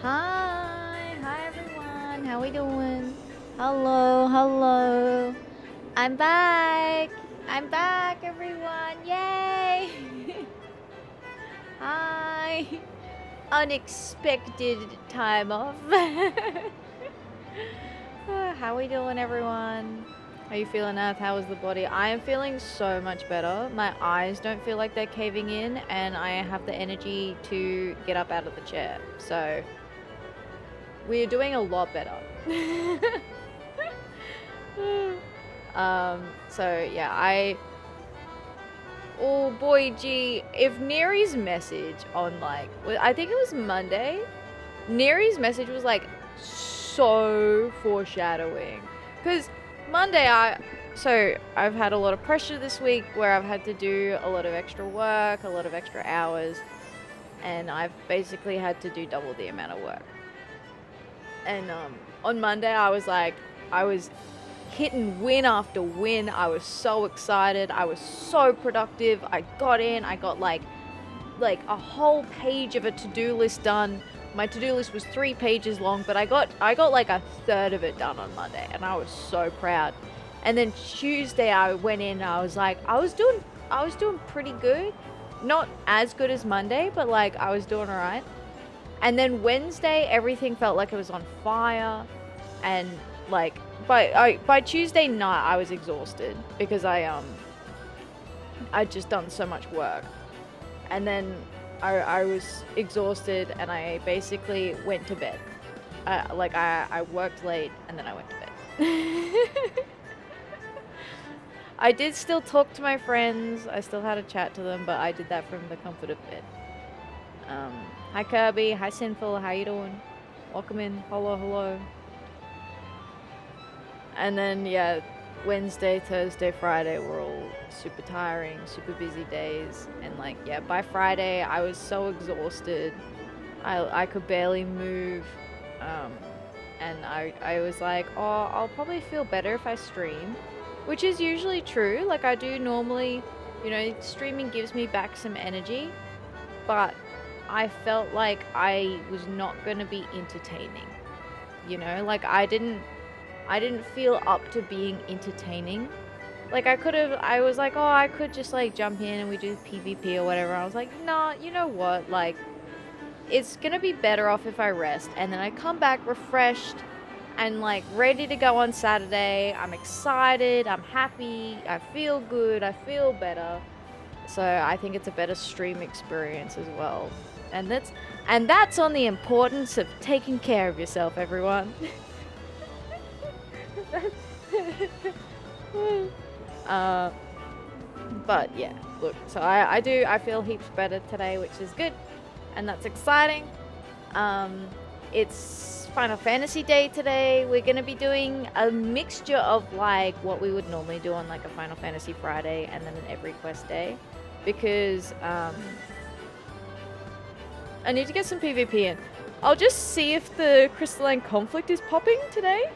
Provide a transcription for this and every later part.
Hi everyone. How we doing? Hello. I'm back. I'm back, everyone. Yay! Hi. Unexpected time off. How we doing, everyone? How you feeling, Earth? How is the body? I am feeling so much better. My eyes don't feel like they're caving in, and I have the energy to get up out of the chair. So we're doing a lot better. So yeah, oh boy, gee, if Neri's message on I think it was Monday, Neri's message was like so foreshadowing, because Monday I've had a lot of pressure this week where I've had to do a lot of extra work, a lot of extra hours, and I've basically had to do double the amount of work. And on Monday I was hitting win after win. I was so excited. I was so productive. I got like a whole page of a to-do list done. My to-do list was 3 pages long, but I got like a third of it done on Monday, and I was so proud. And then Tuesday I went in and I was doing pretty good. Not as good as Monday, but like I was doing alright. And then Wednesday everything felt like it was on fire, and like by Tuesday night I was exhausted because I'd just done so much work. And then I was exhausted and I basically went to bed. I worked late and then I went to bed. I did still talk to my friends. I still had a chat to them, but I did that from the comfort of bed. Hi Kirby, hi Sinful, how you doing? Welcome in, hello. And then yeah, Wednesday, Thursday, Friday were all super tiring, super busy days, and like yeah, by Friday I was so exhausted. I could barely move, and I was like, oh, I'll probably feel better if I stream, which is usually true. Like I do normally, streaming gives me back some energy, but I felt like I was not gonna be entertaining. Like I didn't feel up to being entertaining. Like I was like, oh, I could just like jump in and we do PvP or whatever. I was like, nah, you know what? Like, it's gonna be better off if I rest. And then I come back refreshed and like ready to go on Saturday. I'm excited, I'm happy, I feel good, I feel better. So I think it's a better stream experience as well. And that's on the importance of taking care of yourself, everyone. But yeah, look, so I feel heaps better today, which is good, and that's exciting. It's Final Fantasy Day today. We're gonna be doing a mixture of like what we would normally do on like a Final Fantasy Friday and then an every quest day, because I need to get some PvP in. I'll just see if the Crystalline Conflict is popping today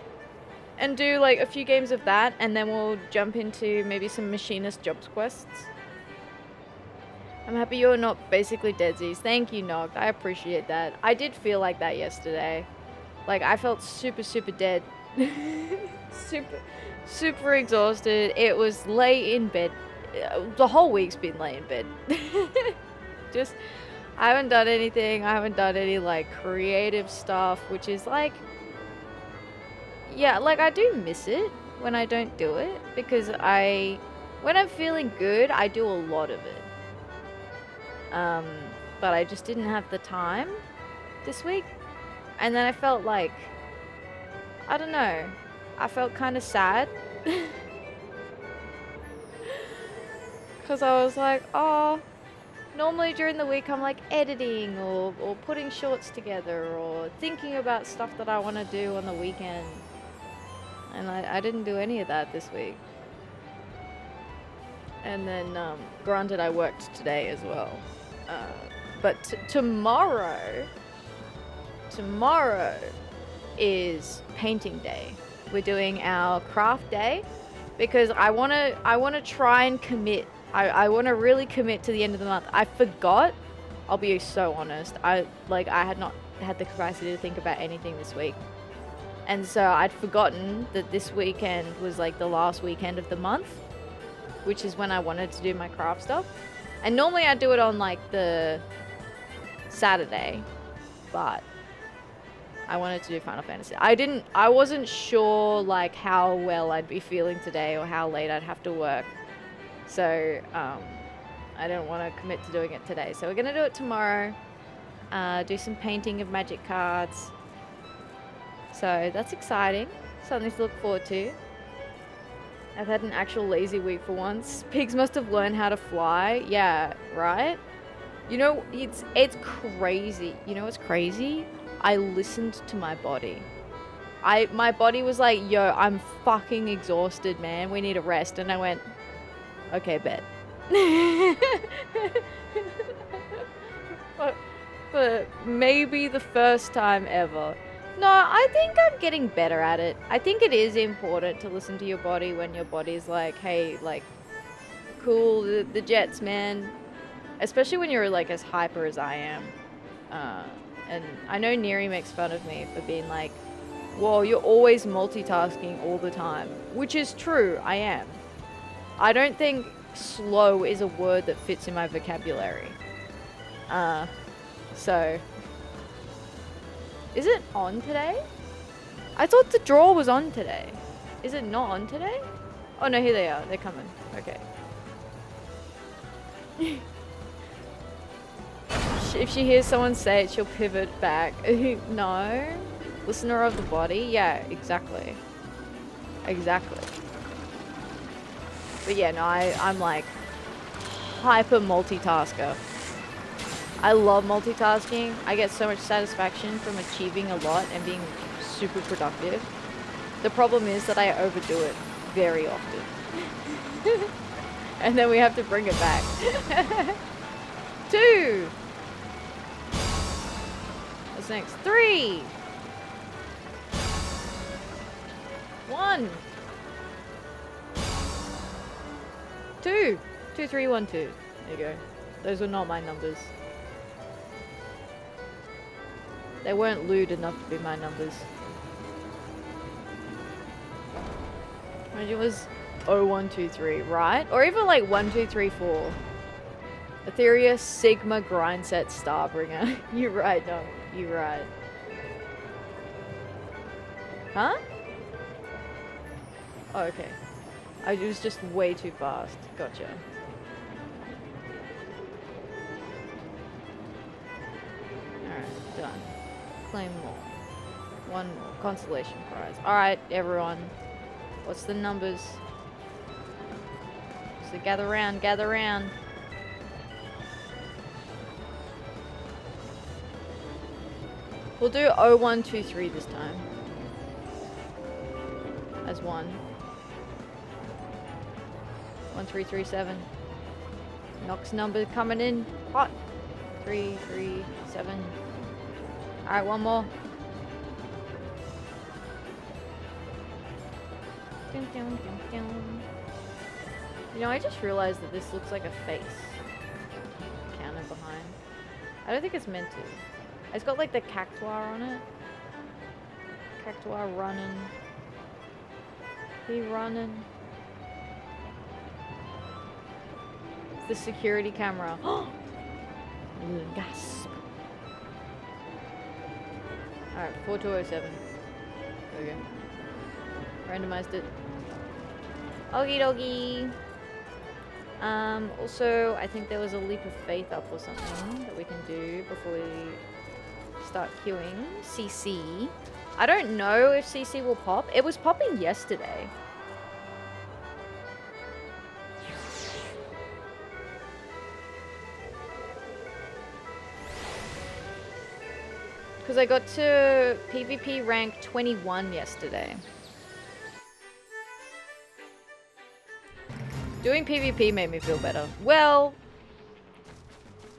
and do like a few games of that, and then we'll jump into maybe some Machinist jobs quests. I'm happy you're not basically deadsies. Thank you, Nog. I appreciate that. I did feel like that yesterday. Like I felt super dead. super exhausted. It was late in bed. The whole week's been late in bed. I haven't done anything. I haven't done any like creative stuff, which is like, yeah, like I do miss it when I don't do it, because when I'm feeling good, I do a lot of it. But I just didn't have the time this week. And then I felt like, I don't know, I felt kind of sad. Because I was like, oh, normally during the week I'm like editing or putting shorts together or thinking about stuff that I want to do on the weekend. And I didn't do any of that this week. And then, granted, I worked today as well. But tomorrow is painting day. We're doing our craft day because I wanna try and commit. I wanna really commit to the end of the month. I forgot. I'll be so honest. I had not had the capacity to think about anything this week. And so I'd forgotten that this weekend was like the last weekend of the month, which is when I wanted to do my craft stuff. And normally I do it on like the Saturday, but I wanted to do Final Fantasy. I wasn't sure like how well I'd be feeling today or how late I'd have to work. So I didn't want to commit to doing it today. So we're going to do it tomorrow. Do some painting of magic cards. So that's exciting. Something to look forward to. I've had an actual lazy week for once. Pigs must have learned how to fly. Yeah, right? You know, it's crazy. You know what's crazy? I listened to my body. My body was like, yo, I'm fucking exhausted, man. We need a rest. And I went, okay, bet. but maybe the first time ever. No, I think I'm getting better at it. I think it is important to listen to your body when your body's like, hey, like, cool, the jets, man. Especially when you're like as hyper as I am. And I know Neri makes fun of me for being like, whoa, you're always multitasking all the time. Which is true, I am. I don't think slow is a word that fits in my vocabulary. So... Is it on today? I thought the draw was on today. Is it not on today? Oh no, here they are. They're coming. Okay. If she hears someone say it, she'll pivot back. No. Listener of the body? Yeah, exactly. Exactly. But yeah, no, I'm like hyper multitasker. I love multitasking. I get so much satisfaction from achieving a lot and being super productive. The problem is that I overdo it very often. And then we have to bring it back. 2. What's next? 3. 1. 2. 2, 3, 1, 2. There you go. Those were not my numbers. They weren't lewd enough to be my numbers. It was 0123, right? Or even like 1234. Atheria, Sigma, Grindset, Starbringer. You're right, no. You're right. Huh? Oh, okay. It was just way too fast. Gotcha. Alright, done. Claim more. 1 more. Consolation prize. Alright, everyone. What's the numbers? So gather round, gather round. We'll do 0123 this time. As 1. 1337. Nox number coming in hot. 337. Alright, 1 more. Dun, dun, dun, dun. You know, I just realized that this looks like a face. Counter behind. I don't think it's meant to. It's got like the cactuar on it. Cactuar running. He running. It's the security camera. Gasp. Alright, 4207. There we go. Randomized it. Okie dokie. Also, I think there was a leap of faith up or something that we can do before we start queuing. CC. I don't know if CC will pop. It was popping yesterday. Because I got to PvP rank 21 yesterday. Doing PvP made me feel better. Well,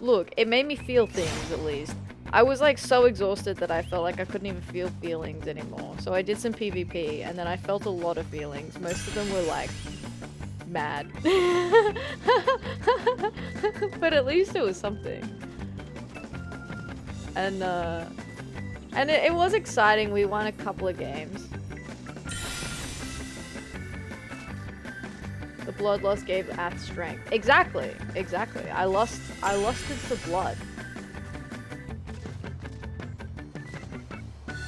look, it made me feel things at least. I was like so exhausted that I felt like I couldn't even feel feelings anymore. So I did some PvP and then I felt a lot of feelings. Most of them were like mad. But at least it was something. And And it was exciting. We won a couple of games. The blood loss gave Ath strength. Exactly. Exactly. I lost it to blood.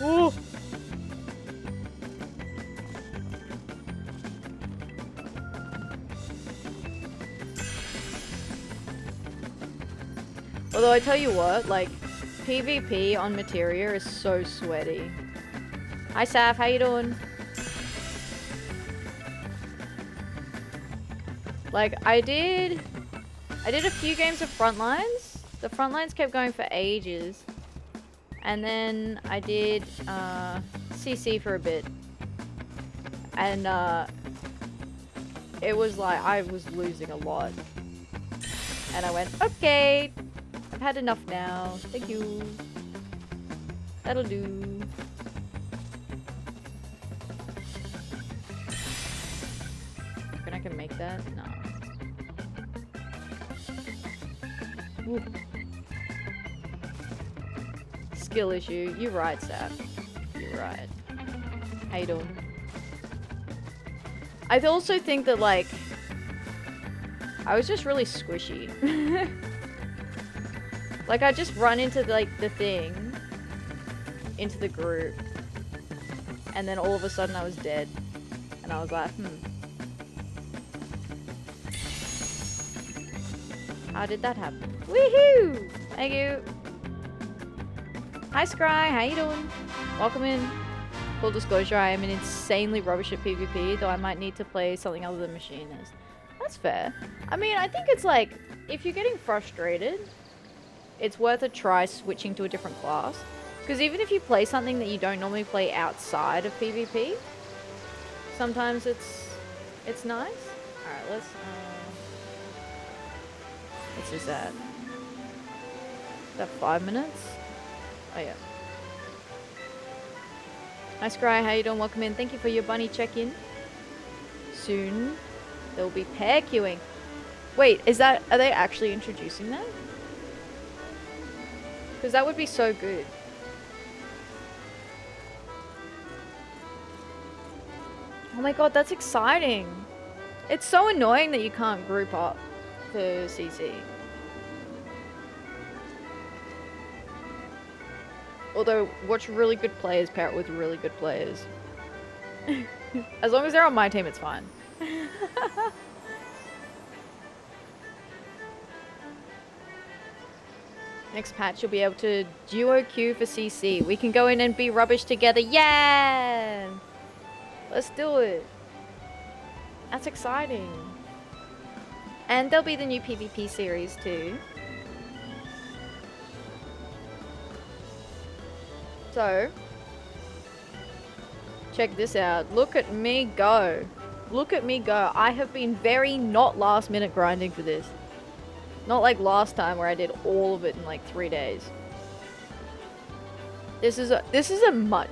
Ooh. Although I tell you what, like, PvP on Atheria is so sweaty. Hi Saf, how you doing? Like, I did a few games of Frontlines. The Frontlines kept going for ages. And then I did CC for a bit. And it was like, I was losing a lot. And I went, okay, I've had enough now. Thank you. That'll do. Reckon I can make that? No. Ooh. Skill issue. You're right, Sap. You're right. How you doing? I also think that, like, I was just really squishy. Like, I just run into, like, the thing, into the group, and then all of a sudden I was dead. And I was like, How did that happen? Woohoo! Thank you! Hi Scry, how you doing? Welcome in. Full disclosure, I am an insanely rubbish at PvP, though I might need to play something other than Machinists. That's fair. I mean, I think it's like, if you're getting frustrated, it's worth a try switching to a different class. Because even if you play something that you don't normally play outside of PvP, sometimes it's nice. Alright, let's do that. Is that 5 minutes? Oh yeah. Hi Scry, how you doing? Welcome in. Thank you for your bunny check-in. Soon there will be pair queuing. Wait, are they actually introducing that? Because that would be so good. Oh my god, that's exciting. It's so annoying that you can't group up for CC. Although, watch really good players pair it with really good players. As long as they're on my team, it's fine. Next patch, you'll be able to duo queue for CC. We can go in and be rubbish together. Yeah! Let's do it. That's exciting. And there'll be the new PvP series too. So, check this out. Look at me go. Look at me go. I have been very not last minute grinding for this. Not like last time where I did all of it in like 3 days. This is a much,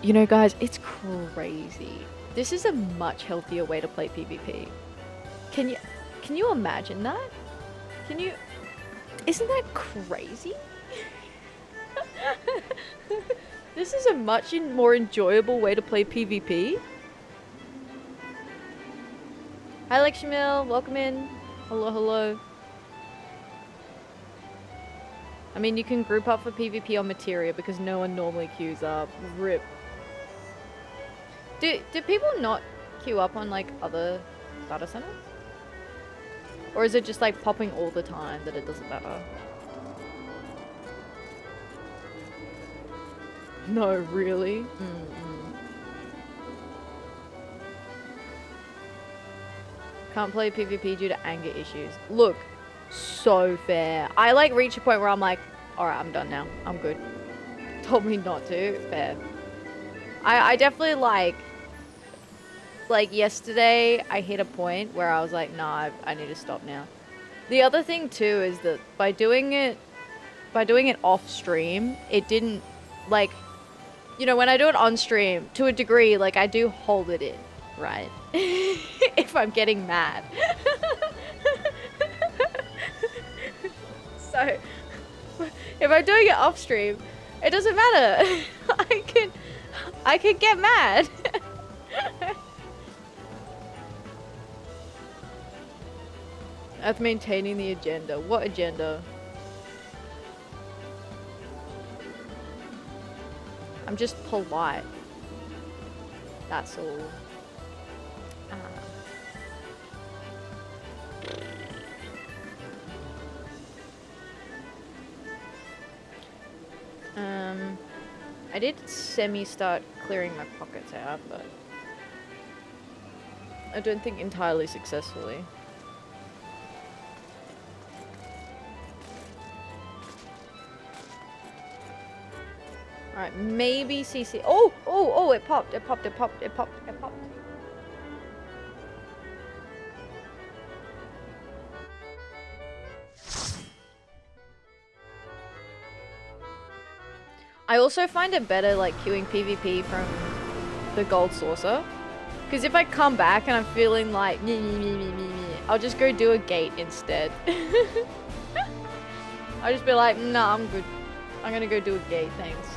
you know guys, it's crazy. This is a much healthier way to play PvP. Can you imagine that? Isn't that crazy? This is a much more enjoyable way to play PvP. Hi Lexamil, welcome in. Hello, hello. I mean, you can group up for PvP on Atheria because no one normally queues up. RIP. Do people not queue up on like other data centers? Or is it just like popping all the time that it doesn't matter? No, really? Can't play PvP due to anger issues. Look, so fair. I like reach a point where I'm like, alright, I'm done now. I'm good. Told me not to. Fair. I definitely like yesterday I hit a point where I was like, nah, I need to stop now. The other thing too is that by doing it off stream, it didn't, like, you know, when I do it on stream, to a degree, like, I do hold it in, right? If I'm getting mad. So, if I'm doing it off stream, It doesn't matter. I can get mad. That's maintaining the agenda. What agenda? I'm just polite. That's all. I did semi-start clearing my pockets out, but I don't think entirely successfully. Alright, maybe CC. Oh, oh, oh, it popped, it popped, it popped, it popped, it popped. I also find it better, like, queuing PvP from the gold saucer. Because if I come back and I'm feeling like, I'll just go do a gate instead. I'll just be like, nah, I'm good. I'm gonna go do a gate, thanks.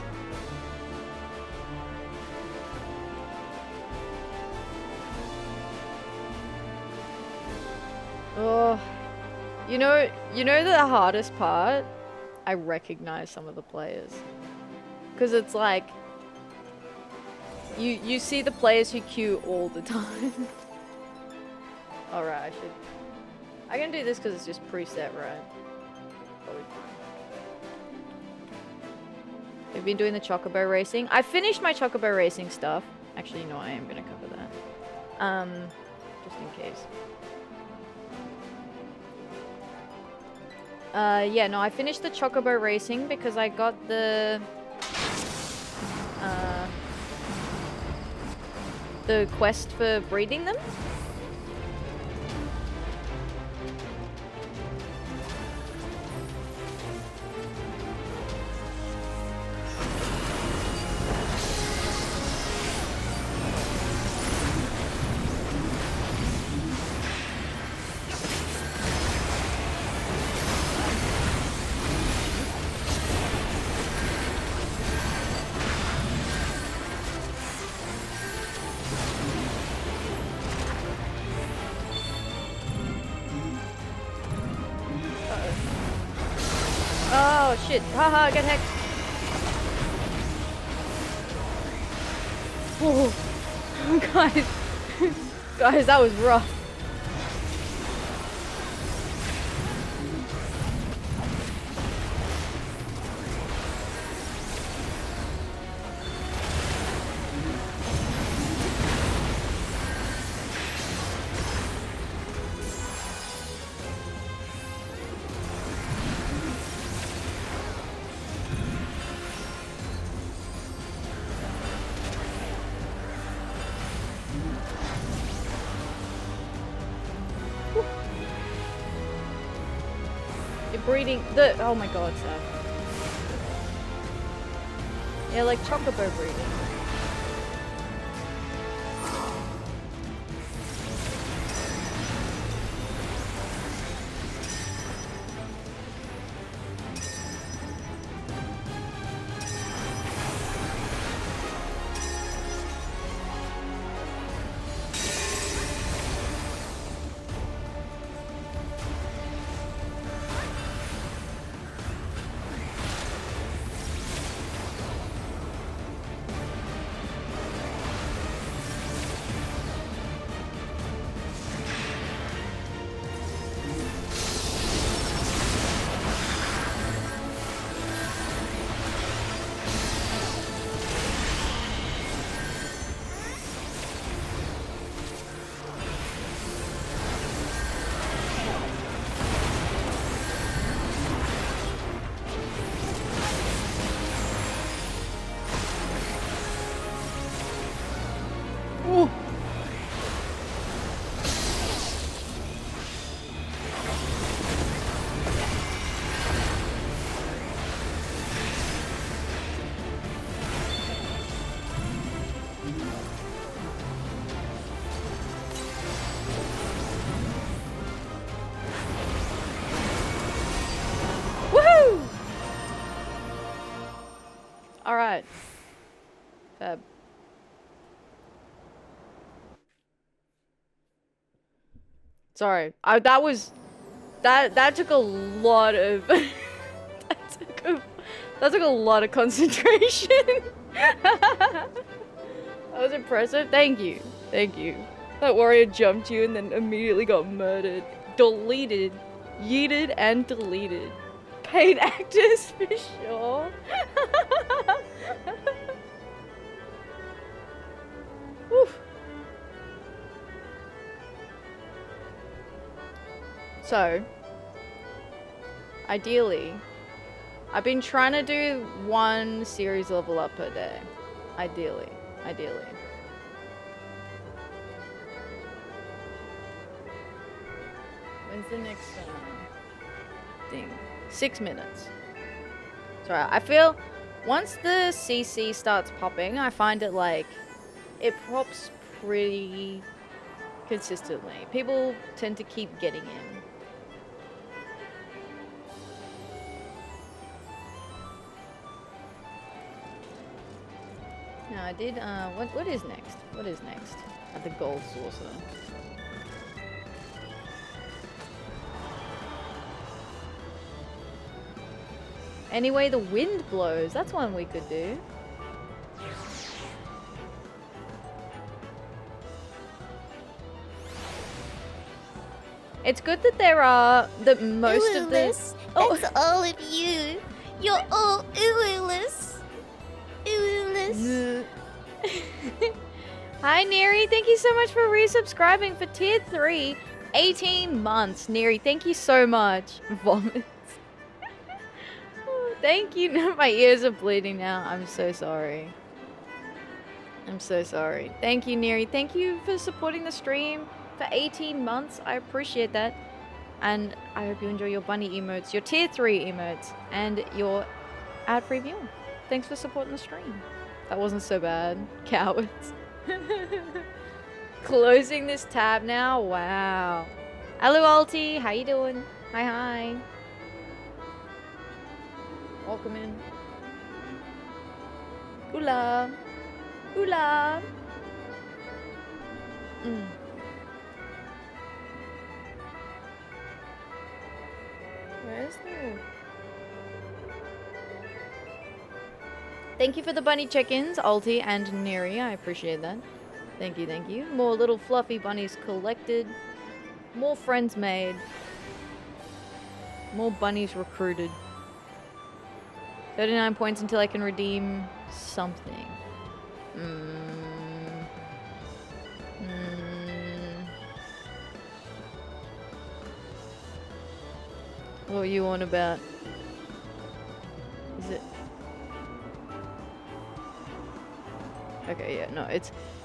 Oh, you know the hardest part? I recognize some of the players. Because it's like, you see the players who queue all the time. Alright, I can do this because it's just preset, right? Probably fine. We've been doing the chocobo racing. I finished my chocobo racing stuff. Actually, you know what, I am going to cover that. Just in case. Yeah, no, I finished the chocobo racing because I got the quest for breeding them. Oh shit, haha, get hecked. Oh, guys, that was rough. Breeding the oh my god, Seth. Yeah, like chocobo breeding. Fab. Sorry. That took a lot of that took a lot of concentration. That was impressive. Thank you. Thank you. That warrior jumped you and then immediately got murdered. Deleted. Yeeted and deleted. Paid actors for sure. Woof. So, ideally, I've been trying to do 1 series level up per day. Ideally. When's the next thing? 6 minutes. Sorry, I feel once the CC starts popping, I find it like it pops pretty consistently. People tend to keep getting in. No, I did, what is next? What is next? At the gold saucer. Anyway, the wind blows. That's one we could do. It's good that there are most of the. Oh, that's all of you. You're all ooh-less. Ooh-less. Hi, Neri. Thank you so much for resubscribing for tier 3. 18 months. Neri, thank you so much. Vomits. Thank you. My ears are bleeding now. I'm so sorry. I'm so sorry. Thank you, Neri. Thank you for supporting the stream for 18 months. I appreciate that. And I hope you enjoy your bunny emotes, your tier 3 emotes, and your ad-free view. Thanks for supporting the stream. That wasn't so bad. Cowards. Closing this tab now? Wow. Hello, Alti. How you doing? Hi, hi. Welcome in. Hola. Hola. Where's the... Thank you for the bunny check-ins, Alti and Neri. I appreciate that. Thank you, thank you. More little fluffy bunnies collected. More friends made. More bunnies recruited. 39 points until I can redeem something. What are you on about? Is it? Okay, yeah, no,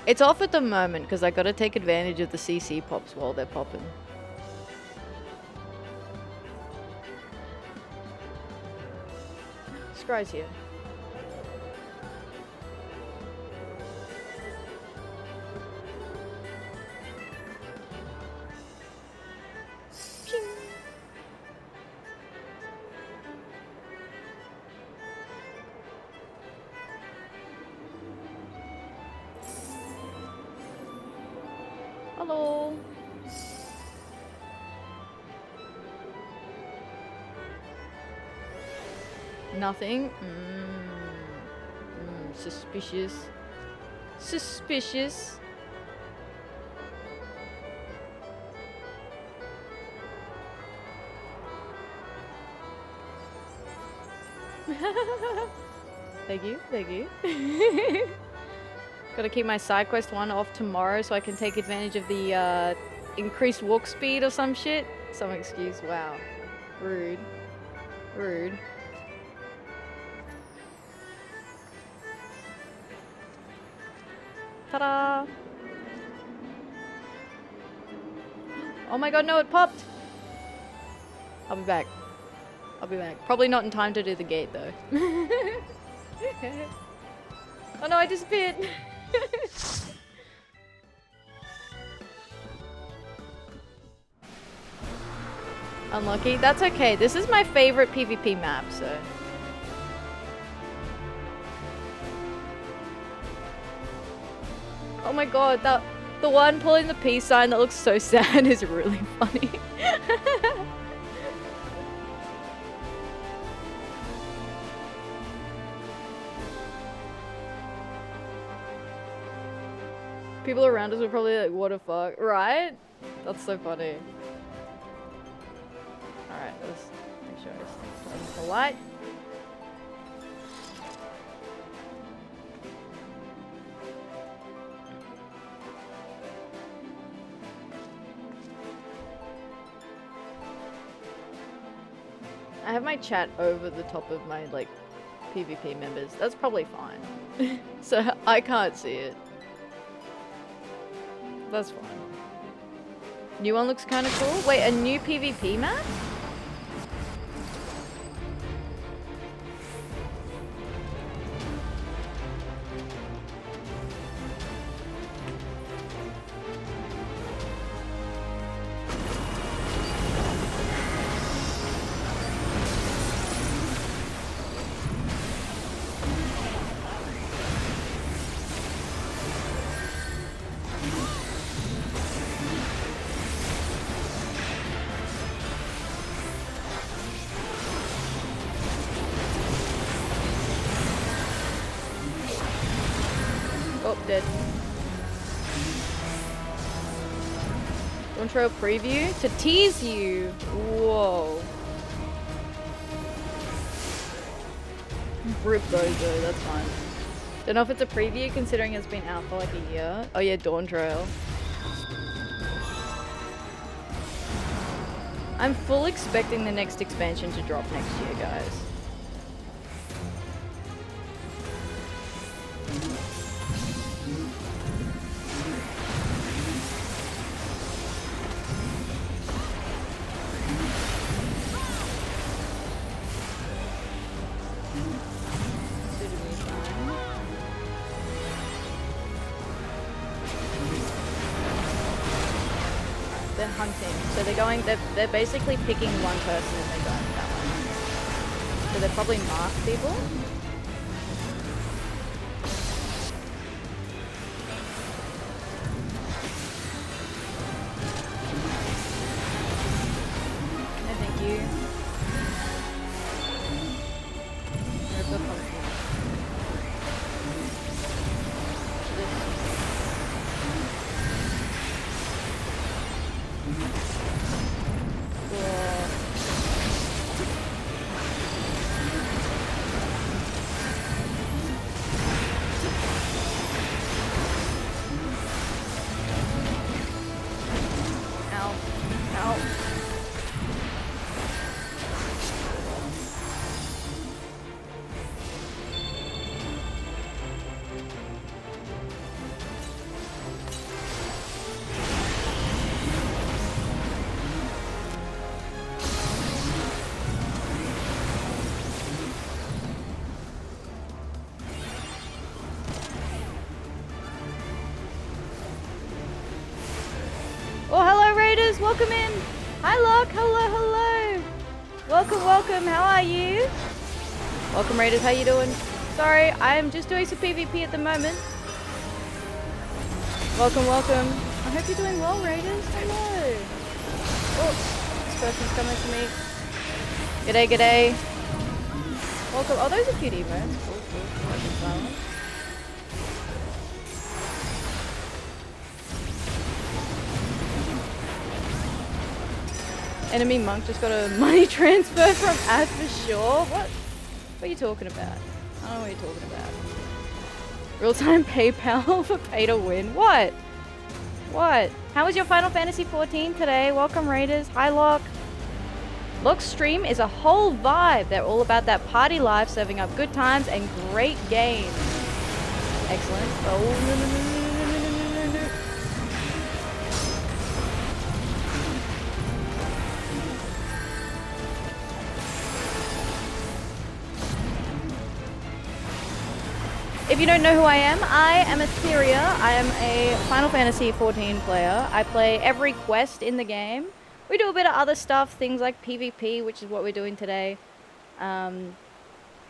it's off at the moment because I gotta take advantage of the CC pops while they're popping. Scry's here. Ching. Hello. Nothing. Suspicious. Suspicious. Thank you, thank you. Gotta keep my side quest 1 off tomorrow so I can take advantage of the increased walk speed or some shit. Some excuse. Wow. Rude. Rude. Ta-da! Oh my god, no, it popped! I'll be back. I'll be back. Probably not in time to do the gate, though. Oh no, I disappeared! Unlucky? That's okay. This is my favorite PvP map, so... Oh my god, the one pulling the peace sign that looks so sad is really funny. People around us were probably like, what the fuck, right? That's so funny. Alright, let's make sure it's the light. I have my chat over the top of my, like, PvP members. That's probably fine. So I can't see it. That's fine. New one looks kind of cool. Wait, a new PvP map? Oh, dead. Intro preview to tease you. Whoa. Rip those though, that's fine. Don't know if it's a preview considering it's been out for like a year. Oh yeah, Dawn Trail. I'm full expecting the next expansion to drop next year, guys. They're hunting, so they're basically picking one person and they're going that way. So they probably mark people. No, thank you. Rip the pumpkin. Oh, hello Raiders, welcome in. Hi Locke, hello. Welcome, how are you? Welcome Raiders, how you doing? Sorry, I'm just doing some PvP at the moment. Welcome. I hope you're doing well, Raiders. Hello. Oh, this person's coming to me. G'day. Welcome. Oh, those are cute emotes. Cool. Enemy monk just got a money transfer from Ath for sure. What are you talking about? I don't know what you're talking about. Real-time PayPal for pay to win. What? How was your Final Fantasy 14 today? Welcome Raiders. Hi Locke. Locke's stream is a whole vibe. They're all about that party life, serving up good times and great games. Excellent. Oh, no. If you don't know who I am Atheria. I am a Final Fantasy 14 player. I play every quest in the game. We do a bit of other stuff, things like PvP, which is what we're doing today.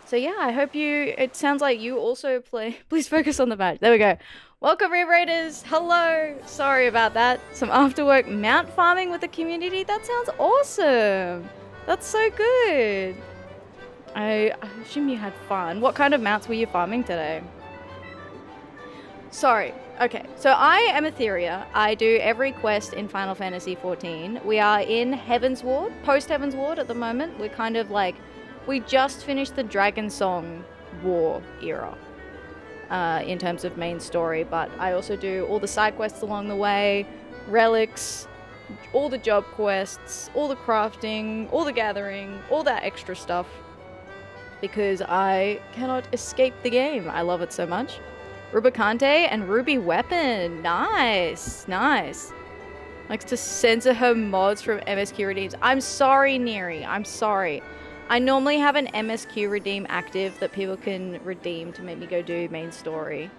So yeah, I hope you, it sounds like you also play, please focus on the badge. There we go. Welcome, Raiders. Hello. Sorry about that. Some after work mount farming with the community. That sounds awesome. That's so good. I assume you had fun. What kind of mounts were you farming today? Sorry. Okay, so I am Atheria. I do every quest in Final Fantasy XIV. We are in Heaven's Ward, post Heaven's Ward at the moment. We're kind of like, we just finished the Dragon Song War era in terms of main story, but I also do all the side quests along the way, relics, all the job quests, all the crafting, all the gathering, all that extra stuff, because I cannot escape the game. I love it so much. Rubicante and Ruby Weapon. Nice, nice. Likes to censor her mods from MSQ redeems. I'm sorry, Neri. I'm sorry. I normally have an MSQ redeem active that people can redeem to make me go do main story.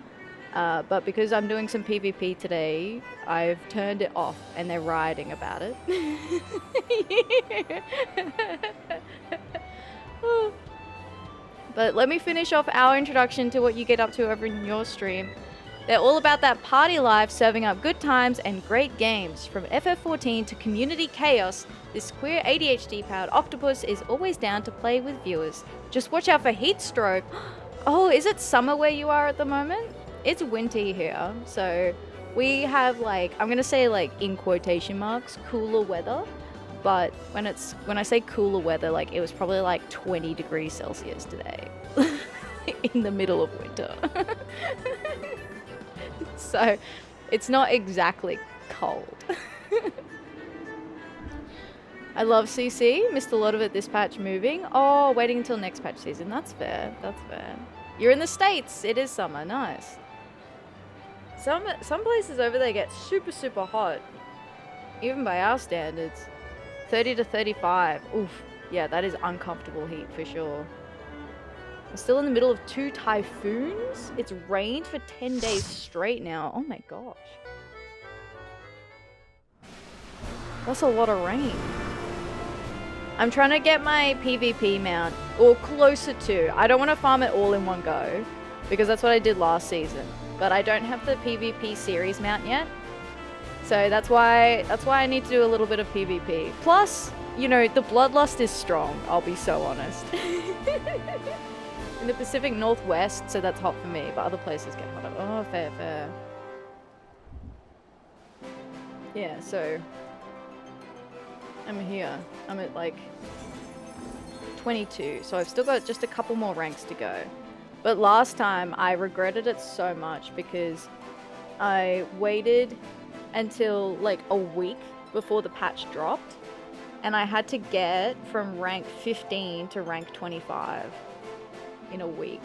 But because I'm doing some PvP today, I've turned it off and they're rioting about it. But let me finish off our introduction to what you get up to over in your stream. They're all about that party life, serving up good times and great games. From FF14 to community chaos, this queer ADHD-powered octopus is always down to play with viewers. Just watch out for heat stroke. Oh, is it summer where you are at the moment? It's winter here, so we have like, I'm gonna say like in quotation marks, cooler weather. But when I say cooler weather, like it was probably like 20 degrees Celsius today in the middle of winter. So it's not exactly cold. I love CC. Missed a lot of it this patch moving. Oh, waiting until next patch season. That's fair. That's fair. You're in the States. It is summer. Nice. Some places over there get super, super hot. Even by our standards. 30 to 35. Oof. Yeah, that is uncomfortable heat for sure. We're still in the middle of 2 typhoons. It's rained for 10 days straight now. Oh my gosh. That's a lot of rain. I'm trying to get my PvP mount, or closer to. I don't want to farm it all in one go, because that's what I did last season. But I don't have the PvP series mount yet. So that's why I need to do a little bit of PvP. Plus, you know, the bloodlust is strong, I'll be so honest. In the Pacific Northwest, so that's hot for me, but other places get hotter. Oh, fair, fair. Yeah, so I'm here. I'm at like 22, so I've still got just a couple more ranks to go. But last time I regretted it so much because I waited until like a week before the patch dropped, and I had to get from rank 15 to rank 25 in a week.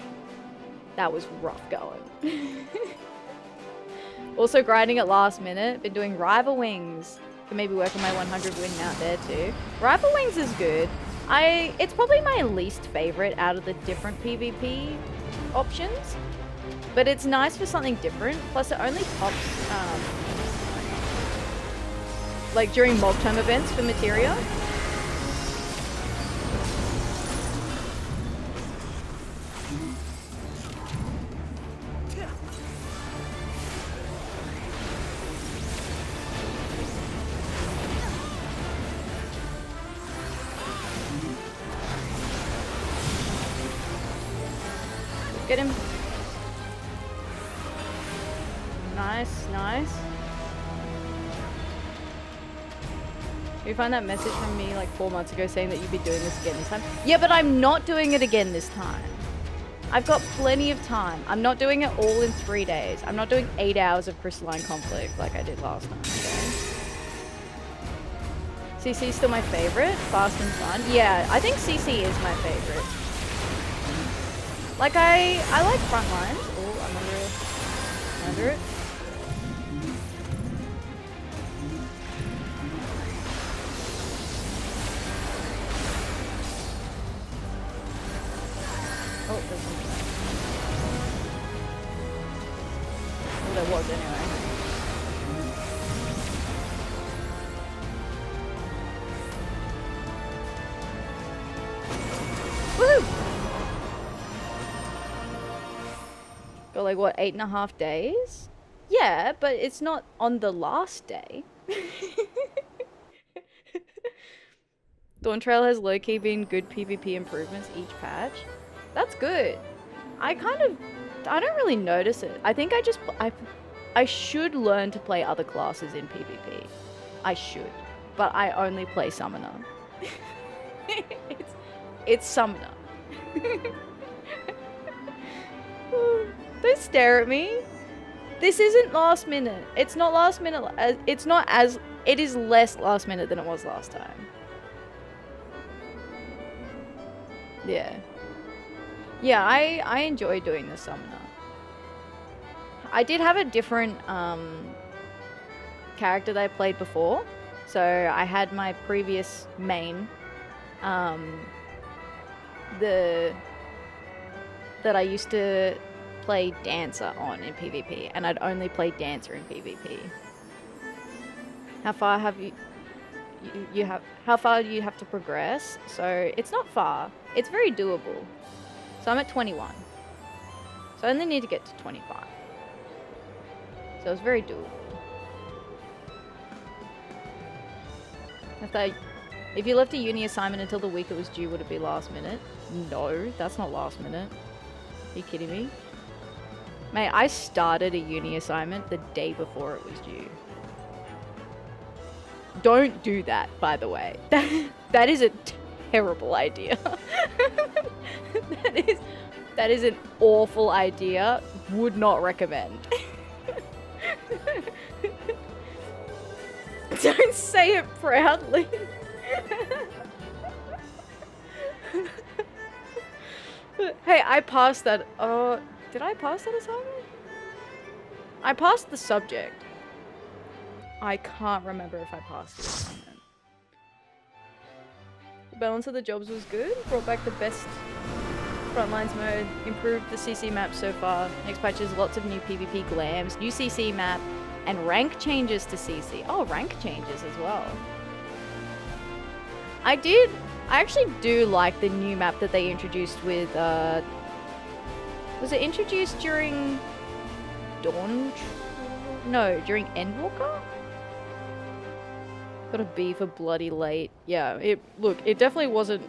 That was rough going. Also grinding at last minute. Been doing Rival Wings. Can maybe work on my 100 win out there too. Rival Wings is good. It's probably my least favorite out of the different PvP options, but it's nice for something different. Plus it only pops like during mob time events for materia. Get him. Nice, nice. You find that message from me like 4 months ago saying that you'd be doing this again this time? Yeah, but I'm not doing it again this time. I've got plenty of time. I'm not doing it all in 3 days. I'm not doing 8 hours of Crystalline Conflict like I did last time. Okay? CC's still my favorite. Fast and fun. Yeah, I think CC is my favorite. Like I like front lines. Oh, I'm under it. Oh, there's one. Well, there was anyway. Woohoo! like what, 8.5 days? Yeah, but it's not on the last day. Dawn Trail has low-key been good PvP improvements each patch. That's good. I don't really notice it. I think I should learn to play other classes in PvP. I should. But I only play Summoner. it's Summoner. Don't stare at me. This isn't last minute. It's not last minute. It is less last minute than it was last time. Yeah. Yeah, I enjoy doing the Summoner. I did have a different character that I played before. So I had my previous main that I used to play Dancer on in PvP, and I'd only play Dancer in PvP. How far have how far do you have to progress? So it's not far. It's very doable. So I'm at 21. So I only need to get to 25. So it's very doable. I thought if you left a uni assignment until the week it was due, would it be last minute? No, that's not last minute. Are you kidding me? Mate, I started a uni assignment the day before it was due. Don't do that, by the way. That is a terrible idea. That is an awful idea. Would not recommend. Don't say it proudly. Hey, I passed that. Did I pass that assignment? I passed the subject. I can't remember if I passed the assignment. The balance of the jobs was good. Brought back the best frontlines mode. Improved the CC map so far. Next patch is lots of new PvP glams, new CC map, and rank changes to CC. Oh, rank changes as well. I actually do like the new map that they introduced with, was it introduced during No, during Endwalker? Got a B for bloody late. Yeah, it definitely wasn't,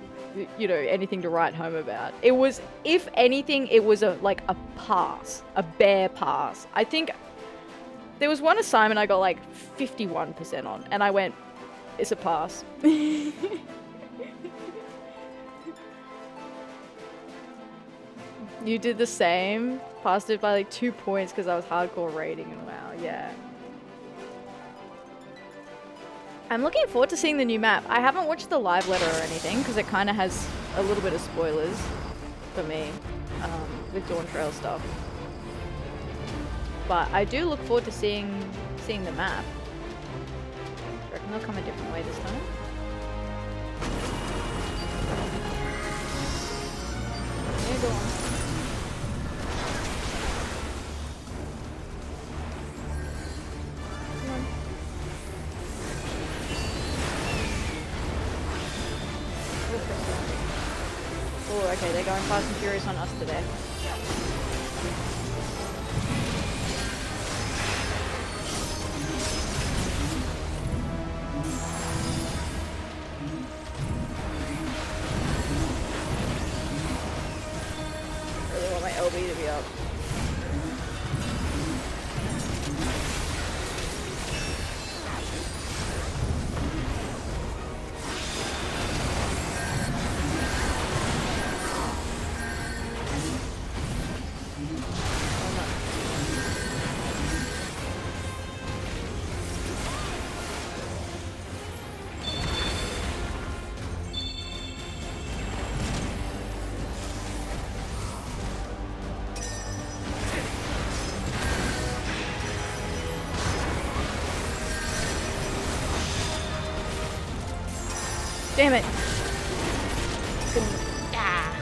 you know, anything to write home about. It was, if anything, it was like a pass. A bare pass. I think there was one assignment I got like 51% on, and I went, it's a pass. You did the same. Passed it by like 2 points because I was hardcore rating, and wow, yeah. I'm looking forward to seeing the new map. I haven't watched the live letter or anything because it kind of has a little bit of spoilers for me with Dawn Trail stuff. But I do look forward to seeing the map. Do you reckon they'll come a different way this time? Yeah, go on. Oh, okay, they're going fast and furious on us today. I really want my LB to be up. Damn it. Ah.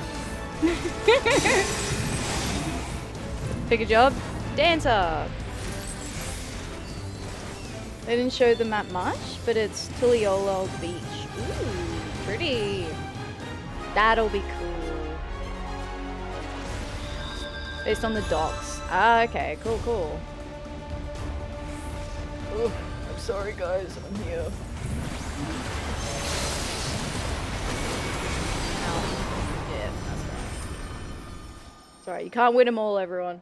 Pick a job. Dancer. They didn't show the map much, but it's Tuliolo Beach. Ooh, pretty. That'll be cool. Based on the docks. Ah, okay, cool, cool. Oh, I'm sorry guys, I'm here. Ow. Yeah, that's right. Sorry, you can't win them all, everyone.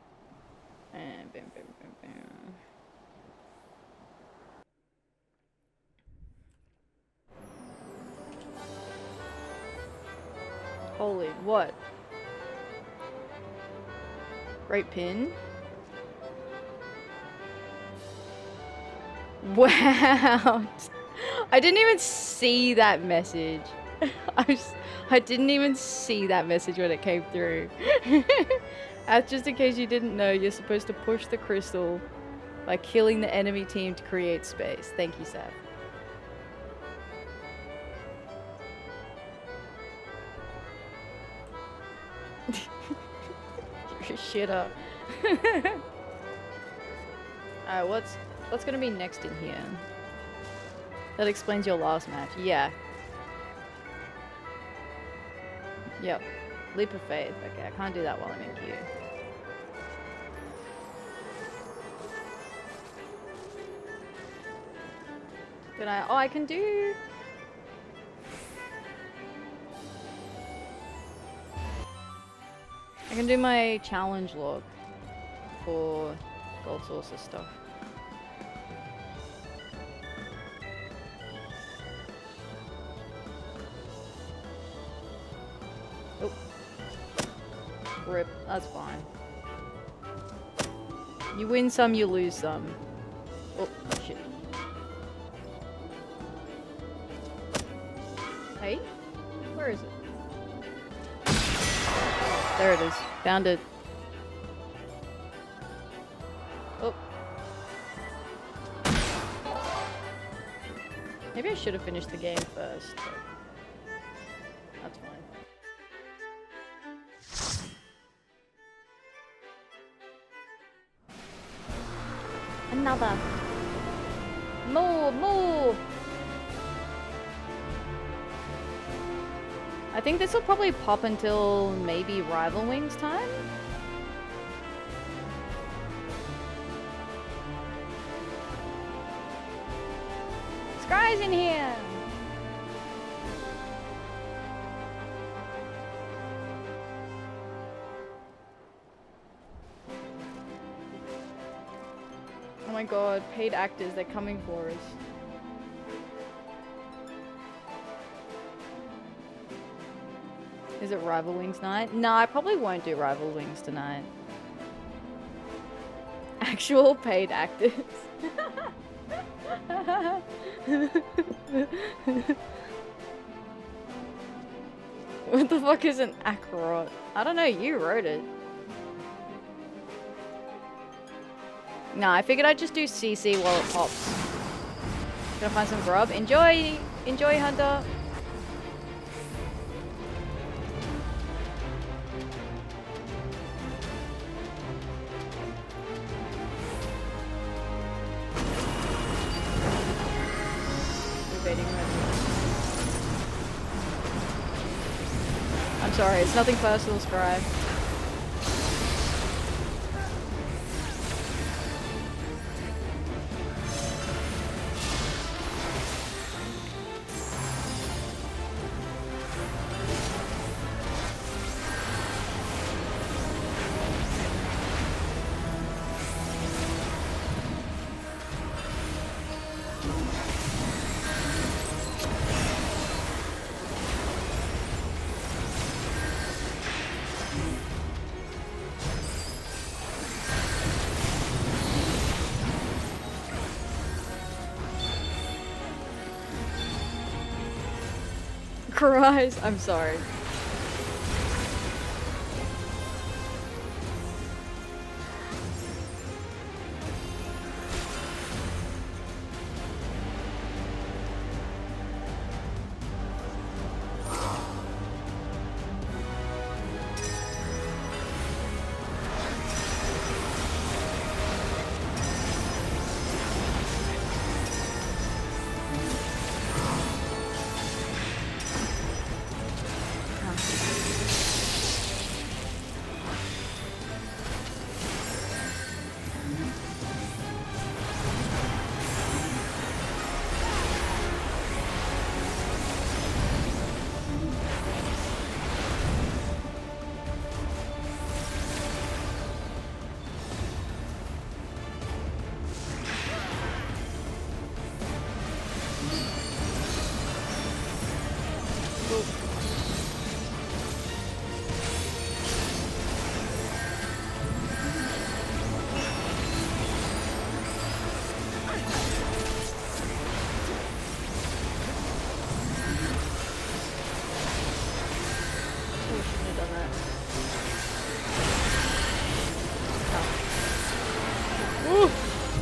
And bam, bam, bam, bam. Holy, what? Great pin. Wow. I didn't even see that message. I didn't even see that message when it came through. Just in case you didn't know, you're supposed to push the crystal by killing the enemy team to create space. Thank you, Seth. You're a shitter. Alright, what's gonna be next in here? That explains your last match. Yeah. Yep. Leap of faith. Okay, I can't do that while I'm in queue. Can I? Oh, I can do. I can do my challenge log for gold sources stuff. Oh. Rip. That's fine. You win some, you lose some. Oh, shit. Hey? Where is it? There it is. Found it. Oh. Maybe I should have finished the game first. But that's fine. Another. More! I think this will probably pop until maybe Rival Wings time. Scry's in here! Oh my god, paid actors, they're coming for us. Is it Rival Wings night? No, I probably won't do Rival Wings tonight. Actual paid actors. What the fuck is an Akrot? I don't know, you wrote it. Nah, I figured I'd just do CC while it pops. Gonna find some grub. Enjoy, Hunter. I'm sorry, it's nothing personal, Scry. Cries. I'm sorry.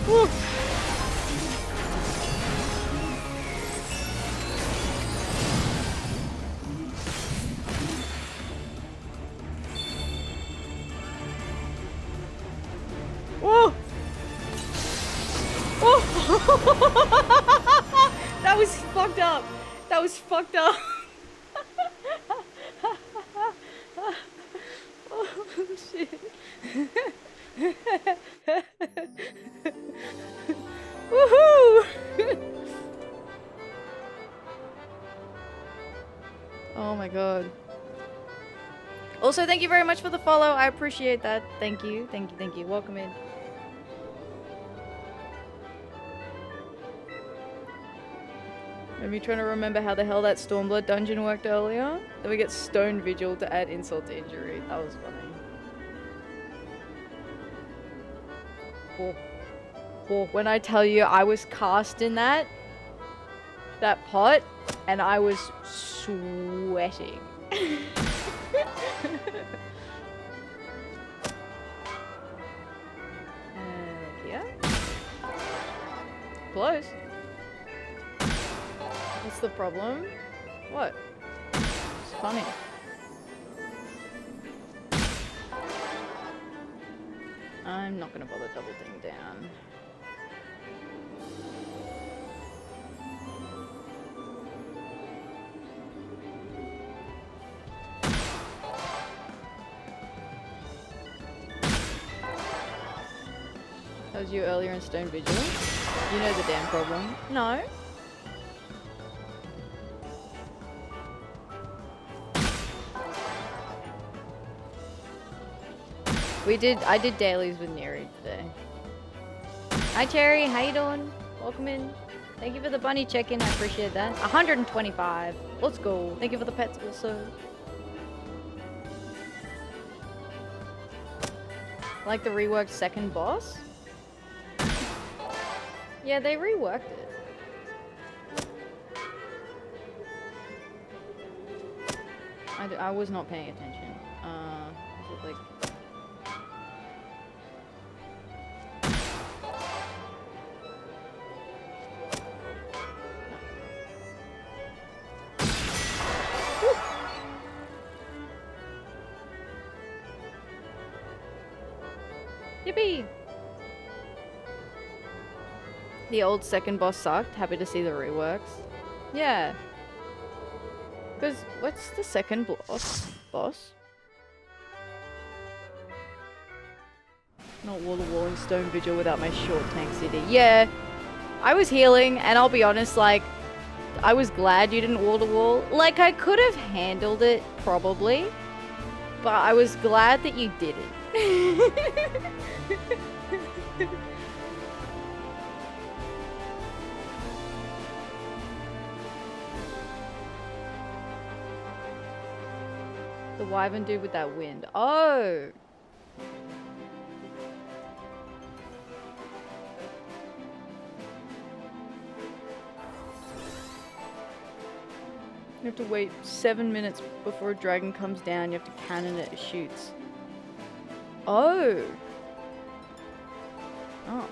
Woo. Whoa! Whoa! That was fucked up. That was fucked up. Oh shit. Woohoo! Oh my god. Also, thank you very much for the follow. I appreciate that. Thank you. Thank you. Thank you. Welcome in. Me trying to remember how the hell that Stormblood dungeon worked earlier. Then we get Stone Vigil to add insult to injury. That was funny. Oh, when I tell you I was cast in that pot and I was sweating. Yeah. Close. What's the problem? What? It's funny. I'm not gonna bother double ding down. That was you earlier in Stone Vigil. You know the damn problem. No. I did dailies with Neri today. Hi Cherry, how you doing? Welcome in. Thank you for the bunny check-in, I appreciate that. 125. Let's go. Thank you for the pets also. Like the reworked second boss? Yeah, they reworked it. I was not paying attention. Is it like... Yippee! The old second boss sucked. Happy to see the reworks. Yeah. Because, what's the second boss? Not wall-to-wall and Stone Vigil without my short tank CD. Yeah. I was healing, and I'll be honest, like, I was glad you didn't wall-to-wall. Like, I could have handled it, probably. But I was glad that you didn't. The wyvern dude with that wind. Oh! You have to wait 7 minutes before a dragon comes down. You have to cannon it, it shoots. Oh! Oh.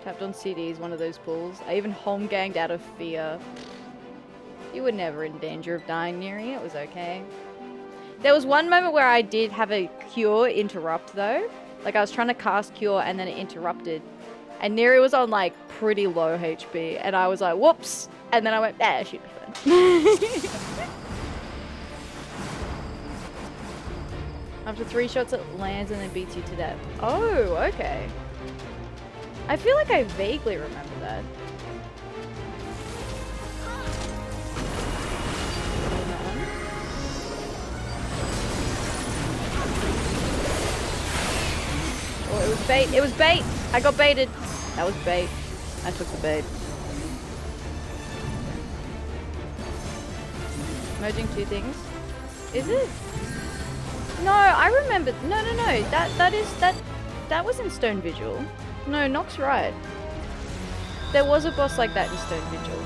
Tapped on CDs, one of those pulls. I even home ganged out of fear. You were never in danger of dying, Neri. It was okay. There was one moment where I did have a cure interrupt, though. Like, I was trying to cast cure, and then it interrupted. And Neri was on, like, pretty low HP. And I was like, whoops! And then I went, ah, should be fine. After 3 shots, it lands and then beats you to death. Oh, okay. I feel like I vaguely remember that. Oh, it was bait. It was bait. I got baited. That was bait. I took the bait. Merging 2 things. Is it? No, I remember. No. That was in Stone Vigil. No, Nox right. There was a boss like that in Stone Vigil.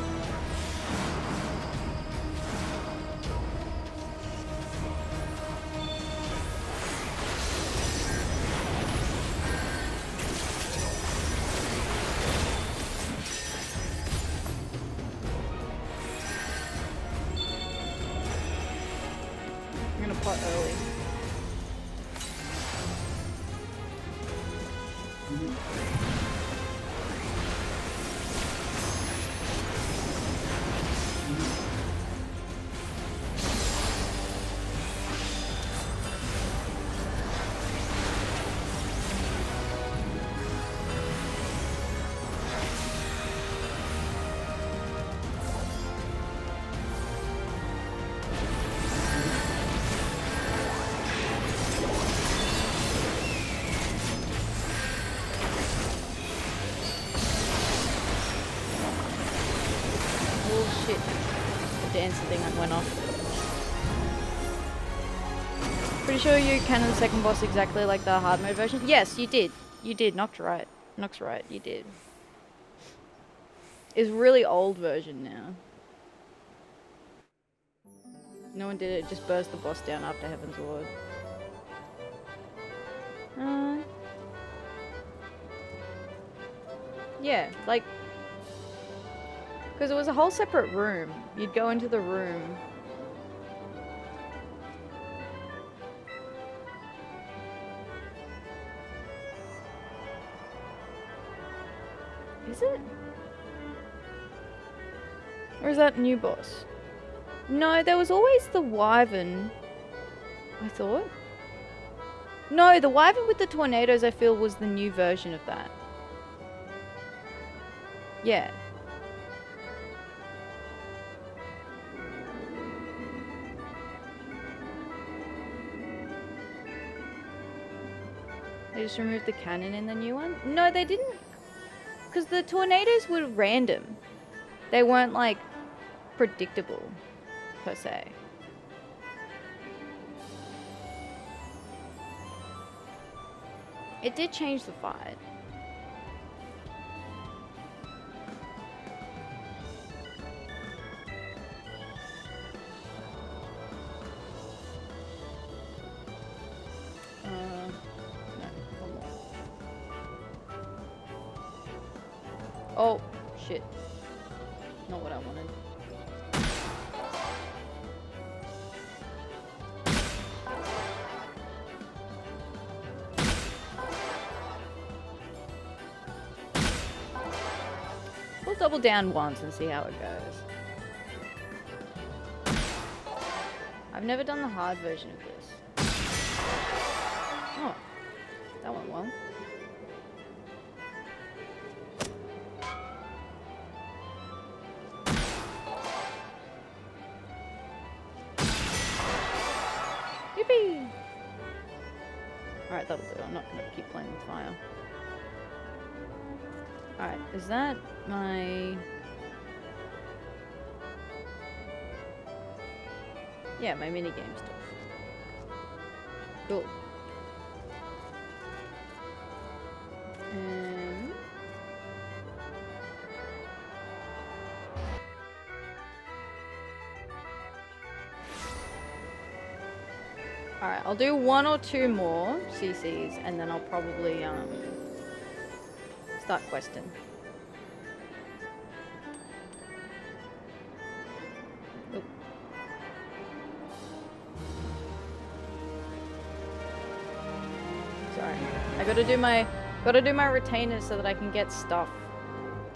Dancing thing went off. Pretty sure you canon the second boss exactly like the hard mode version? Yes, you did. You did. Nox right. Nox right. You did. It's really old version now. No one did it. Just burst the boss down after Heaven's Ward. Yeah, like... Because it was a whole separate room. You'd go into the room. Is it? Or is that new boss? No, there was always the Wyvern, I thought. No, the Wyvern with the tornadoes I feel was the new version of that. Yeah. They just removed the cannon in the new one? No, they didn't. Because the tornadoes were random. They weren't, like, predictable, per se. It did change the fight. Oh, shit. Not what I wanted. We'll double down once and see how it goes. I've never done the hard version of this. Oh, that went well. Alright, that'll do. I'm not going to keep playing with fire. Alright, is that my... Yeah, my minigame stuff. Cool. Alright, I'll do 1 or 2 more CCs and then I'll probably start questing. Oop. Sorry. I gotta do my retainers so that I can get stuff.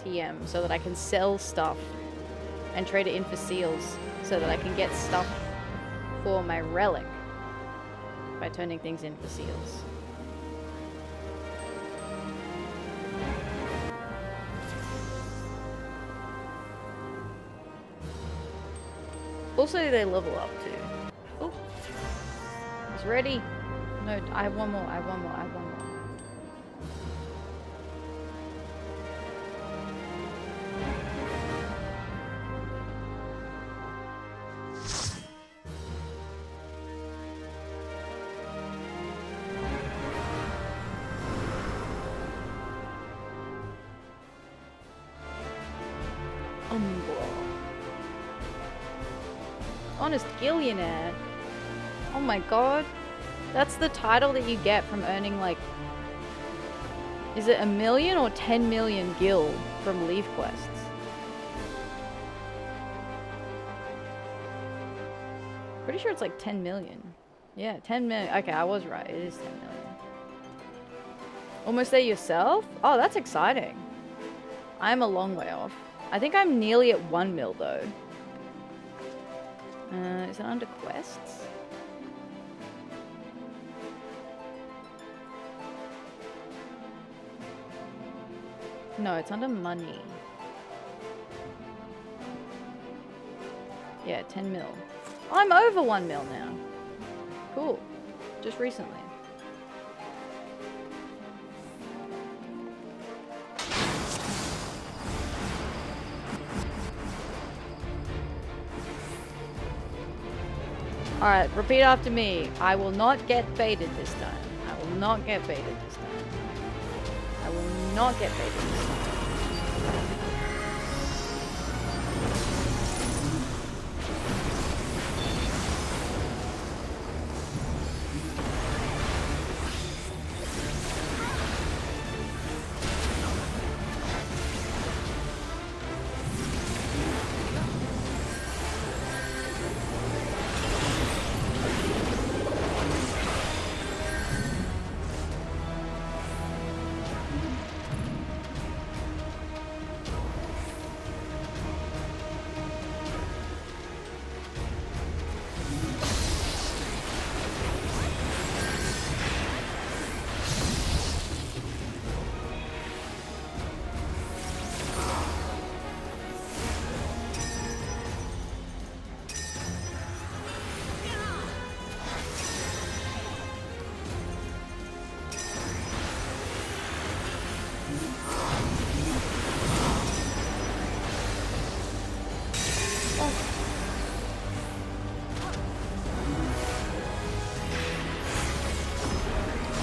TM, so that I can sell stuff and trade it in for seals so that I can get stuff for my relic. By turning things in for seals. Also, they level up too. Oh, it's ready. No, I have one more. I have one more. I have one more. Honest Gillionaire. Oh my god. That's the title that you get from earning, like... Is it 1 million or 10 million gil from Leaf Quests? Pretty sure it's like 10 million. Yeah, 10 million. Okay, I was right. It is 10 million. Almost there yourself? Oh, that's exciting. I'm a long way off. I think I'm nearly at 1 mil though. Is it under quests? No, it's under money. Yeah, 10 mil. I'm over 1 mil now. Cool. Just recently. Alright, repeat after me. I will not get baited this time. I will not get baited this time. I will not get baited this time.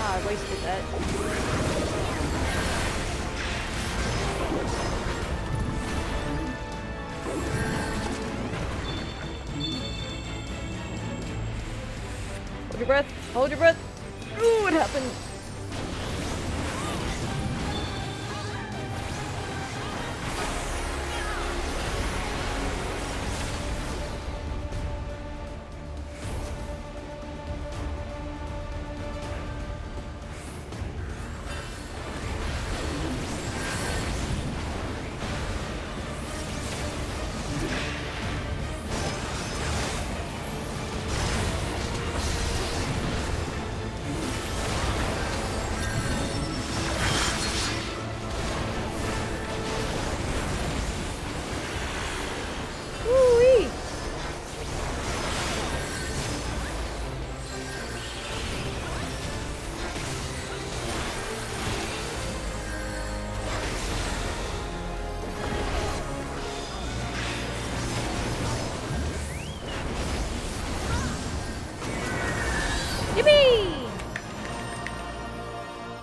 I wasted that. Hold your breath. Hold your breath. Ooh, what happened?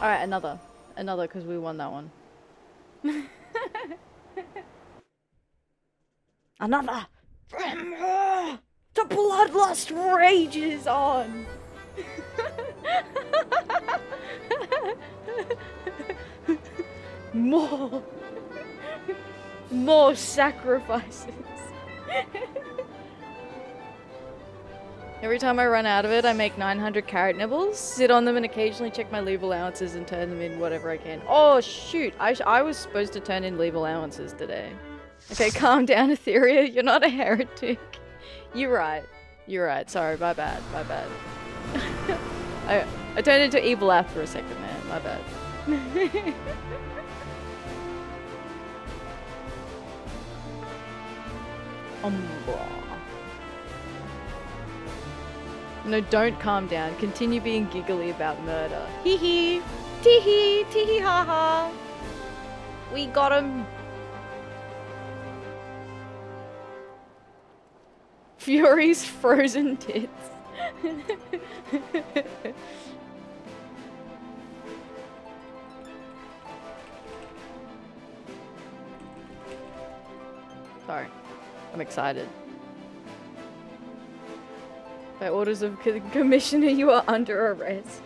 Alright, another, because we won that one. Another! The bloodlust rages on! More sacrifices. Every time I run out of it, I make 900 carrot nibbles, sit on them and occasionally check my leave allowances and turn them in whatever I can. Oh shoot, I was supposed to turn in leave allowances today. Okay, calm down, Atheria, you're not a heretic. You're right. You're right, sorry, my bad. I turned into evil Ath for a second, man, my bad. Umbra. No, don't calm down. Continue being giggly about murder. Hee hee! Tee hee! Tee hee ha ha! We got him! Fury's frozen tits. Sorry. I'm excited. By orders of Commissioner, you are under arrest.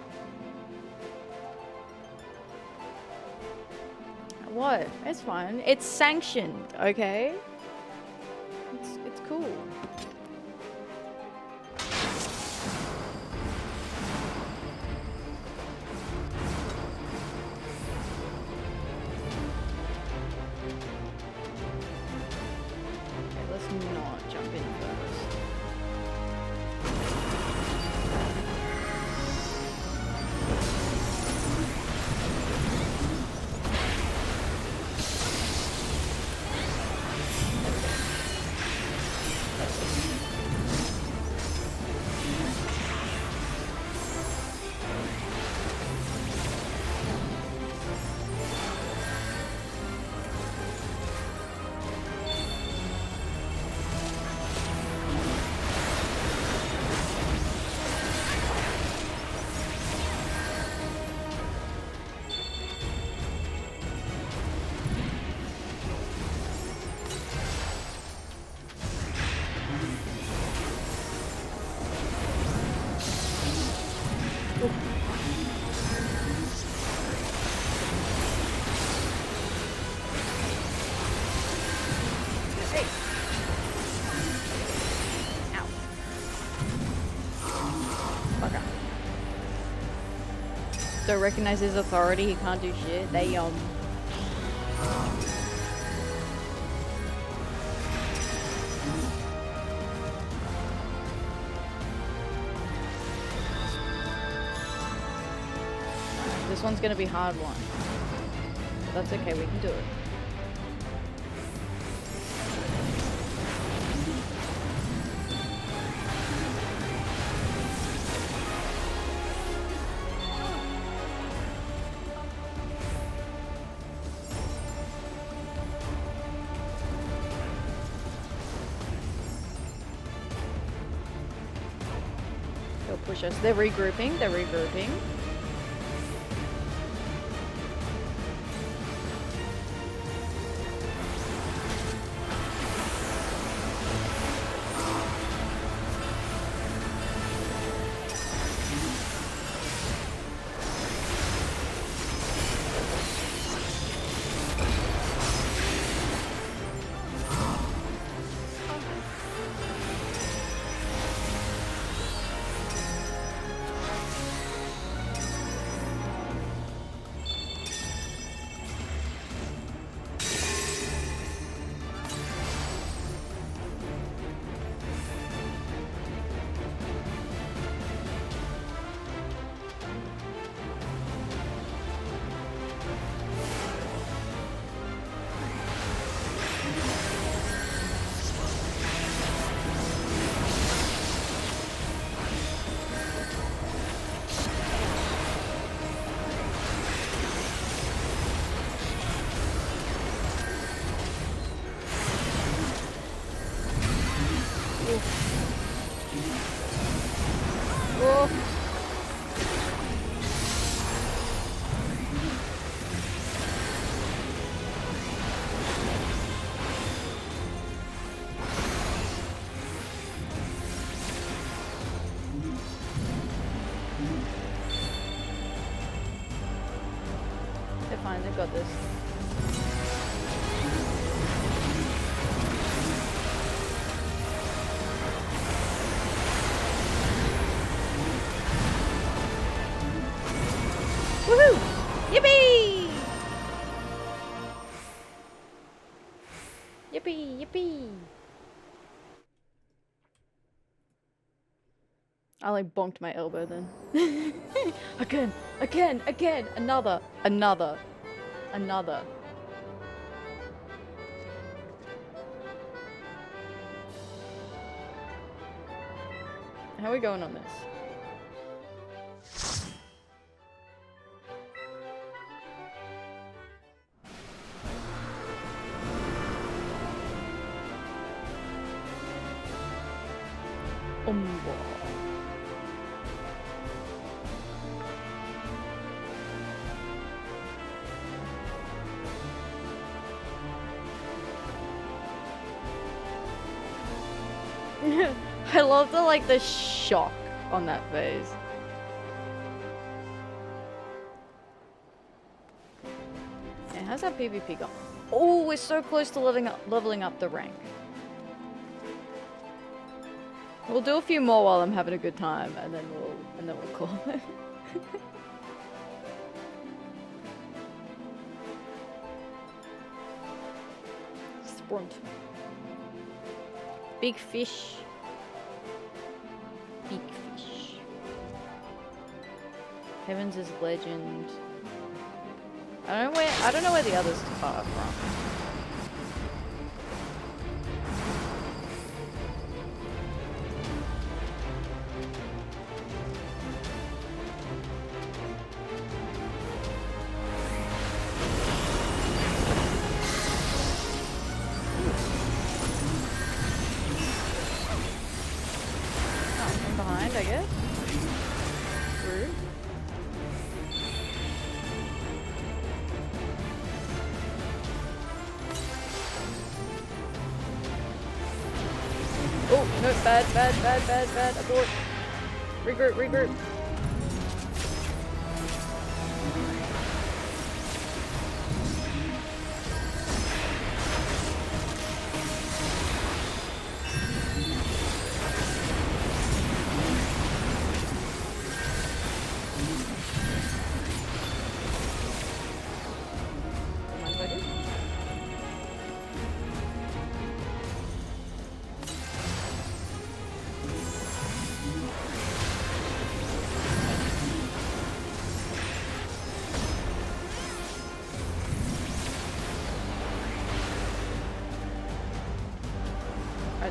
What? It's fine. It's sanctioned, okay? It's cool. Don't recognize his authority, he can't do shit. They This one's gonna be a hard one. That's okay, we can do it. They'll push us. They're regrouping, they're regrouping. They're fine, they've got this. Woohoo! Yippee! Yippee, yippee! I like bonked my elbow then. Again! Another! How are we going on this? I love the shock on that face. Yeah, how's that PvP going? Oh, we're so close to leveling up the rank. We'll do a few more while I'm having a good time, and then we'll call it. Sprint. Big fish. Big fish. Heavens is legend. I don't know where the others are from. I guess. Rude. Oh, no, bad. Abort. Regroup.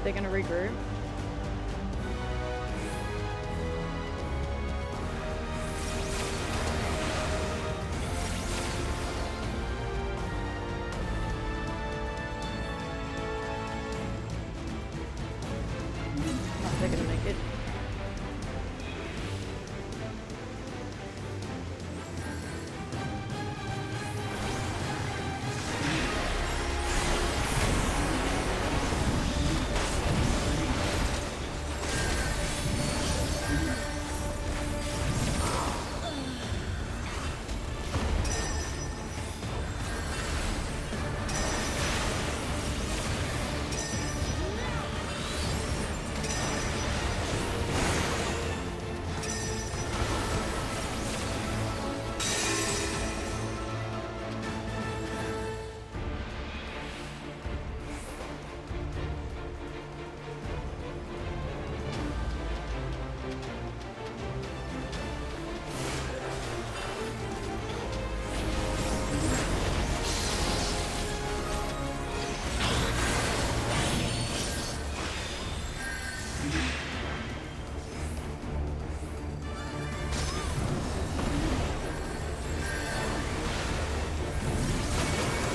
they're gonna regroup. They're gonna make it.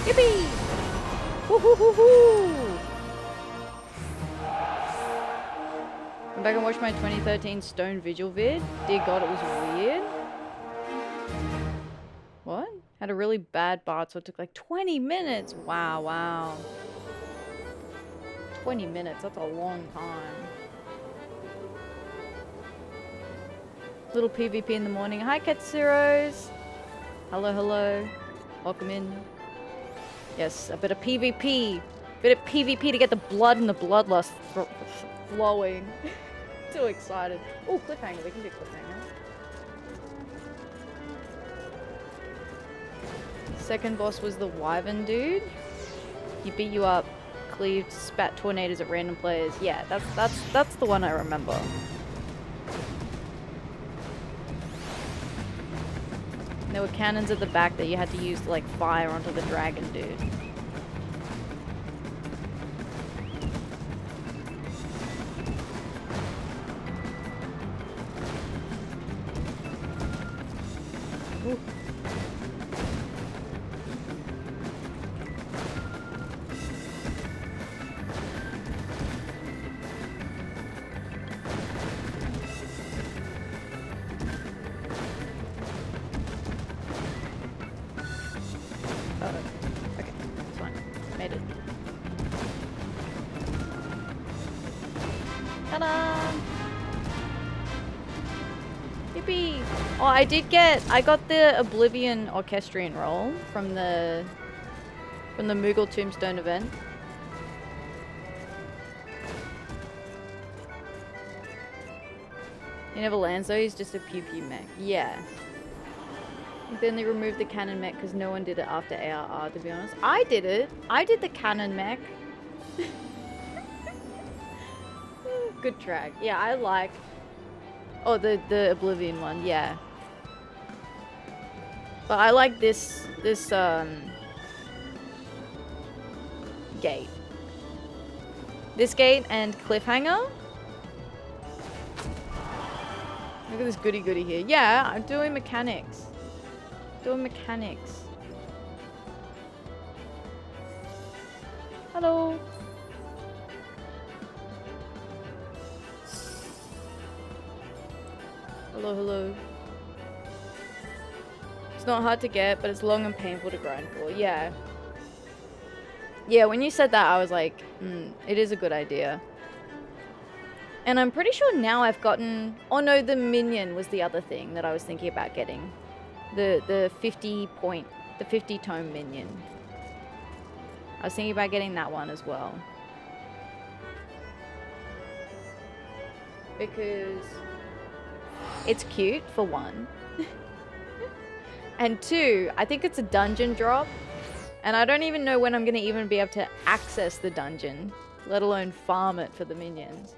Yippee! Woohoo! Come back and watch my 2013 Stone Vigil vid. Dear God, it was weird. What? Had a really bad bard, so it took like 20 minutes. Wow, wow. 20 minutes, that's a long time. Little PvP in the morning. Hi, Katsuros. Hello, hello. Welcome in. Yes, a bit of PvP. Bit of PvP to get the blood and the bloodlust flowing. Too excited. Oh, cliffhanger. We can do cliffhanger. Second boss was the Wyvern dude. He beat you up, cleaved, spat tornadoes at random players. Yeah, that's the one I remember. And there were cannons at the back that you had to use to like fire onto the dragon dude. Ooh. Okay, it's fine. Made it. Ta-da! Yippee! Oh, I got the Oblivion Orchestrion roll from the Moogle Tombstone event. He never lands though, he's just a pew pew mech. Yeah. Then they removed the cannon mech because no one did it after ARR, to be honest. I did it! I did the cannon mech. Good track. Yeah, I like... Oh, the Oblivion one, yeah. But I like this gate. This gate and cliffhanger. Look at this goody goody here. Yeah, I'm doing mechanics. Doing mechanics. Hello. Hello, hello. It's not hard to get, but it's long and painful to grind for. Yeah. Yeah, when you said that, I was like, it is a good idea. And I'm pretty sure now I've gotten... Oh no, the minion was the other thing that I was thinking about getting. The 50 tome minion. I was thinking about getting that one as well. Because it's cute, for one. And two, I think it's a dungeon drop. And I don't even know when I'm going to even be able to access the dungeon, let alone farm it for the minions.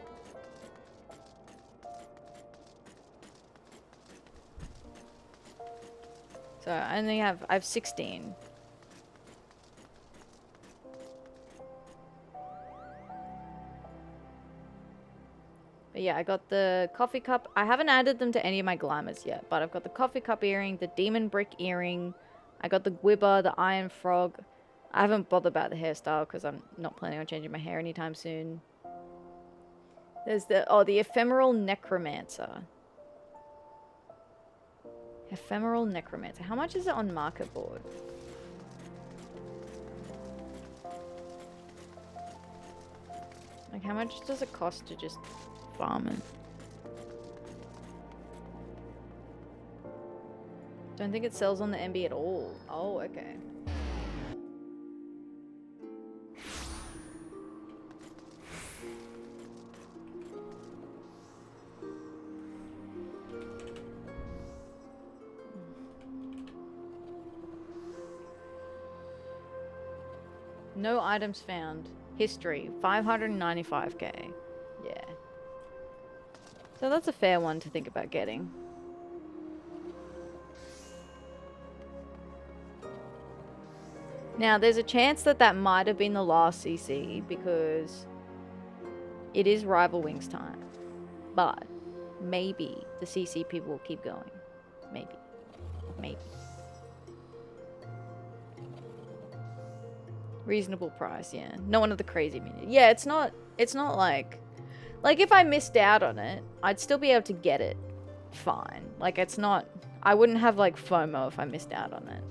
So I have 16. But yeah, I got the coffee cup. I haven't added them to any of my glamours yet, but I've got the coffee cup earring, the demon brick earring. I got the gwibber, the iron frog. I haven't bothered about the hairstyle because I'm not planning on changing my hair anytime soon. There's the ephemeral necromancer. Ephemeral necromancer. How much is it on market board? Like, how much does it cost to just farm it? Don't think it sells on the MB at all. Oh, okay. No items found. History, 595k. Yeah. So that's a fair one to think about getting. Now, there's a chance that that might have been the last CC because it is Rival Wings time. But maybe the CC people will keep going. Maybe. Maybe. Reasonable price, yeah. Not one of the crazy minions. Yeah, it's not like if I missed out on it, I'd still be able to get it fine. Like, it's not, I wouldn't have like FOMO if I missed out on it.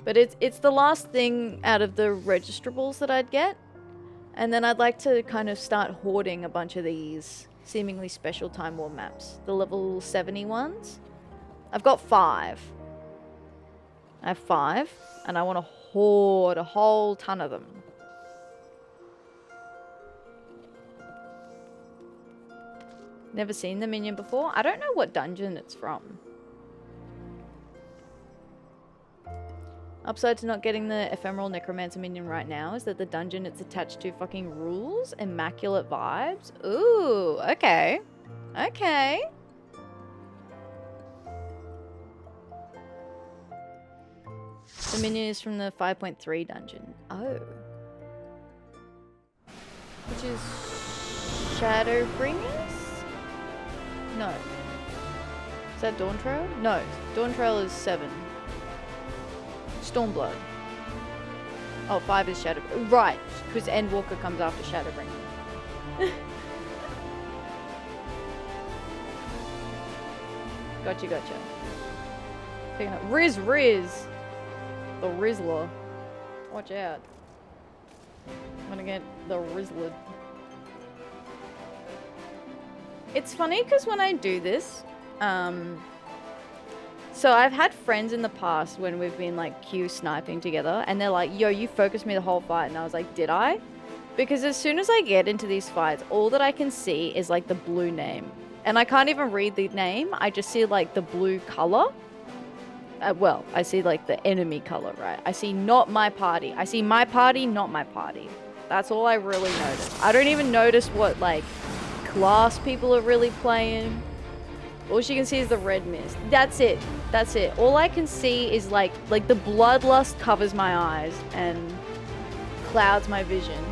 But it's the last thing out of the registrables that I'd get. And then I'd like to kind of start hoarding a bunch of these seemingly special Time War maps. The level 70 ones. I've got 5. I have 5, and I want to hoard a whole ton of them. Never seen the minion before. I don't know what dungeon it's from. Upside to not getting the ephemeral necromancer minion right now is that the dungeon it's attached to fucking rules. Immaculate vibes. Ooh, okay. Okay. The minion is from the 5.3 dungeon. Oh. Which is Shadowbringers? No. Is that Dawn Trail? No. Dawn Trail is 7. Stormblood. Oh, 5 is Shadow. Right, because Endwalker comes after Shadowbringer. Gotcha, gotcha. Picking up Riz. The Rizzler. Watch out. I'm gonna get the Rizzler. It's funny because when I do this, so I've had friends in the past when we've been like queue sniping together and they're like, yo, you focused me the whole fight. And I was like, did I? Because as soon as I get into these fights, all that I can see is like the blue name. And I can't even read the name. I just see like the blue color. Well, I see like the enemy color, right? I see not my party. I see my party, not my party. That's all I really notice. I don't even notice what like class people are really playing. All she can see is the red mist. That's it. That's it. All I can see is like the bloodlust covers my eyes and clouds my vision.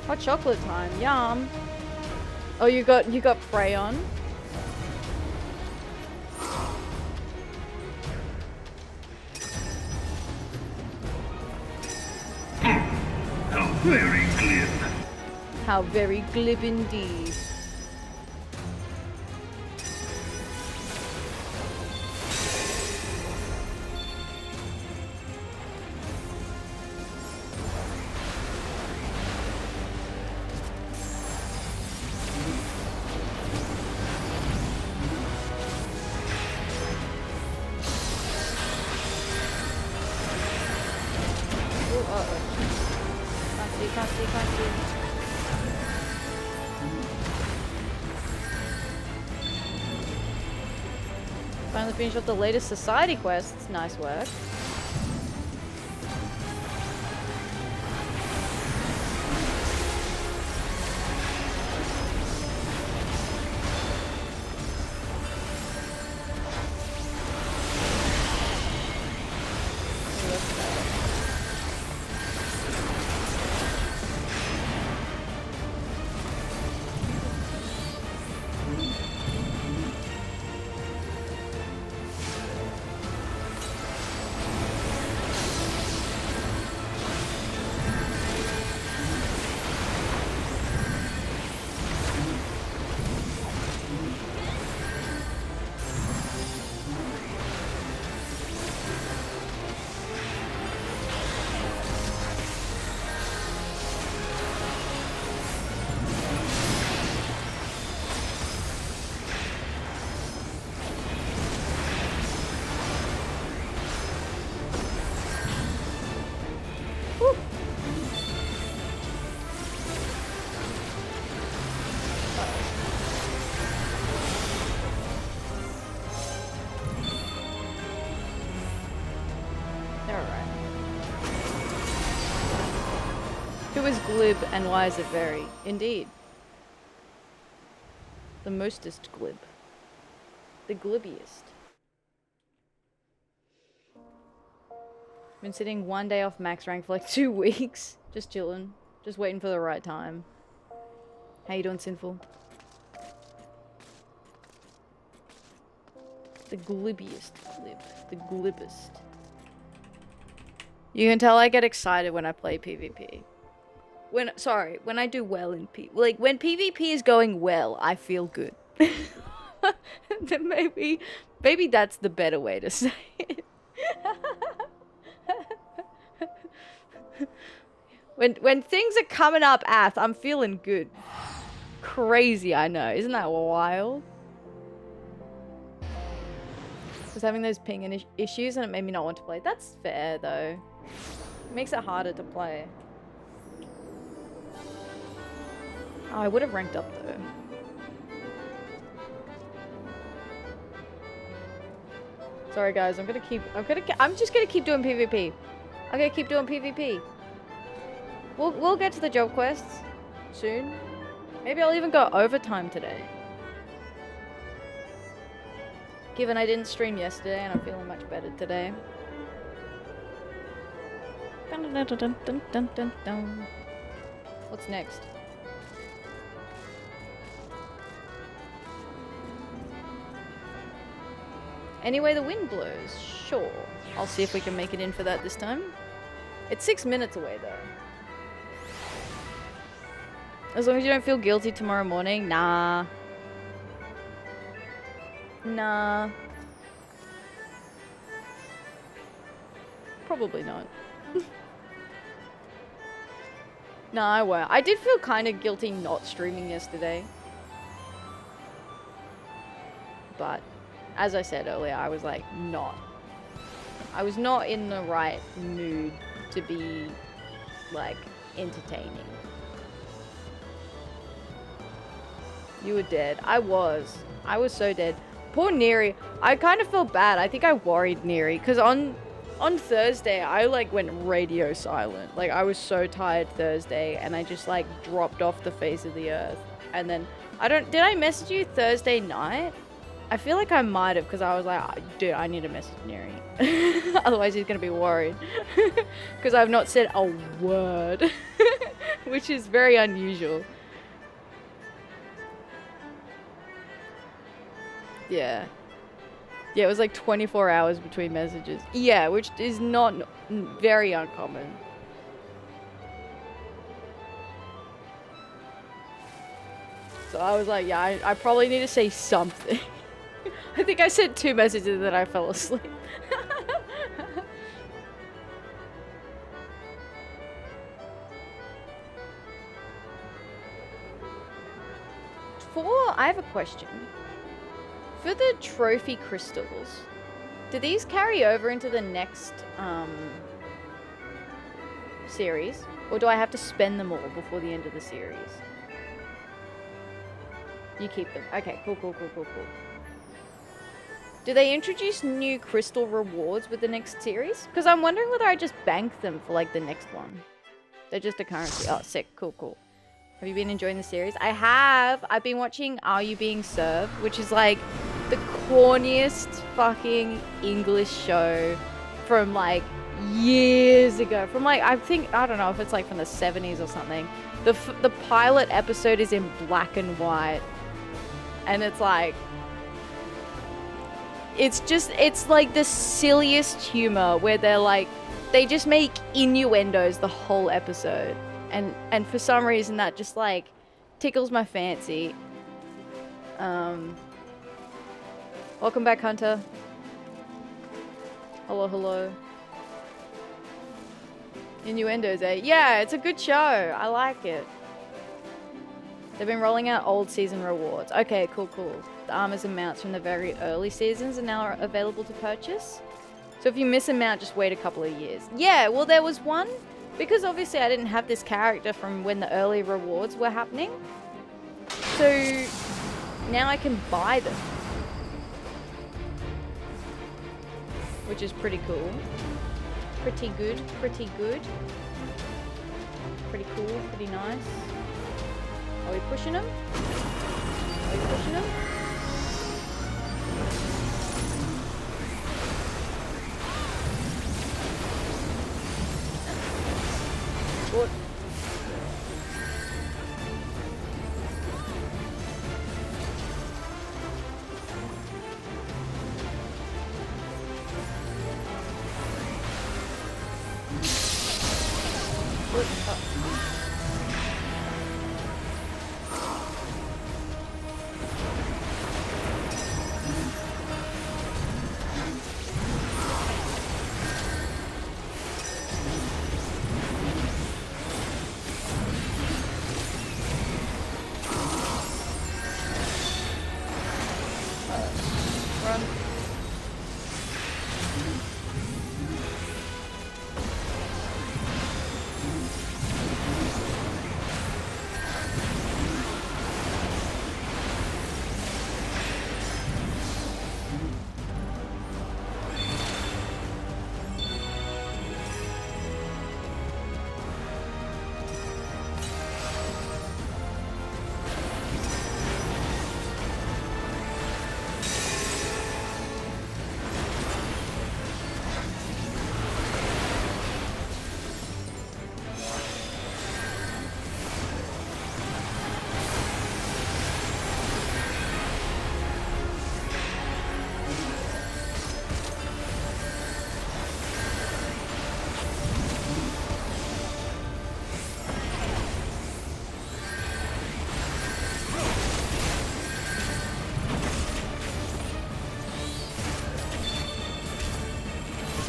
Hot chocolate time, yum. Oh, you got prey on. How very glib. How very glib indeed. Finally finished off the latest society quests. Nice work. Is glib and why is it very? Indeed. The mostest glib. The glibbiest. Been sitting one day off max rank for like 2 weeks. Just chilling. Just waiting for the right time. How you doing, Sinful? The glibbiest glib. The glibbest. You can tell I get excited when I play PvP. When I do well in like when PvP is going well, I feel good. maybe that's the better way to say it. when things are coming up, I'm feeling good. Crazy, I know. Isn't that wild? I was having those ping issues and it made me not want to play. That's fair though. It makes it harder to play. Oh, I would have ranked up though. Sorry guys, I'm just gonna keep doing PvP. I'm gonna keep doing PvP. We'll get to the job quests soon. Maybe I'll even go overtime today. Given I didn't stream yesterday and I'm feeling much better today. What's next? Any way the wind blows? Sure. I'll see if we can make it in for that this time. It's 6 minutes away though. As long as you don't feel guilty tomorrow morning, nah. Nah. Probably not. Nah, I won't. I did feel kind of guilty not streaming yesterday. But as I said earlier, I was like I was not in the right mood to be like entertaining. You were dead. I was so dead. Poor Neri. I kind of felt bad. I think I worried Neri because on Thursday I like went radio silent. Like I was so tired Thursday and I just like dropped off the face of the earth. And then did I message you Thursday night? I feel like I might have because I was like, oh, dude, I need to message Neri. Otherwise he's going to be worried. Because I've not said a word. Which is very unusual. Yeah. Yeah, it was like 24 hours between messages. Yeah, which is not very uncommon. So I was like, yeah, I probably need to say something. I think I sent 2 messages and then I fell asleep. I have a question. For the trophy crystals, do these carry over into the next series? Or do I have to spend them all before the end of the series? You keep them. Okay, cool. Do they introduce new crystal rewards with the next series? Because I'm wondering whether I just bank them for like the next one. They're just a currency. Oh, sick. Cool, cool. Have you been enjoying the series? I have. I've been watching Are You Being Served, which is like the corniest fucking English show from like years ago. From like, I don't know if it's like from the 70s or something. The pilot episode is in black and white. And it's like, it's like the silliest humor where they're like, they just make innuendos the whole episode. And for some reason that just like tickles my fancy. Welcome back, Hunter. Hello, hello. Innuendos, eh? Yeah, it's a good show. I like it. They've been rolling out old season rewards. Okay, cool, cool. The armors and mounts from the very early seasons are now available to purchase. So if you miss a mount, just wait a couple of years. Yeah, well there was one, because obviously I didn't have this character from when the early rewards were happening. So now I can buy them. Which is pretty cool. Pretty good, pretty good. Pretty cool, pretty nice. Are we pushing them? Are we pushing them? What?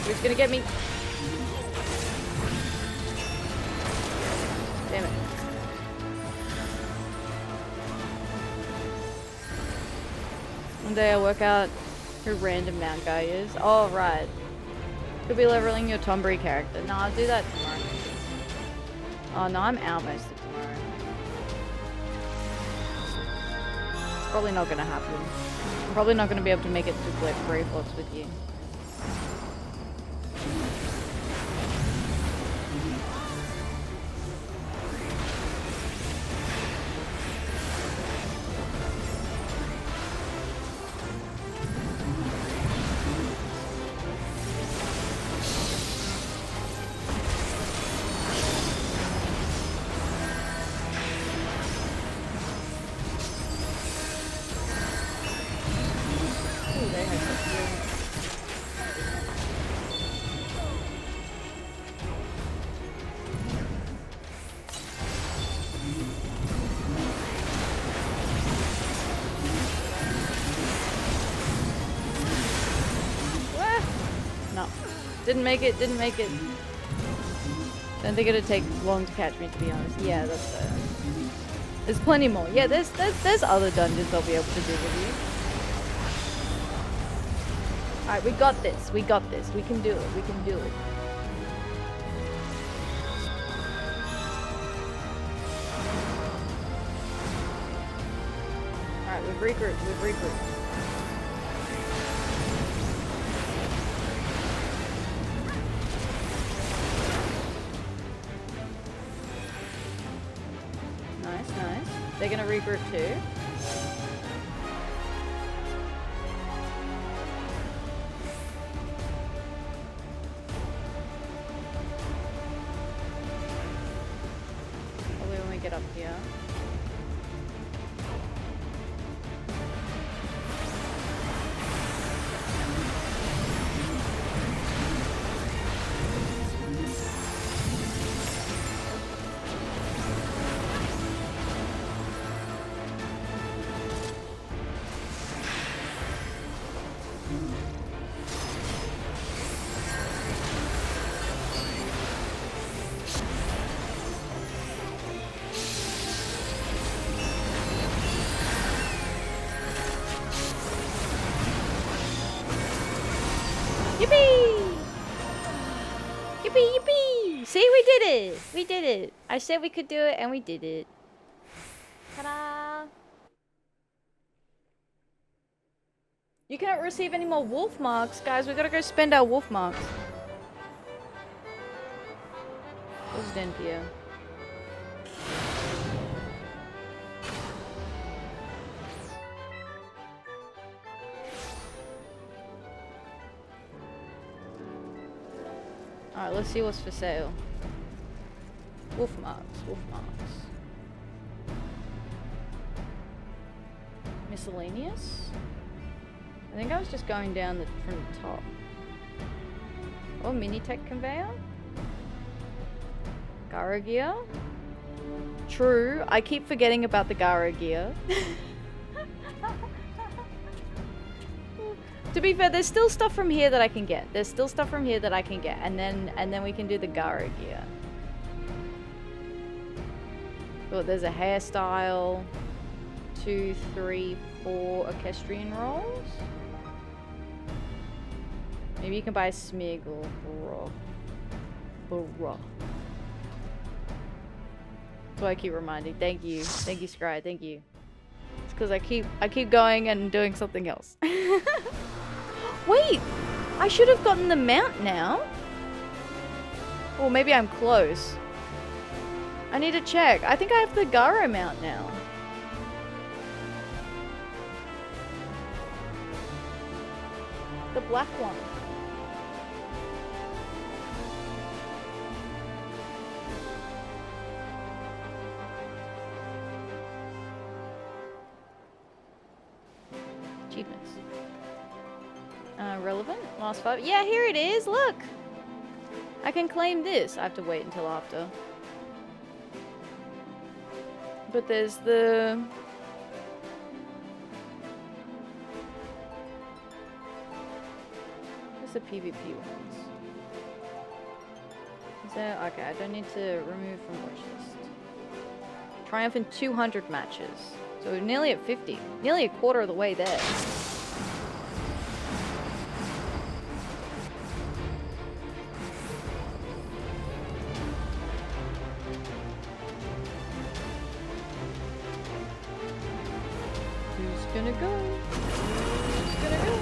He's gonna get me. Damn it. One day I'll work out who random mount guy is. Oh, right. Could be leveling your Tombury character. No, I'll do that tomorrow. Oh, no, I'm out most of tomorrow. Probably not gonna happen. I'm probably not gonna be able to make it to Grey Fox with you. Didn't make it, didn't make it. Don't think it'd take long to catch me, to be honest. Yeah, that's fair. There's plenty more. Yeah, there's other dungeons I'll be able to do with you. Alright, we got this. We got this. We can do it. We can do it. Alright, we've regrouped. We've regrouped. They're gonna regroup too. Probably when we get up here. Yippee! Yippee, yippee! See, we did it! We did it! I said we could do it, and we did it. Ta-da! You cannot receive any more wolf marks. Guys, we gotta go spend our wolf marks. What's Denpia? Alright, let's see what's for sale. Wolf marks, wolf marks. Miscellaneous? I think I was just going down from the top. Oh, mini tech conveyor? Gara gear? True, I keep forgetting about the Gara gear. To be fair, there's still stuff from here that I can get. There's still stuff from here that I can get, and then we can do the Gara gear. Oh, there's a hairstyle. 2, 3, 4 equestrian rolls. Maybe you can buy a smig or bra. That's why I keep reminding. Thank you, Scry. Thank you. It's because I keep going and doing something else. Wait, I should have gotten the mount now. Or maybe I'm close. I need to check. I think I have the Gara mount now. The black one. Achievements. Relevant? Last 5. Yeah, here it is. Look. I can claim this. I have to wait until after. But there's the... Where's the PvP ones? Is there... Okay, I don't need to remove from watchlist. Triumph in 200 matches. So we're nearly at 50. Nearly a quarter of the way there. Who's gonna go? Who's gonna go?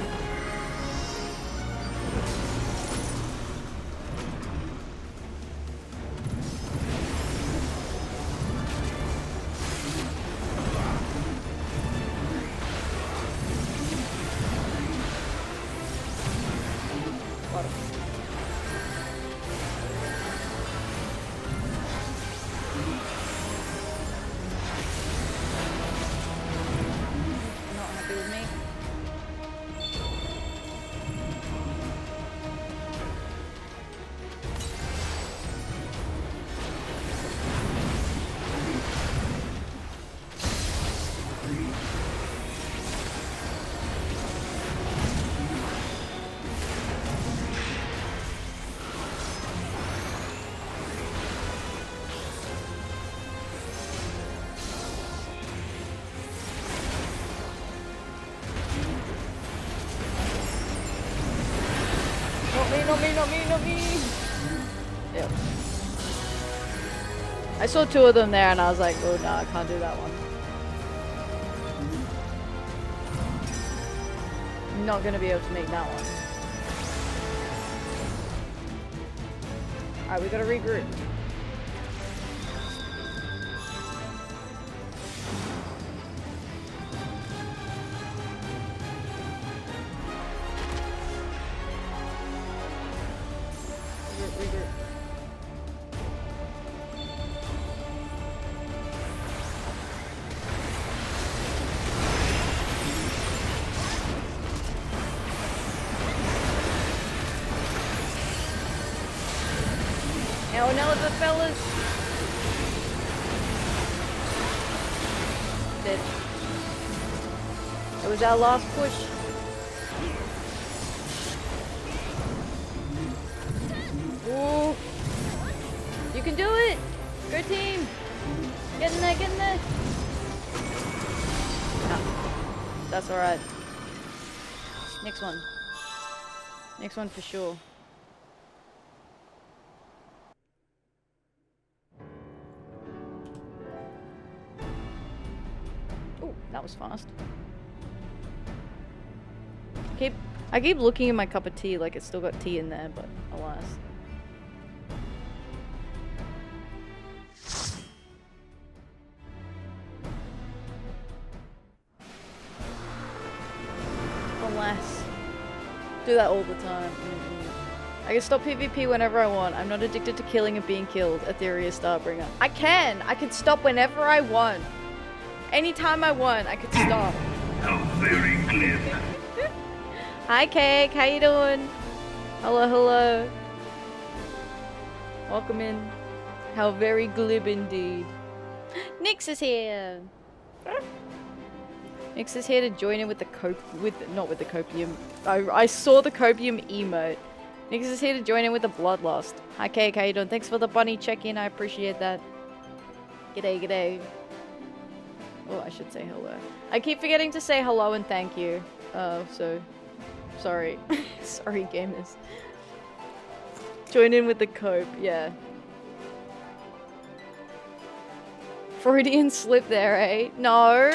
Not me. Yep. I saw 2 of them there and I was like, oh no, I can't do that one. I'm not gonna be able to make that one. Alright, we gotta regroup. Now an elephant, fellas. Dead. It was our last push. Ooh. You can do it! Go team! Get in there, get in there! No. That's alright. Next one. Next one for sure. Oh, that was fast. I keep looking at my cup of tea like it's still got tea in there, but alas. Alas. Do that all the time. I can stop PvP whenever I want. I'm not addicted to killing and being killed. Atheria Starbringer. I can! I can stop whenever I want. Anytime I want, I could stop. How very glib. Hi Cake, how you doing? Hello, hello. Welcome in. How very glib indeed. Nyx is here. Nyx is here to join in with the not with the copium. I saw the copium emote. Nyx is here to join in with the bloodlust. Hi Cake, how you doing? Thanks for the bunny check-in, I appreciate that. G'day, g'day. Oh, I should say hello. I keep forgetting to say hello and thank you. So sorry. Sorry, gamers. Join in with the cope, yeah. Freudian slip there, eh? No.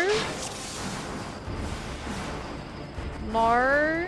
No.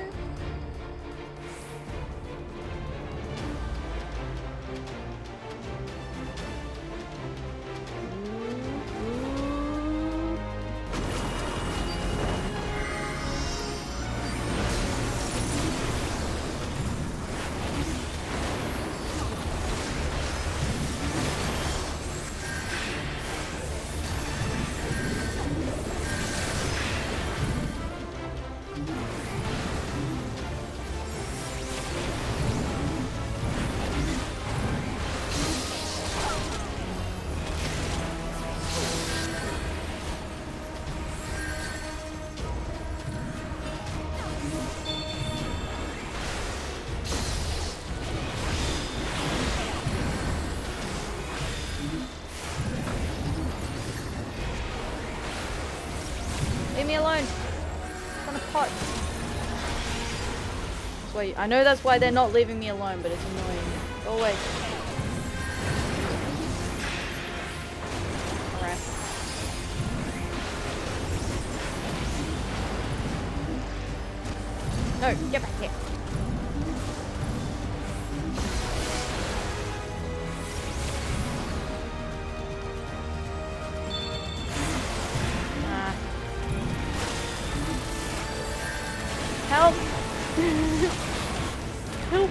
Leave me alone. It's on a pot. That's why I know that's why they're not leaving me alone, but it's annoying. Go away. Alright. No, get back here. Help! Help!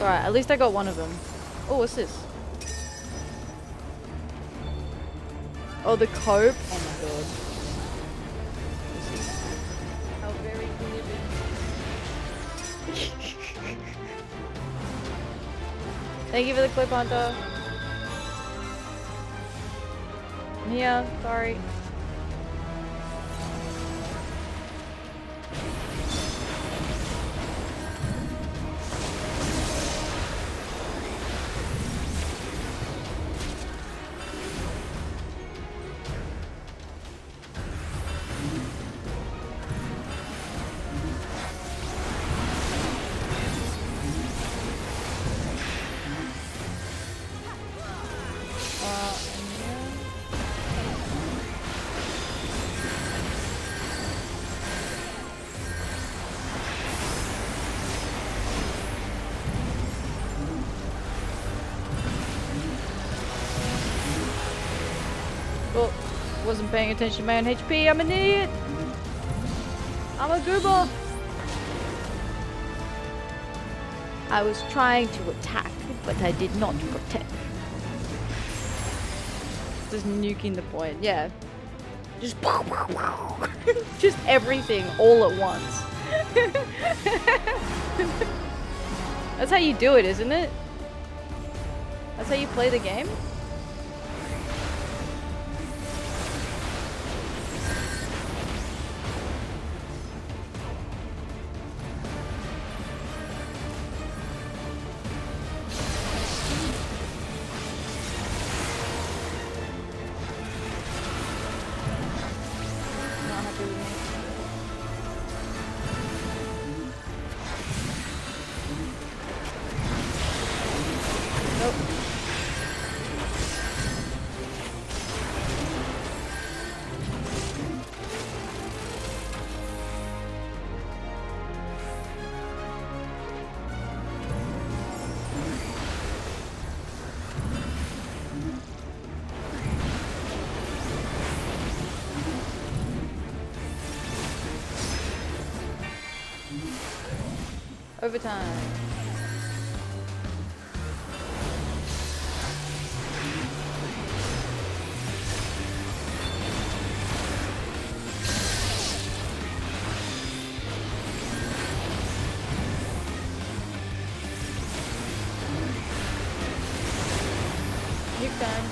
Alright, at least I got one of them. Oh, what's this? Oh, the cope? Oh my god. How very glibby. Thank you for the clip, Hunter. I'm here, sorry. wasn't paying attention to my own HP. I'm an idiot. I'm a goober. I was trying to attack, but I did not protect. Just nuking the point, yeah. Just just everything all at once. That's how you do it, isn't it? That's how you play the game? Not happy with me. Nope. Overtime. Nuke time.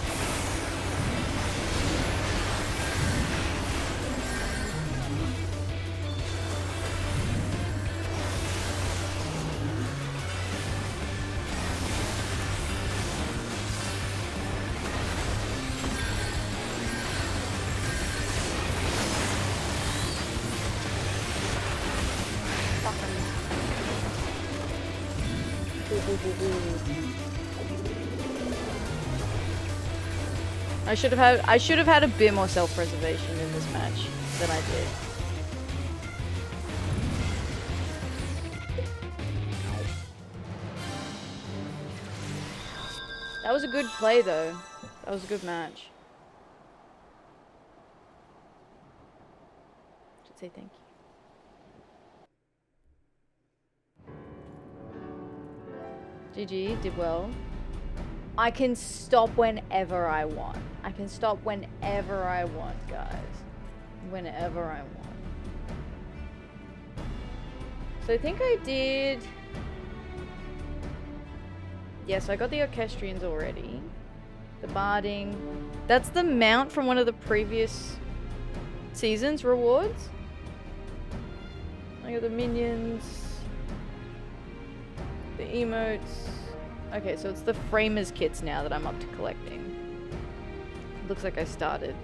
I should have had a bit more self-preservation in this match than I did. That was a good play though. That was a good match. Should say thank you. GG, did well. I can stop whenever I want. I can stop whenever I want, guys. Whenever I want. So I think I did... Yes, I got the orchestrions already. The barding. That's the mount from one of the previous seasons rewards. I got the minions. The emotes. Okay, so it's the framers kits now that I'm up to collecting. Looks like I started.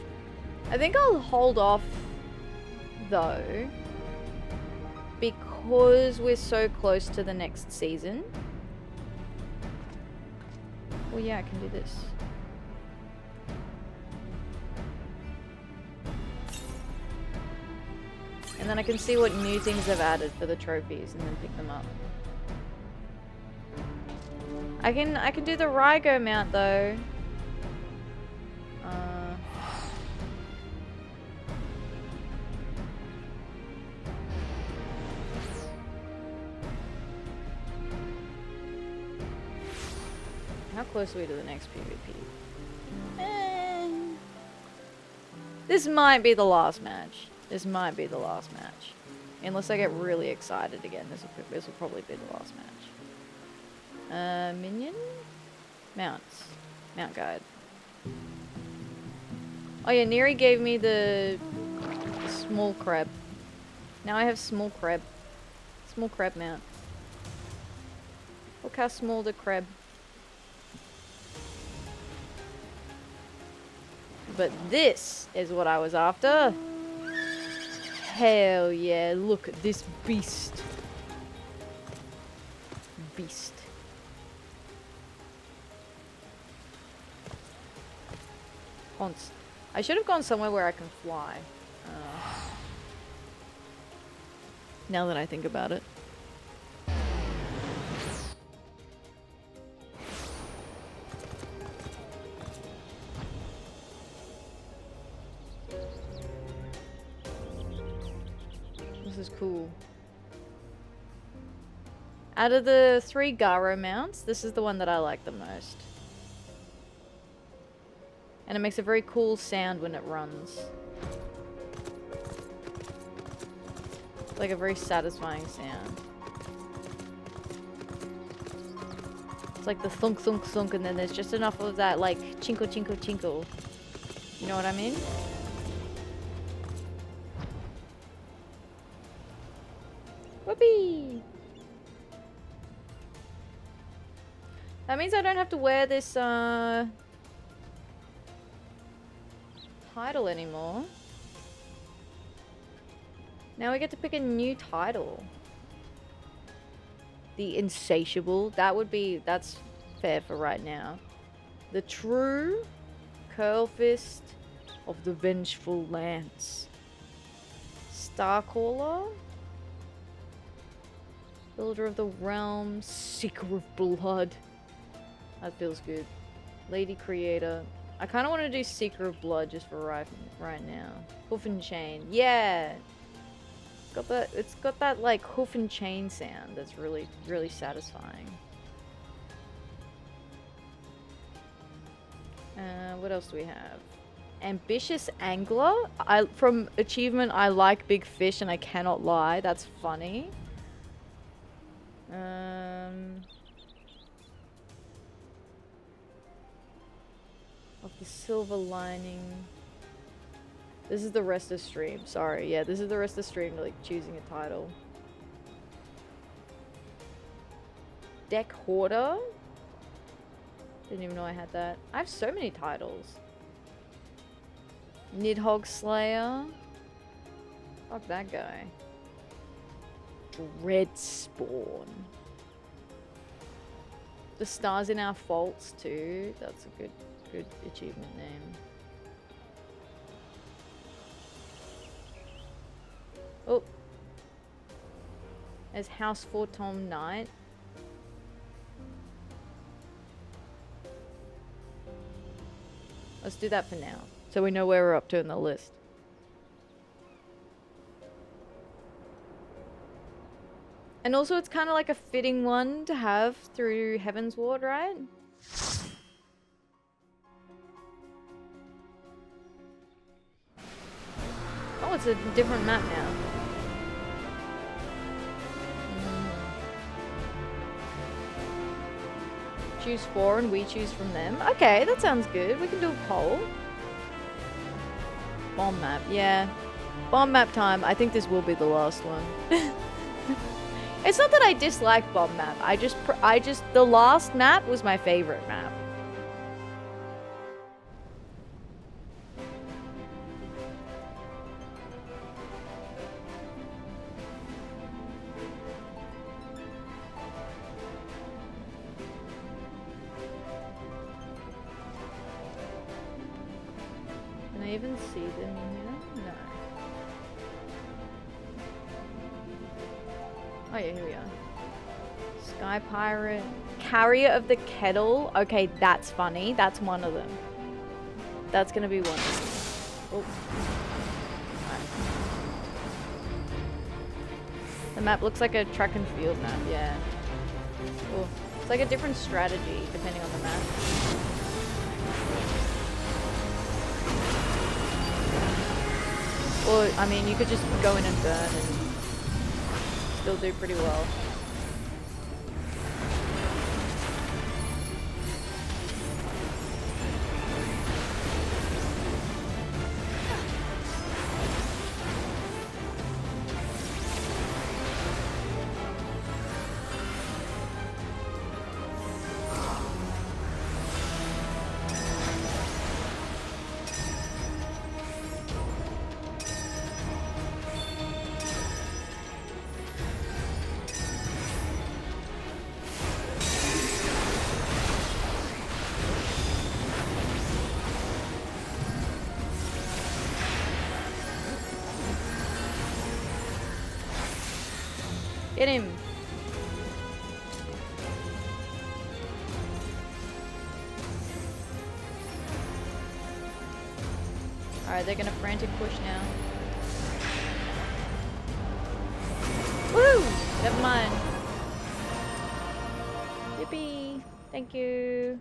I think I'll hold off though, because we're so close to the next season. Well, yeah, I can do this. And then I can see what new things they've added for the trophies and then pick them up. I can do the Rygo mount though. How close are we to the next PvP? This might be the last match. This might be the last match. Unless I get really excited again, this will probably be the last match. Minion? Mounts. Mount guide. Oh yeah, Neri gave me the small crab. Now I have small crab. Small crab mount. Look how small the crab. But this is what I was after. Hell yeah, look at this beast. Beast. Haunts. I should have gone somewhere where I can fly. Now that I think about it. was cool. Out of the 3 Garo mounts, this is the one that I like the most. And it makes a very cool sound when it runs. It's like a very satisfying sound. It's like the thunk thunk thunk, and then there's just enough of that like chinkle chinkle chinkle. You know what I mean? Whoopee! That means I don't have to wear this title anymore. Now we get to pick a new title. The Insatiable. That's fair for right now. The True Curlfist of the Vengeful Lance. Starcaller. Builder of the Realm. Seeker of Blood. That feels good. Lady Creator. I kind of want to do Seeker of Blood just for right now. Hoof and Chain. Yeah! It's got that like hoof and chain sound that's really, really satisfying. What else do we have? Ambitious Angler. From achievement, I like big fish and I cannot lie. That's funny. Of the Silver Lining. This is the rest of stream. Sorry, yeah, this is the rest of stream, like choosing a title. Deck Hoarder. Didn't even know I had that. I have so many titles. Nidhogg Slayer. Fuck that guy. Dreadspawn. The Stars in Our Faults too. That's a good achievement name. Oh. There's House Fortom Knight. Let's do that for now, so we know where we're up to in the list. And also it's kind of like a fitting one to have through Heaven's Ward, right? Oh, it's a different map now. Choose 4 and we choose from them. Okay, that sounds good. We can do a poll. Bomb map, yeah. Bomb map time. I think this will be the last one. It's not that I dislike bomb map. The last map was my favorite map. Even see them in here? No. Oh yeah, here we are. Sky Pirate. Carrier of the Kettle. Okay, that's funny. That's one of them. That's gonna be one of them. Oh. Right. The map looks like a track and field map, yeah. Oh. It's like a different strategy depending on the map. Or, I mean, you could just go in and burn and still do pretty well. Get him! Alright, they're gonna frantic push now. Woo! Never mind. Yippee! Thank you.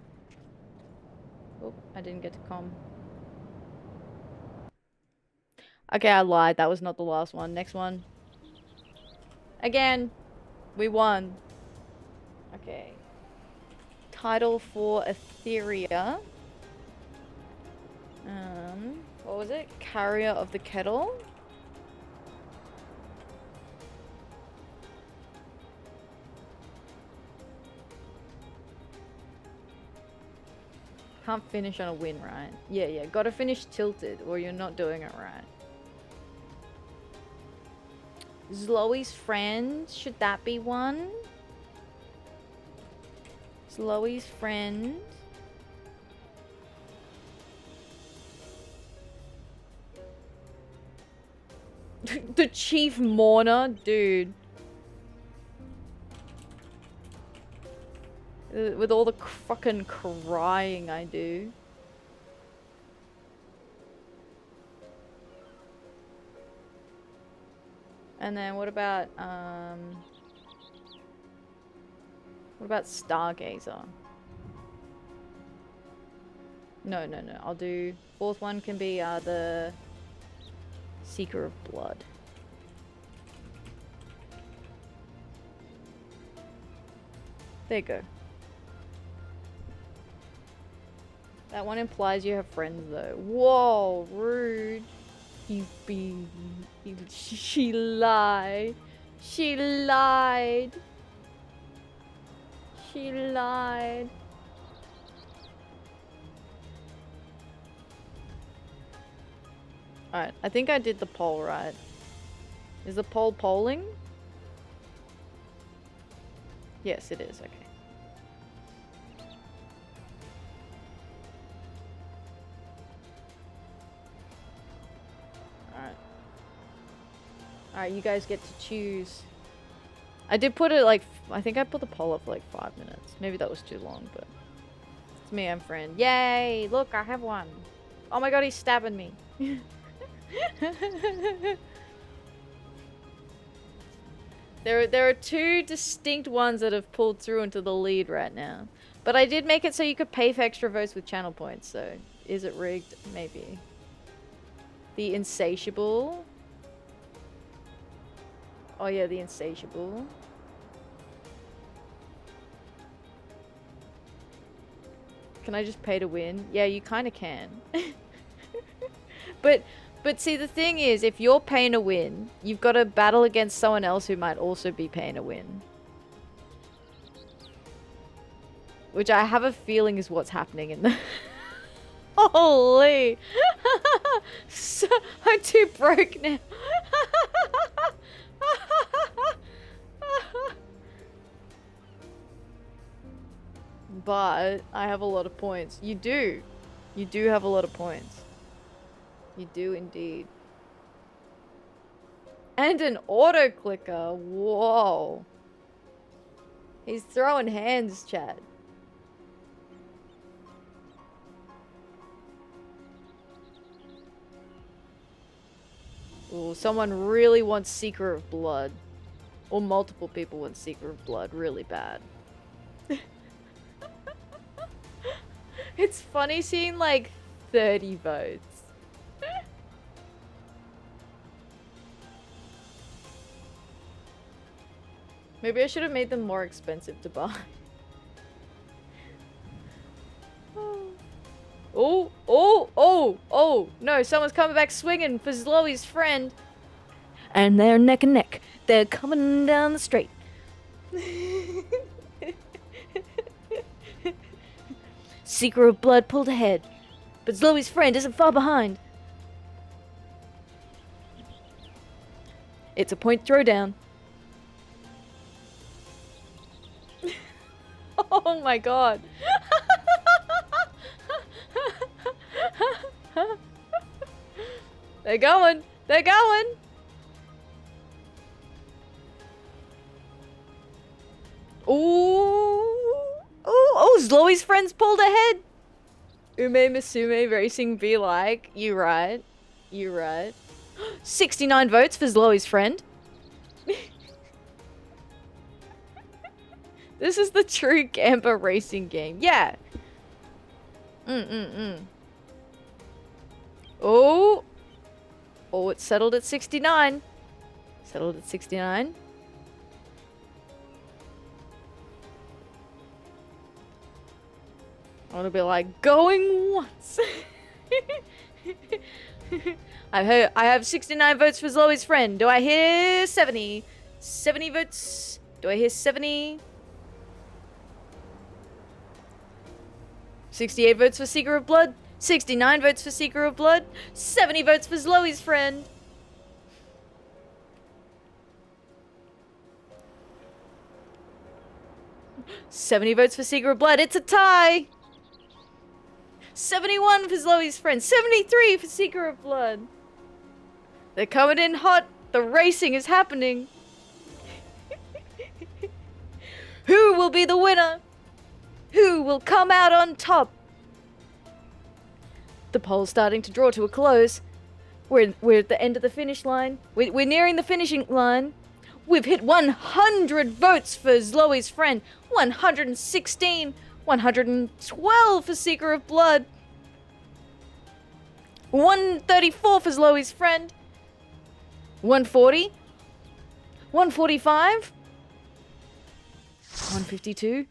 Oh, I didn't get to com. Okay, I lied. That was not the last one. Next one. Again, we won. Okay. Title for Atheria. What was it? Carrier of the Kettle. Can't finish on a win, right? Yeah. Gotta finish tilted or you're not doing it right. Zloey's friend. Should that be one? Zloey's friend. The chief mourner? Dude. With all the fucking crying I do. And then what about Stargazer? No. I'll do fourth one can be the Seeker of Blood. There you go. That one implies you have friends though. Whoa, rude. She lied. She lied. She lied. Alright, I think I did the poll right. Is the poll polling? Yes, it is. Okay. Alright, you guys get to choose. I did put it like, I think I put the poll up for like 5 minutes. Maybe that was too long, but it's me, I'm friend. Yay! Look, I have one. Oh my god, he's stabbing me. There are two distinct ones that have pulled through into the lead right now. But I did make it so you could pay for extra votes with channel points, so is it rigged? Maybe. The Insatiable. Oh yeah, the Insatiable. Can I just pay to win? Yeah, you kind of can. But see, the thing is, if you're paying to win, you've got to battle against someone else who might also be paying to win. Which I have a feeling is what's happening in the... Holy! So, I'm too broke now. But I have a lot of points. You do. You do have a lot of points. You do indeed. And an auto clicker. Whoa. He's throwing hands, chat. Ooh, someone really wants Seeker of Blood. Or multiple people want Seeker of Blood really bad. It's funny seeing like 30 votes. Maybe I should have made them more expensive to buy. Oh, no, someone's coming back swinging for Zloey's friend. And they're neck and neck. They're coming down the straight. Seeker of Blood pulled ahead, but Zloey's friend isn't far behind. It's a point throwdown. Oh my god. They're going. They're going. Ooh. Oh, Zloey's friends pulled ahead. Ume Masume Racing be like. You right. You right. 69 votes for Zloey's friend. This is the true Gamba racing game. Yeah. Oh. Oh, it's settled at 69. Settled at 69. I want to be like, going once. I have 69 votes for Zoe's friend. Do I hear 70? 70 votes. Do I hear 70? 68 votes for Seeker of Blood. 69 votes for Seeker of Blood. 70 votes for Zoe's friend. $70 votes for Seeker of Blood. It's a tie. 71 for Zoe's friend. 73 for Seeker of Blood. They're coming in hot. The racing is happening. Who will be the winner? Who will come out on top? The poll's starting to draw to a close. We're at the end of the finish line. We're nearing the finishing line. We've hit 100 votes for Zoe's friend. 116. 112 for Seeker of Blood. 134 for Zoe's friend. 140. 145. 152.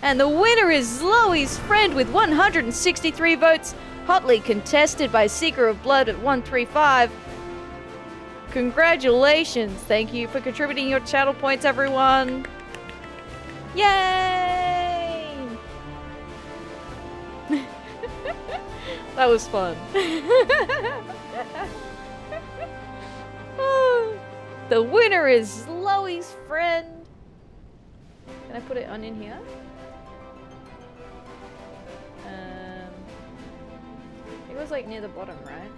And the winner is Zoe's friend with 163 votes, hotly contested by Seeker of Blood at 135. Congratulations. Thank you for contributing your channel points, everyone. Yay! That was fun. The winner is Zoe's friend. Can I put it on in here? It was like near the bottom, right?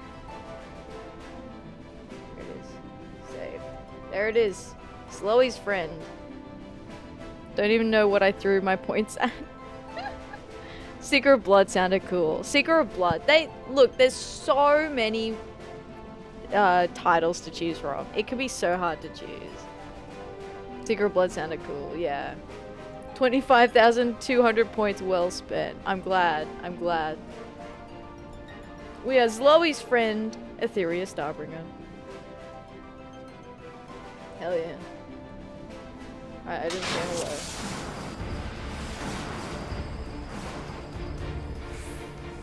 There it is. Save. There it is. Zoe's friend. Don't even know what I threw my points at. Seeker of Blood sounded cool. Seeker of Blood. Look, there's so many titles to choose from. It can be so hard to choose. Seeker of Blood sounded cool, yeah. 25,200 points well spent. I'm glad. I'm glad. We are Zoe's friend, Atheria Starbringer. Hell yeah. Alright, I didn't say hello.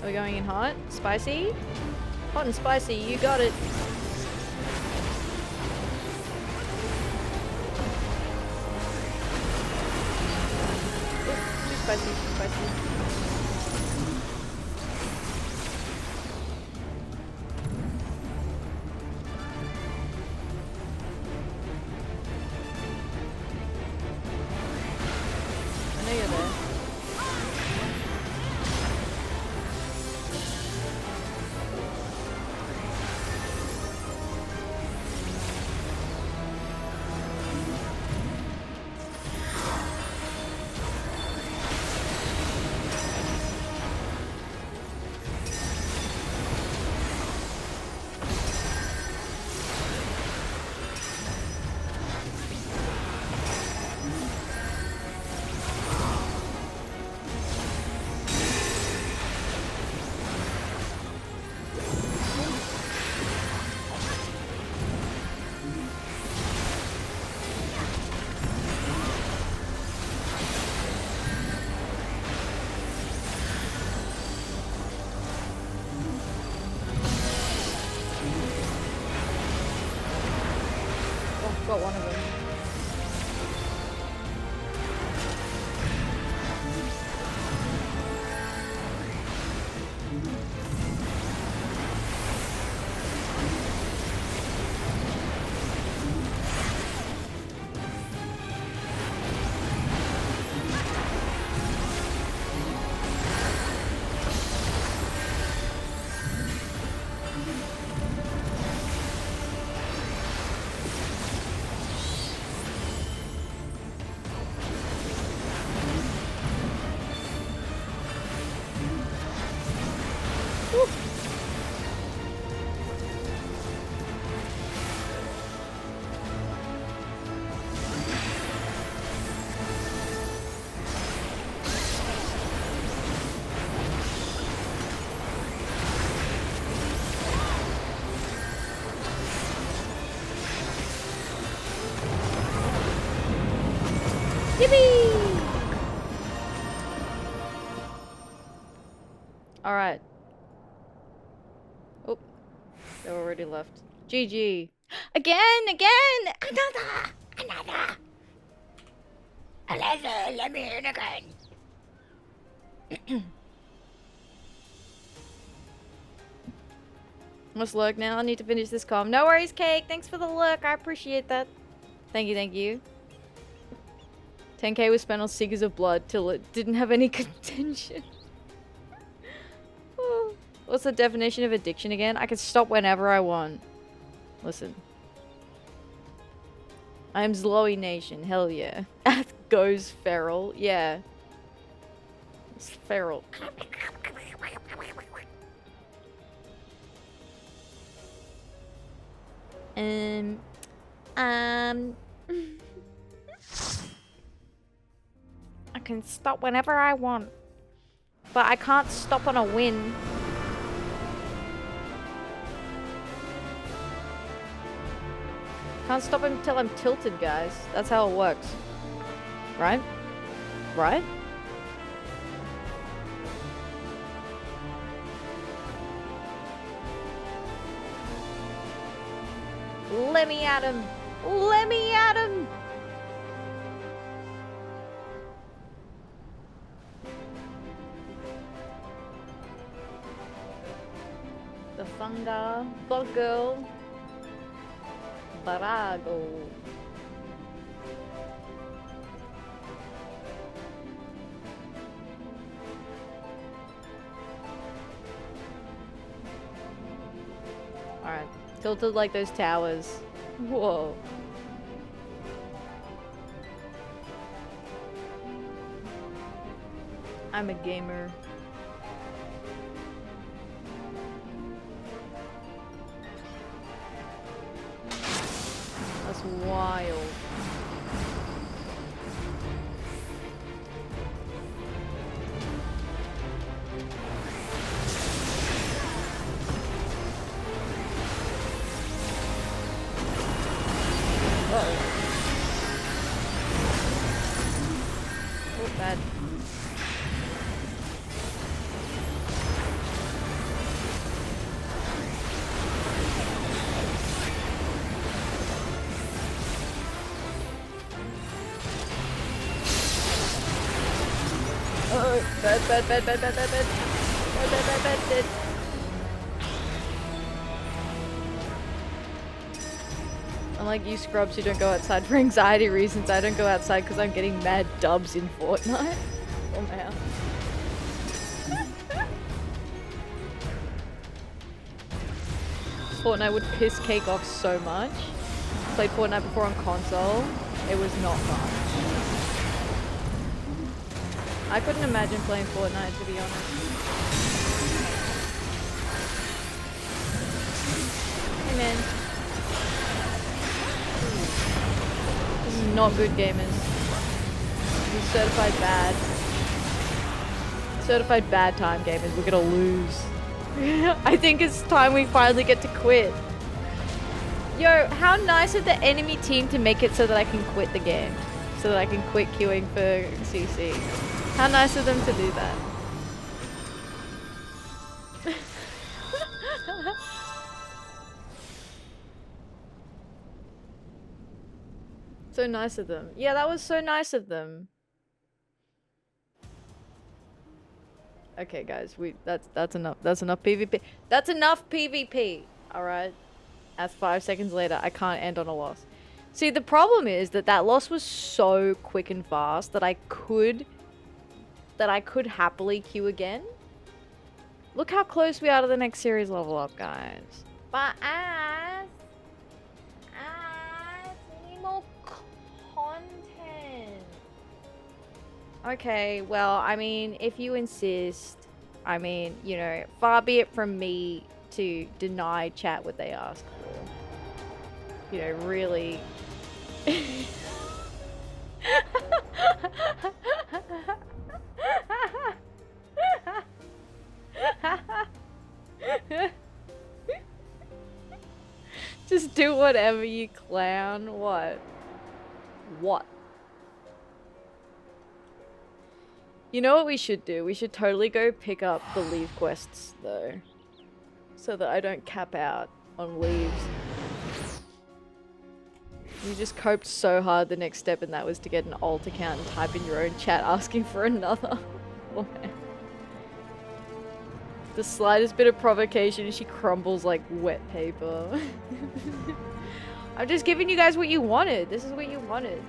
Are we going in hot? Spicy? Hot and spicy, you got it. Ooh, too spicy, too spicy. I know you're there. Got one of them. Yippee! Alright. Oh, they already left. GG. Again! Another, let me in again. Must lurk now. I need to finish this comm. No worries, Cake. Thanks for the lurk. I appreciate that. Thank you. 10k was spent on Seekers of Blood till it didn't have any contention. Oh. What's the definition of addiction again? I can stop whenever I want. Listen. I'm Zloey Nation. Hell yeah. Goes feral. Yeah. It's feral. I can stop whenever I want. But I can't stop on a win. Can't stop until I'm tilted, guys. That's how it works. Right? Right? Let me at him! Let me at him! The funga, buggle, barago. Alright, tilted like those towers. Whoa. I'm a gamer. That's wild. Oh, bad. Bad. Unlike you scrubs who don't go outside for anxiety reasons, I don't go outside because I'm getting mad dubs in Fortnite. Oh man. Fortnite would piss Cake off so much. Played Fortnite before on console. It was not fun. I couldn't imagine playing Fortnite, to be honest. Hey man. This is not good, gamers. This is certified bad. Certified bad time, gamers. We're gonna lose. I think it's time we finally get to quit. Yo, how nice of the enemy team to make it so that I can quit the game. So that I can quit queuing for CC. How nice of them to do that. So nice of them. Yeah, that was so nice of them. Okay, guys, that's enough. That's enough PvP. That's enough PvP. All right. That's 5 seconds later. I can't end on a loss. See, the problem is that that loss was so quick and fast that I could happily queue again. Look how close we are to the next series level up, guys. But as we need more content. Okay, well, I mean, if you insist, I mean, you know, far be it from me to deny chat what they ask for. You know, really. Just do whatever, you clown. What? What? You know what we should do? We should totally go pick up the leave quests, though. So that I don't cap out on leaves. You just coped so hard the next step, and that was to get an alt account and type in your own chat asking for another. Oh, man. The slightest bit of provocation and she crumbles like wet paper. I'm just giving you guys what you wanted. This is what you wanted.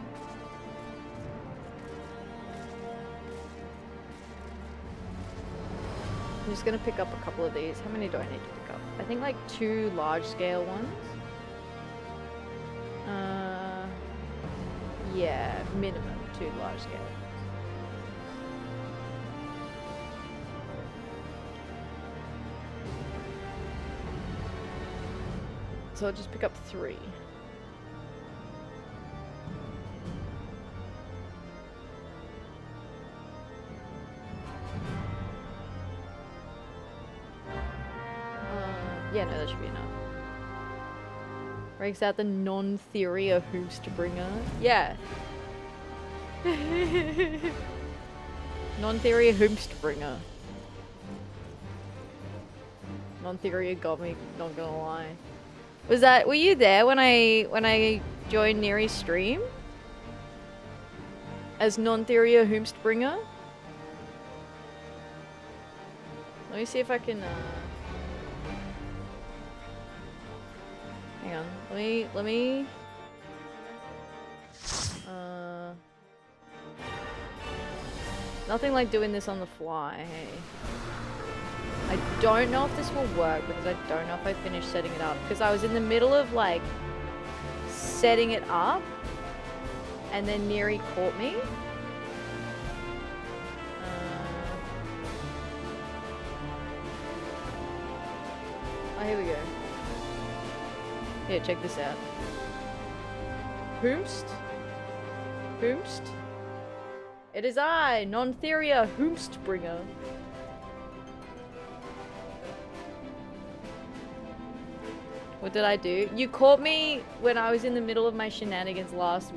I'm just gonna pick up a couple of these. How many do I need to pick up? I think like 2 large scale ones. Yeah, minimum 2 large scale. So I'll just pick up 3. Yeah, no, that should be enough. Breaks out the non-Atheria Hoostbringer. Yeah. Non-Atheria Hoostbringer. Non-Atheria got me, not gonna lie. Were you there when I joined Neri's stream? As non-Atheria Hoostbringer? Let me see if I can hang on. Let me nothing like doing this on the fly, hey. I don't know if this will work because I don't know if I finished setting it up because I was in the middle of like setting it up and then Neri caught me. Oh, here we go. Here, check this out. Whomst? Whomst? It is I, non-Atheria Whomstbringer. What did I do? You caught me when I was in the middle of my shenanigans last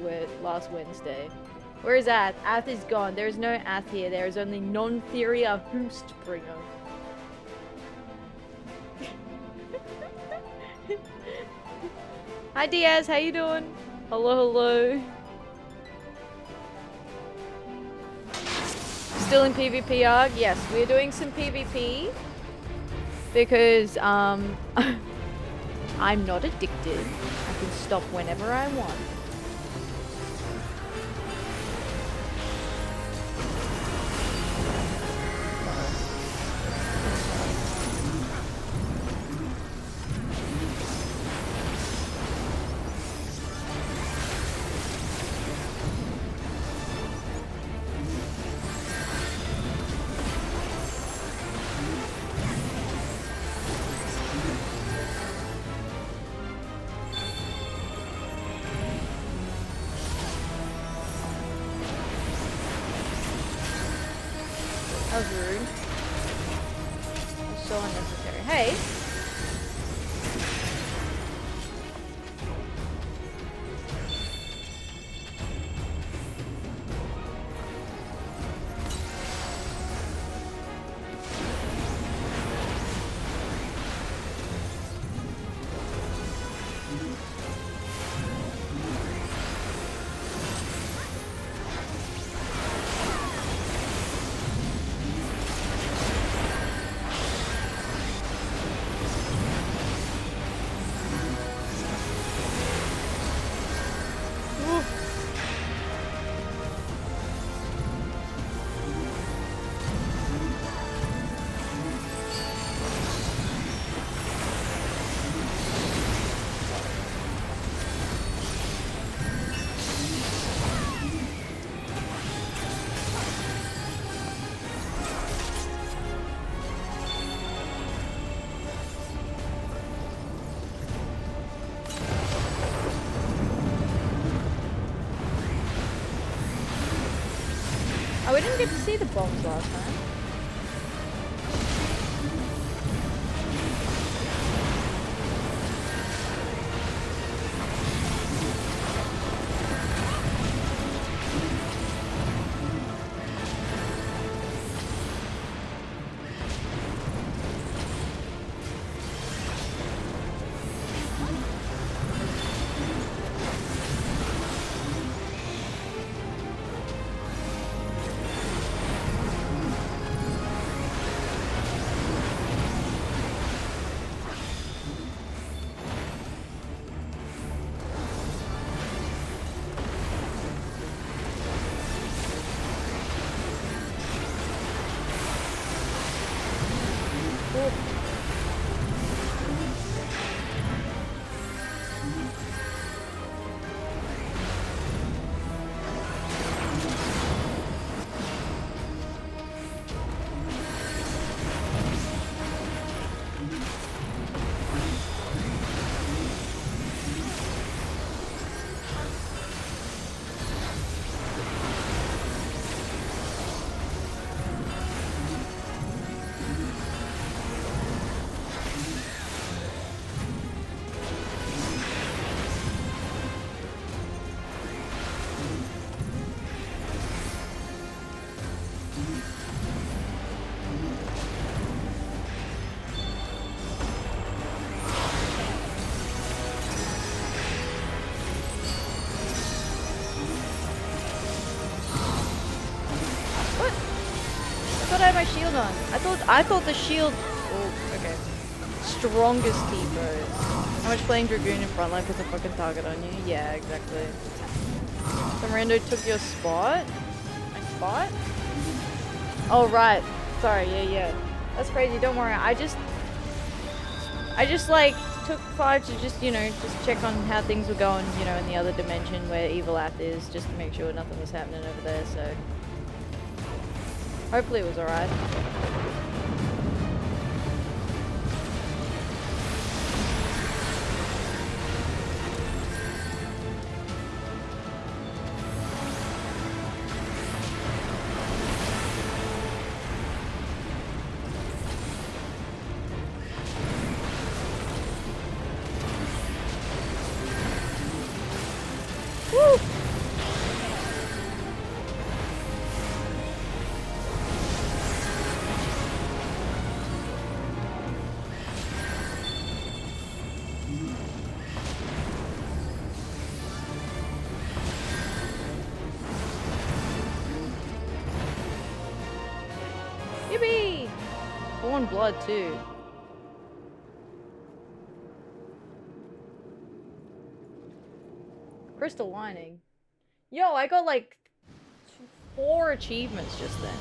Wednesday. Where is Ath? Ath is gone. There is no Ath here. There is only non-Atheria Whomstbringer. Hi Diaz, how you doing? Hello, hello. Still in PvP ARG? Yes, we're doing some PvP because I'm not addicted. I can stop whenever I want. That was rude. That was so unnecessary. Hey! Oh, we didn't get to see the bombs last time. I had my shield on. I thought the shield. Oh, okay. Strongest T-pose. How much playing Dragoon in front line puts a fucking target on you? Yeah, exactly. Some rando took your spot. My spot? Oh right. Sorry. Yeah. That's crazy. Don't worry. I just like took 5 to just just check on how things were going, in the other dimension where Evil Ath is, just to make sure nothing was happening over there. So hopefully it was alright. Yippee! Born blood too. Crystal lining. Yo, I got like 4 achievements just then.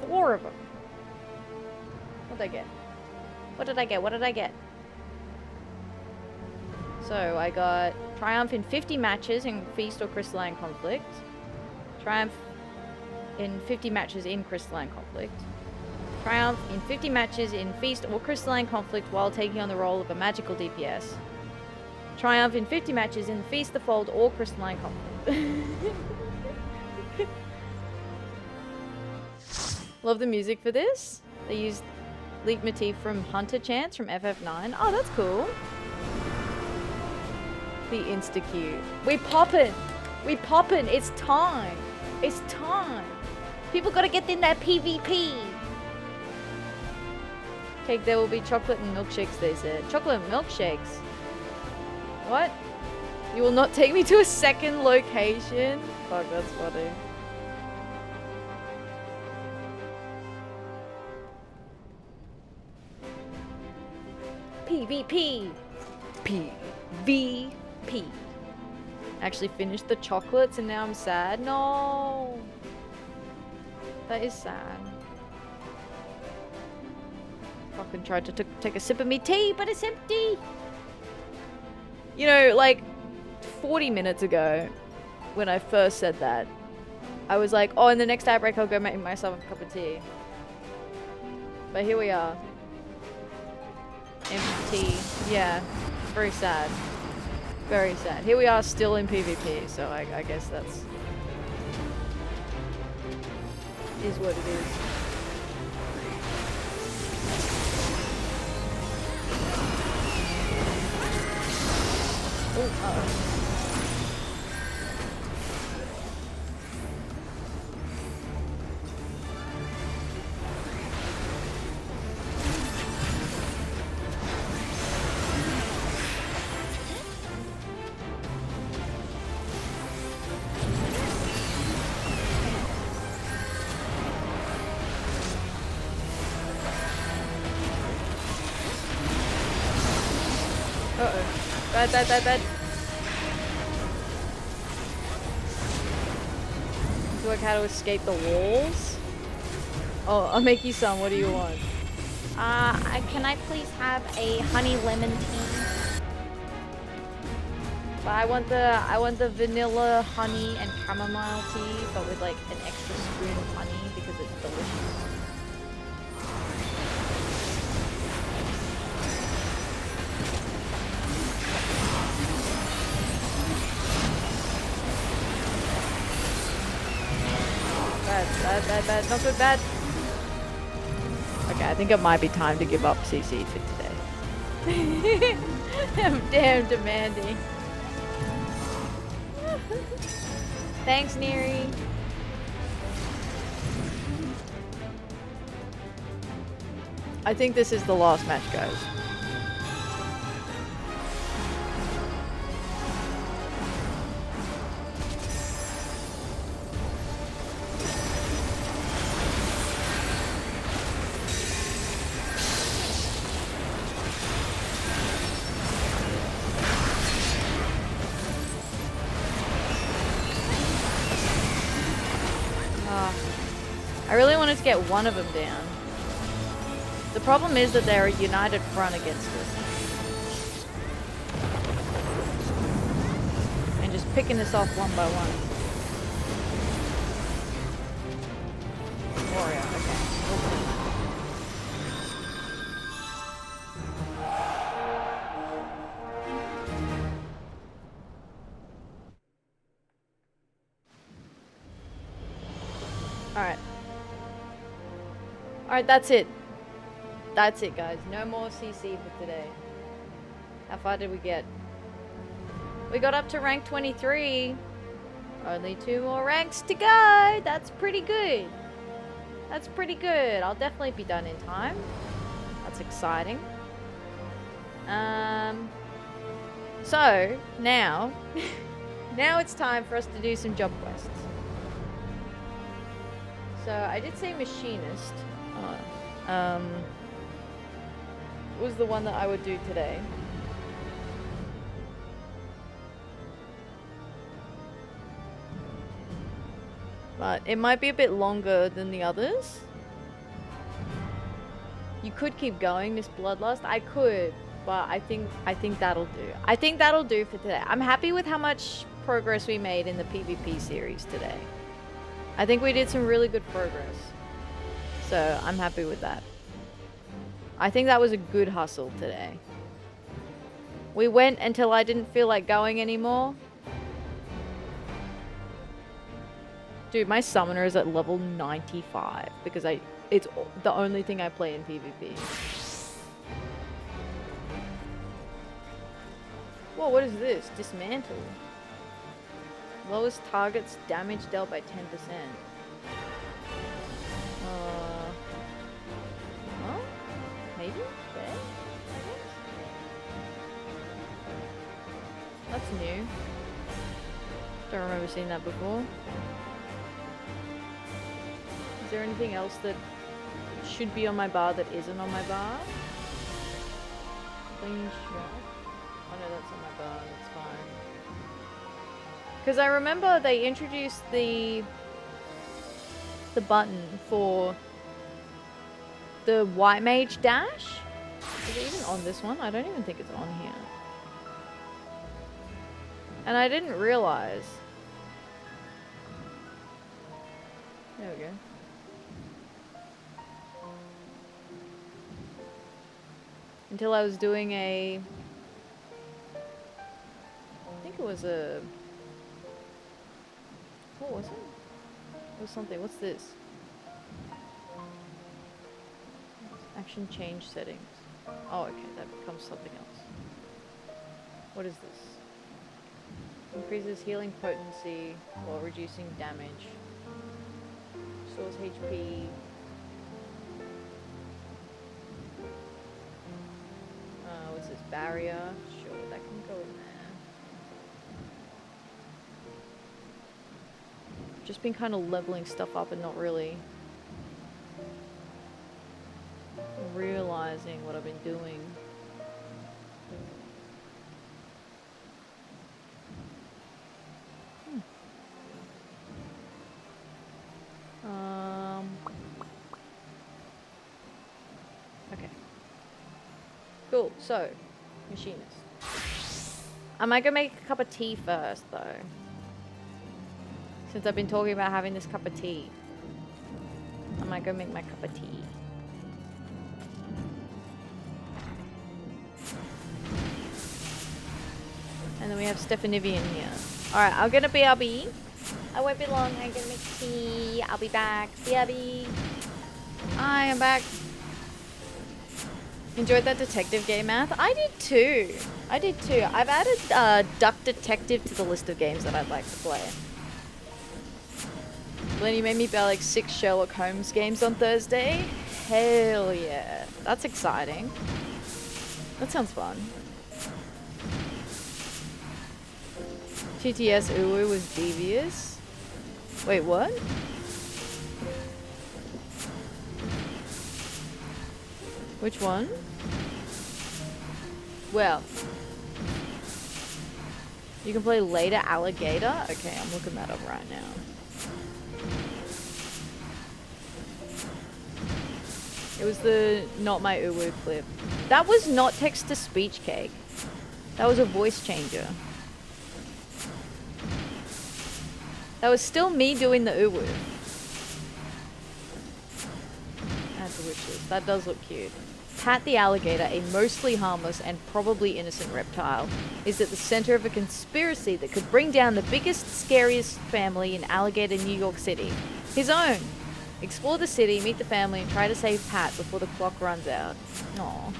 4 of them. What did I get? What did I get? So I got Triumph in 50 matches in Feast or Crystalline Conflict. Triumph in 50 matches in Crystalline Conflict. Triumph in 50 matches in Feast or Crystalline Conflict while taking on the role of a magical DPS. Triumph in 50 matches in Feast, the Fold, or Crystalline Conflict. Love the music for this. They used leitmotif from Hunter Chants from FF9. Oh, that's cool. The insta-cue. We poppin'! We poppin'! It's time! It's time! People gotta get in that PvP! Cake, there will be chocolate and milkshakes, they said. Chocolate and milkshakes? What? You will not take me to a second location? Fuck, that's funny. PvP! PvP. Actually finished the chocolates and now I'm sad. No! That is sad. Fucking tried to take a sip of me tea, but it's empty! You know, like 40 minutes ago, when I first said that, I was like, oh, in the next ad break I'll go make myself a cup of tea. But here we are. Empty tea. Yeah. It's very sad. Very sad. Here we are still in PvP, so I guess that's... is what it is. Oh, uh-oh. Bad. To work how to escape the walls? Oh, I'll make you some. What do you want? Can I please have a honey lemon tea? But I want the vanilla honey and chamomile tea, but with like an extra spoon of honey because it's delicious. Bad, not good, bad. Okay, I think it might be time to give up CC for today. I'm damn demanding. Thanks, Neri. I think this is the last match, guys. I really wanted to get one of them down. The problem is that they're a united front against us. And just picking us off one by one. Warrior, okay. Alright. Alright, that's it. That's it, guys. No more CC for today. How far did we get? We got up to rank 23. Only 2 more ranks to go. That's pretty good. That's pretty good. I'll definitely be done in time. That's exciting. So, now... now it's time for us to do some job quests. So, I did say Machinist. Was the one that I would do today. But it might be a bit longer than the others. You could keep going this Bloodlust. I could, but I think that'll do. I think that'll do for today. I'm happy with how much progress we made in the PvP series today. I think we did some really good progress. So I'm happy with that. I think that was a good hustle today. We went until I didn't feel like going anymore. Dude, my summoner is at level 95 because it's the only thing I play in PvP. Whoa, what is this? Dismantle. Lowest target's damage dealt by 10%. Well, maybe? Fair, I guess. That's new. Don't remember seeing that before. Is there anything else that should be on my bar that isn't on my bar? Clean shot. Oh no, that's on my bar, that's fine. Because I remember they introduced the button for the White Mage dash. Is it even on this one? I don't even think it's on here. And I didn't realize. There we go. Until I was doing a... I think it was a... What was it? It was something. What's this? Action change settings. Oh, okay. That becomes something else. What is this? Increases healing potency while reducing damage. Stores HP. What's this? Barrier. Sure, that can go in there. Just been kind of leveling stuff up and not really realizing what I've been doing. Okay. Cool, so, Machinist. I might go make a cup of tea first, though. Since I've been talking about having this cup of tea. I might go make my cup of tea. And then we have Stephanivian here. Alright, I'm gonna BRB. I won't be long. I'm gonna make tea. I'll be back. BRB. I am back. Enjoyed that detective game, Math? I did too. I did too. I've added Duck Detective to the list of games that I'd like to play. Glenn, you made me buy like 6 Sherlock Holmes games on Thursday. Hell yeah. That's exciting. That sounds fun. TTS Uwu was devious. Wait, what? Which one? Well, you can play later Alligator. Okay, I'm looking that up right now. It was the not my uwu clip. That was not text-to-speech cake. That was a voice changer. That was still me doing the uwu. That's witches. That does look cute. Pat the alligator, a mostly harmless and probably innocent reptile, is at the center of a conspiracy that could bring down the biggest, scariest family in Alligator, New York City. His own. Explore the city, meet the family, and try to save Pat before the clock runs out. Aww.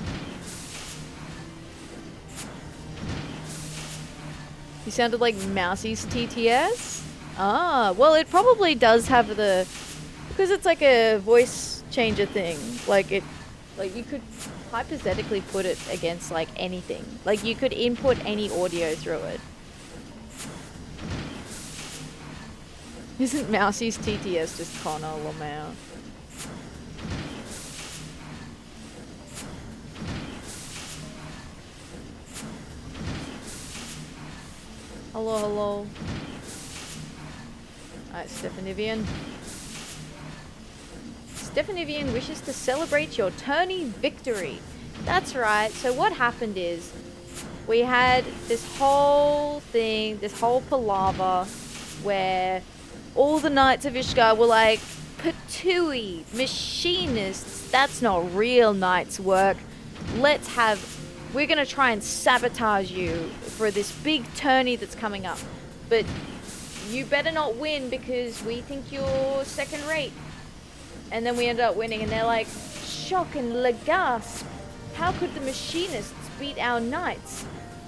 You sounded like Mousie's TTS? Ah, well it probably does have the... Because it's like a voice changer thing. Like you could hypothetically put it against like anything. Like you could input any audio through it. Isn't Mousie's TTS just Connor Lamau? Hello, hello. Alright, Stephanivian. Stephanivian wishes to celebrate your tourney victory. That's right. So what happened is we had this whole thing, this whole palaver where all the Knights of Ishgar were like, Patooey, Machinists, that's not real Knights work. We're gonna try and sabotage you for this big tourney that's coming up. But you better not win because we think you're second rate. And then we ended up winning and they're like, shock and legasp. How could the Machinists beat our Knights?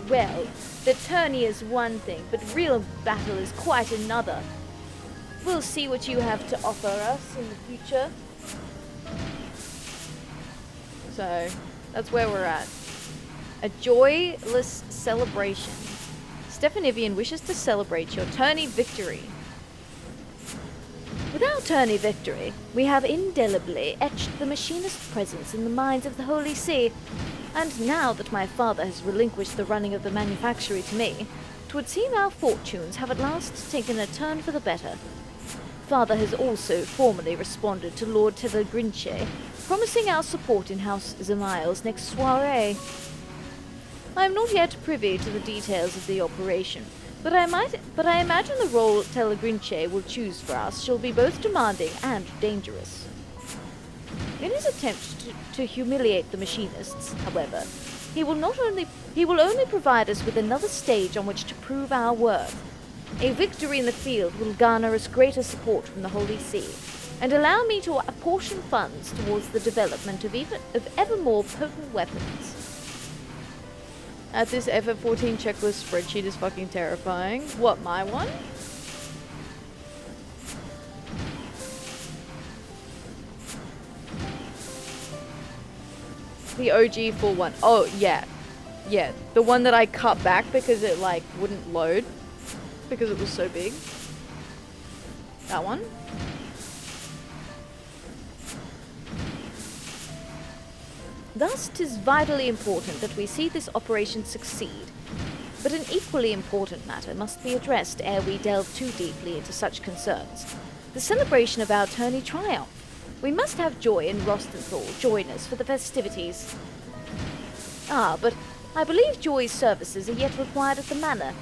Well, the tourney is one thing, but real battle is quite another. We'll see what you have to offer us in the future. So, that's where we're at. A Joye-less Celebration. Stephanivian wishes to celebrate your tourney victory. With our tourney victory, we have indelibly etched the Machinist presence in the minds of the Holy See, and now that my father has relinquished the running of the manufactory to me, 'twould seem our fortunes have at last taken a turn for the better. Father has also formally responded to Lord Telegrinche, promising our support in House Zemile's next soiree. I am not yet privy to the details of the operation, but I imagine the role Telegrinche will choose for us shall be both demanding and dangerous. In his attempt to humiliate the Machinists, however, he will only provide us with another stage on which to prove our worth. A victory in the field will garner us greater support from the Holy See, and allow me to apportion funds towards the development of ever more potent weapons. This FF14 checklist spreadsheet is fucking terrifying. What, my one? The OG full one. Oh, yeah. Yeah, the one that I cut back because it, like, wouldn't load. Because it was so big. That one. Thus, 'tis vitally important that we see this operation succeed. But an equally important matter must be addressed ere we delve too deeply into such concerns. The celebration of our tourney triumph. We must have Joy and Rostenthal join us for the festivities. Ah, but I believe Joy's services are yet required at the manor.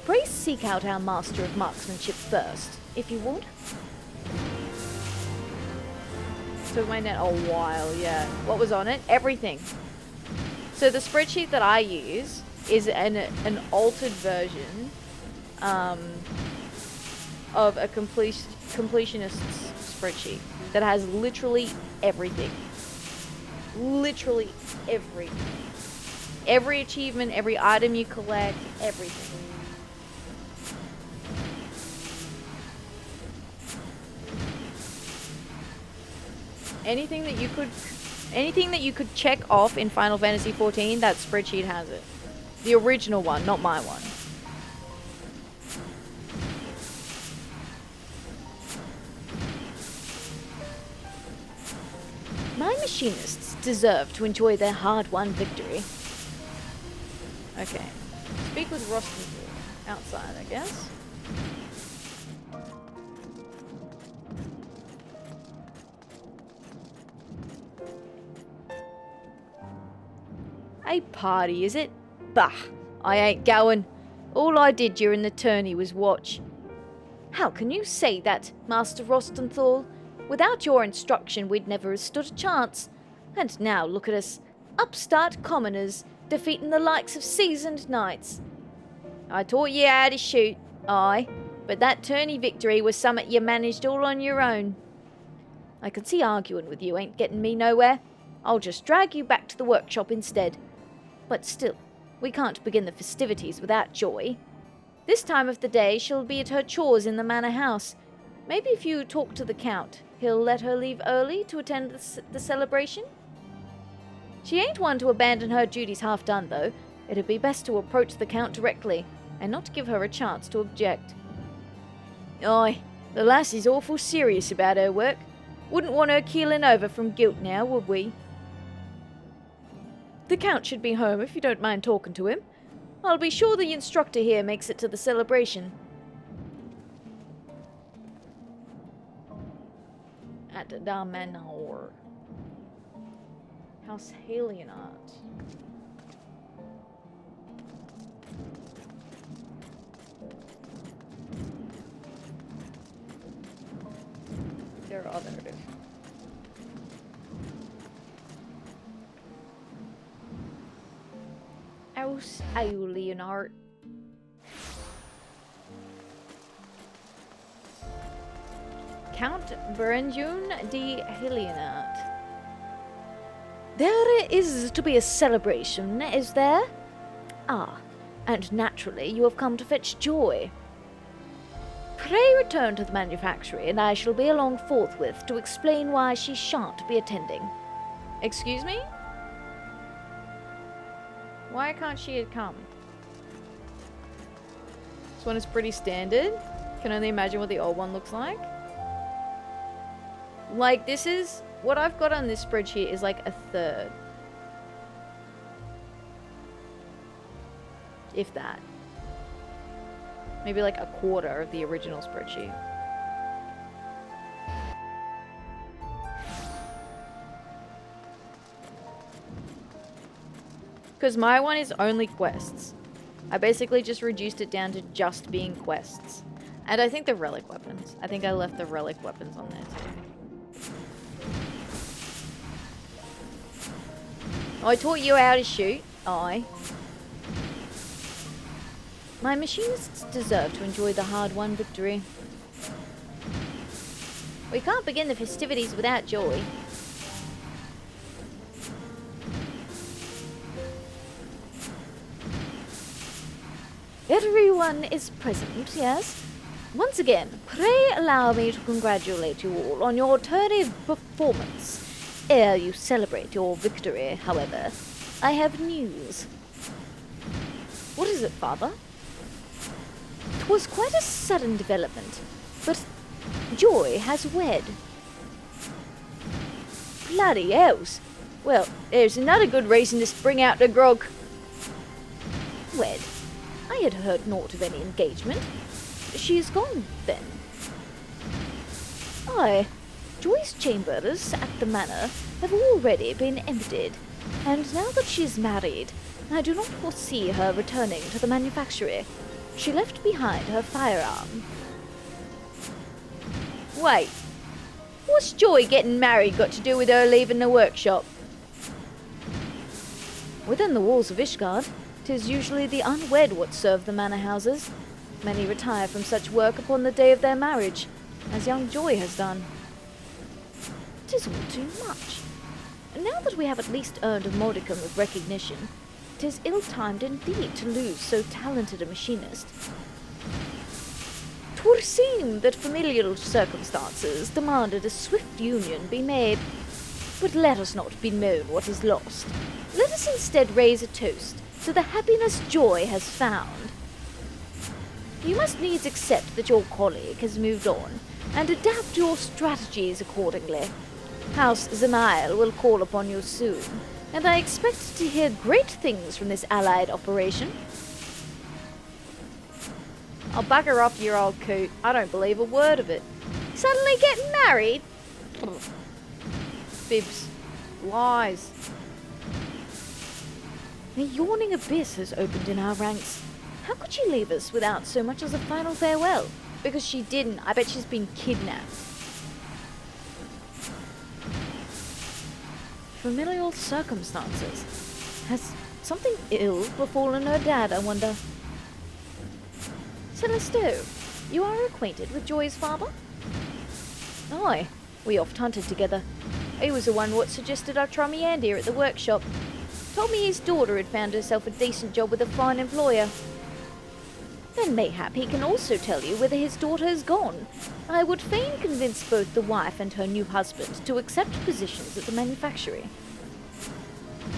Pray seek out our master of marksmanship first, if you would. Took my net a while, yeah. What was on it? Everything. So the spreadsheet that I use is an altered version of a completionist's spreadsheet that has literally everything. Literally everything. Every achievement, every item you collect, everything. Anything that you could check off in Final Fantasy XIV, that spreadsheet has it. The original one, not my one. My Machinists deserve to enjoy their hard-won victory. Okay. Speak with Rostenthal outside, I guess. A party, is it? Bah, I ain't going. All I did during the tourney was watch. How can you say that, Master Rostenthal? Without your instruction, we'd never have stood a chance. And now look at us, upstart commoners, defeating the likes of seasoned knights. I taught ye how to shoot, aye, but that tourney victory was summat you managed all on your own. I can see arguing with you ain't getting me nowhere. I'll just drag you back to the workshop instead. But still, we can't begin the festivities without Joye. This time of the day she'll be at her chores in the manor house. Maybe if you talk to the Count, he'll let her leave early to attend the celebration? She ain't one to abandon her duties half done, though. It'd be best to approach the Count directly, and not give her a chance to object. Aye, the lassie's awful serious about her work. Wouldn't want her keeling over from guilt now, would we? The Count should be home if you don't mind talking to him. I'll be sure the instructor here makes it to the celebration. At the Manor. House Halionart. There are other. House Halionart. Count Berenjun de Halionart. There is to be a celebration, is there? Ah, and naturally you have come to fetch Joye. Pray return to the manufactory, and I shall be along forthwith to explain why she shan't be attending. Excuse me? Why can't she come? This one is pretty standard. Can only imagine what the old one looks like. Like, this is... What I've got on this spreadsheet is like a third. If that. Maybe like a quarter of the original spreadsheet. Because my one is only quests. I basically just reduced it down to just being quests. And I think the relic weapons. I think I left the relic weapons on there too. Oh, I taught you how to shoot. Aye. My machinists deserve to enjoy the hard-won victory. We can't begin the festivities without Joye. Everyone is present, yes? Once again, pray allow me to congratulate you all on your tourney performance. Ere you celebrate your victory, however, I have news. What is it, Father? 'Twas quite a sudden development, but Joye has wed. Bloody hells. Well, there's another good reason to spring out the grog. Wed? I had heard naught of any engagement. She is gone, then? Aye. Joye's chambers at the manor have already been emptied, and now that she is married, I do not foresee her returning to the manufactory. She left behind her firearm. Wait, what's Joye getting married got to do with her leaving the workshop? Within the walls of Ishgard, 'tis usually the unwed what serve the manor houses. Many retire from such work upon the day of their marriage, as young Joye has done. 'Tis all too much. Now that we have at least earned a modicum of recognition, 'tis ill-timed indeed to lose so talented a machinist. 'Twere seem that familial circumstances demanded a swift union be made, but let us not bemoan what is lost. Let us instead raise a toast to the happiness Joye has found. You must needs accept that your colleague has moved on, and adapt your strategies accordingly. House Zemail will call upon you soon, and I expect to hear great things from this allied operation. I'll bugger off your old coot. I don't believe a word of it. Suddenly getting married? Fibs. Lies. A yawning abyss has opened in our ranks. How could she leave us without so much as a final farewell? Because she didn't. I bet she's been kidnapped. Familial circumstances. Has something ill befallen her dad, I wonder? Celeste, you are acquainted with Joy's father? Aye, we oft hunted together. He was the one what suggested I try me hand here at the workshop. Told me his daughter had found herself a decent job with a fine employer. Then mayhap he can also tell you whither his daughter has gone. I would fain convince both the wife and her new husband to accept positions at the manufactory.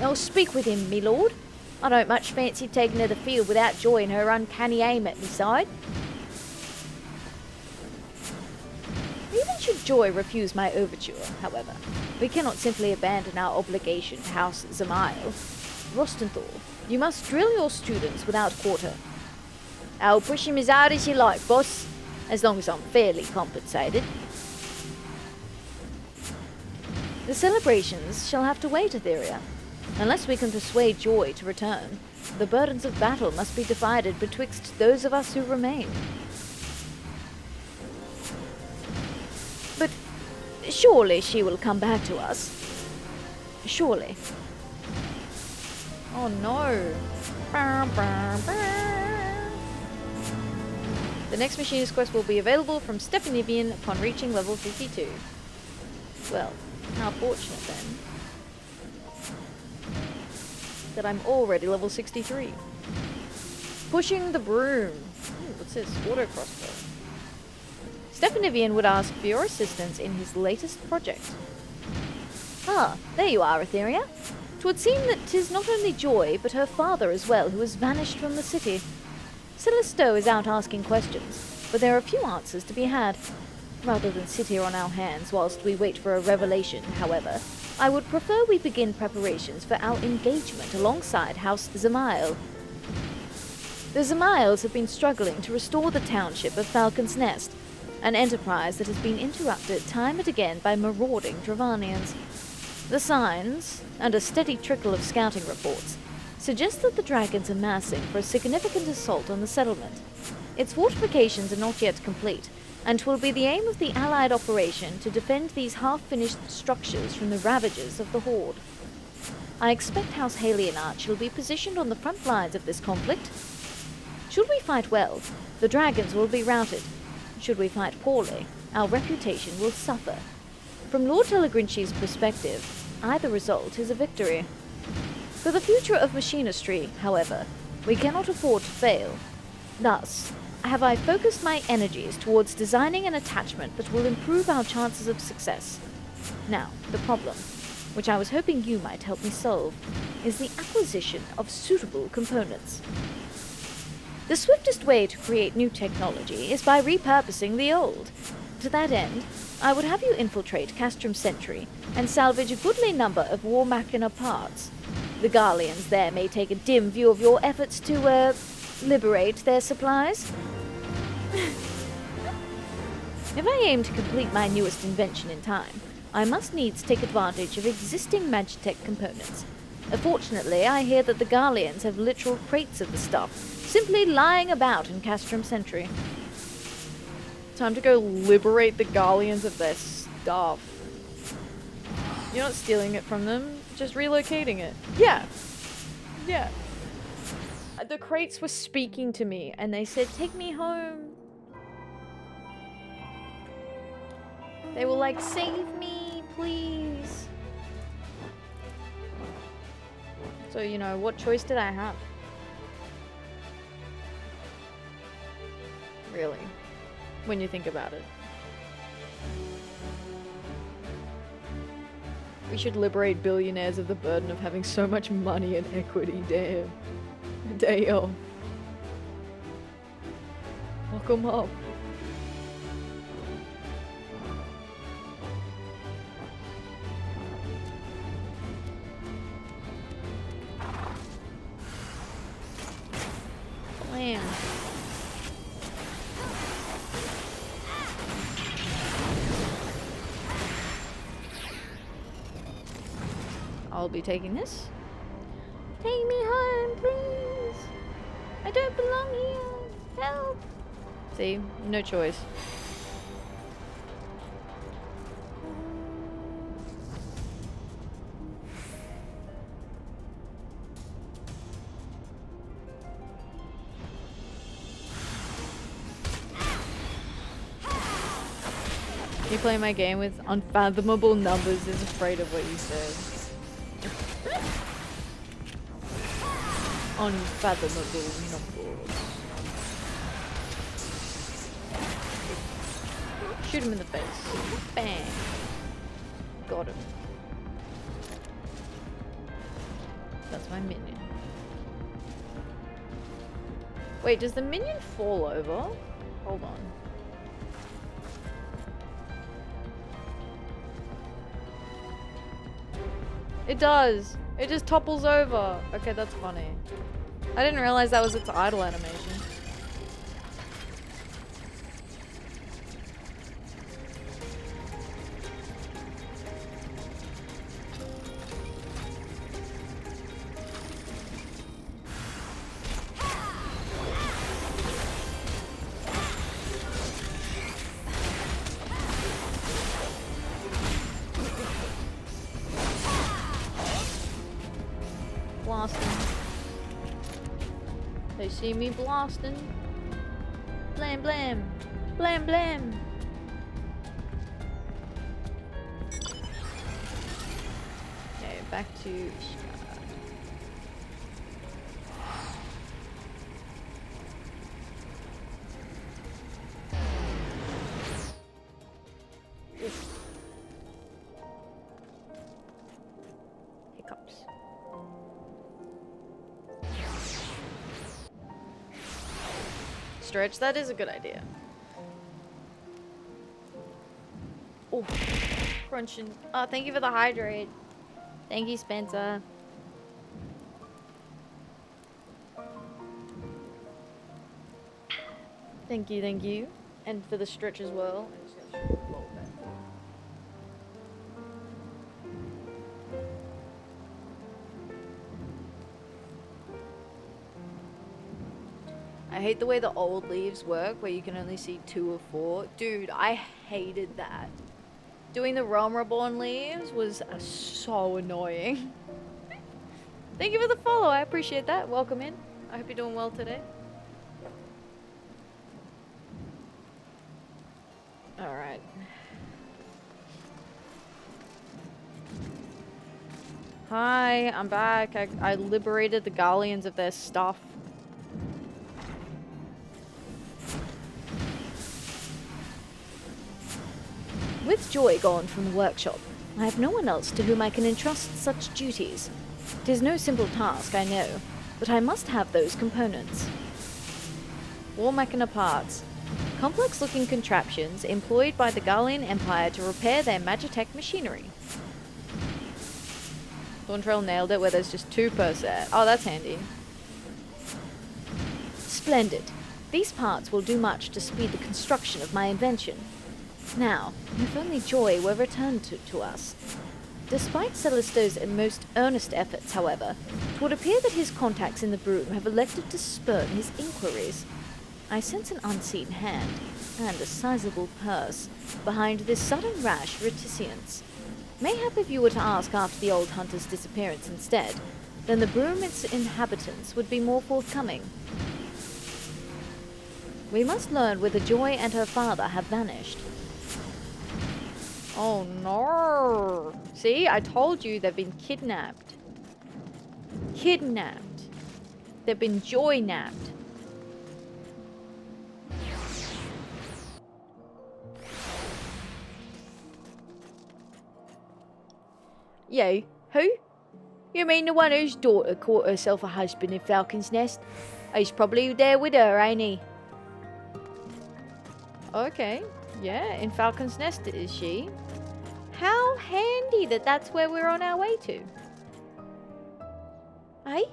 I'll speak with him, me lord. I don't much fancy taking her the field without Joy and her uncanny aim at me side. Even should Joy refuse my overture, however, we cannot simply abandon our obligation to House Zamael. Rostenthal, you must drill your students without quarter. I'll push him as hard as you like, boss, as long as I'm fairly compensated. The celebrations shall have to wait, Atheria. Unless we can persuade Joy to return, the burdens of battle must be divided betwixt those of us who remain. But surely she will come back to us. Surely. Oh no. The next Machinist quest will be available from Stephanivian upon reaching level 52. Well, how fortunate then that I'm already level 63. Pushing the Brume. Ooh, what's this? Auto crossbow. Stephanivian would ask for your assistance in his latest project. Ah, there you are, Atheria. 'Twould seem that 'tis not only Joy, but her father as well, who has vanished from the city. Celeste is out asking questions, but there are few answers to be had. Rather than sit here on our hands whilst we wait for a revelation, however, I would prefer we begin preparations for our engagement alongside House Zamael. The Zamaels have been struggling to restore the township of Falcon's Nest, an enterprise that has been interrupted time and again by marauding Dravanians. The signs, and a steady trickle of scouting reports, suggest that the dragons are massing for a significant assault on the settlement. Its fortifications are not yet complete, and 'twill be the aim of the Allied operation to defend these half-finished structures from the ravages of the Horde. I expect House Halionart shall be positioned on the front lines of this conflict. Should we fight well, the dragons will be routed. Should we fight poorly, our reputation will suffer. From Lord Telegrinchi's perspective, either result is a victory. For the future of machinistry, however, we cannot afford to fail. Thus, have I focused my energies towards designing an attachment that will improve our chances of success. Now, the problem, which I was hoping you might help me solve, is the acquisition of suitable components. The swiftest way to create new technology is by repurposing the old. To that end, I would have you infiltrate Castrum Sentry and salvage a goodly number of War Machina parts. The Garleans there may take a dim view of your efforts to, liberate their supplies. If I aim to complete my newest invention in time, I must needs take advantage of existing Magitech components. Fortunately, I hear that the Garleans have literal crates of the stuff, simply lying about in Castrum Sentry. Time to go liberate the Garleans of their stuff. You're not stealing it from them, just relocating it. Yeah. Yeah. The crates were speaking to me, and they said, take me home. They were like, save me, please. So, you know, what choice did I have? Really, when you think about it. We should liberate billionaires of the burden of having so much money and equity, damn. Damn. Lock them up. Blam. I'll be taking this. Take me home, please. I don't belong here. Help. See? No choice. You play my game with unfathomable numbers is afraid of what you said. Unfathomable numbers. Shoot him in the face. Bang. Got him. That's my minion. Wait, does the minion fall over? Hold on. It does. It just topples over. Okay, that's funny. I didn't realize that was its idle animation. Blasting. They see me blasting. Blam blam. Blam blam. Okay, back to hiccups. Stretch, that is a good idea. Oh, crunching. Oh, thank you for the hydrate. Thank you, Spencer. Thank you, thank you. And for the stretch as well. I'm just gonna roll back. I hate the way the old leaves work, where you can only see 2 or 4. Dude, I hated that. Doing the Realm Reborn leaves was so annoying. Thank you for the follow, I appreciate that. Welcome in. I hope you're doing well today. Alright. Hi, I'm back. I liberated the Galleons of their stuff. With Joy gone from the workshop, I have no one else to whom I can entrust such duties. 'Tis no simple task, I know, but I must have those components. War Machina parts. Complex-looking contraptions employed by the Gallian Empire to repair their Magitech machinery. Thorntrail nailed it where there's just 2 per set. Oh, that's handy. Splendid. These parts will do much to speed the construction of my invention. Now, if only Joy were returned to us. Despite Celisto's most earnest efforts, however, it would appear that his contacts in the Brume have elected to spurn his inquiries. I sense an unseen hand, and a sizable purse, behind this sudden rash reticence. Mayhap if you were to ask after the old hunter's disappearance instead, then the Brume's inhabitants would be more forthcoming. We must learn whether Joy and her father have vanished. Oh no! See, I told you they've been kidnapped. Kidnapped. They've been Joy-napped. You? Who? You mean the one whose daughter caught herself a husband in Falcon's Nest? He's probably there with her, ain't he? Okay. Yeah, in Falcon's Nest is she. How handy that that's where we're on our way to. Hey?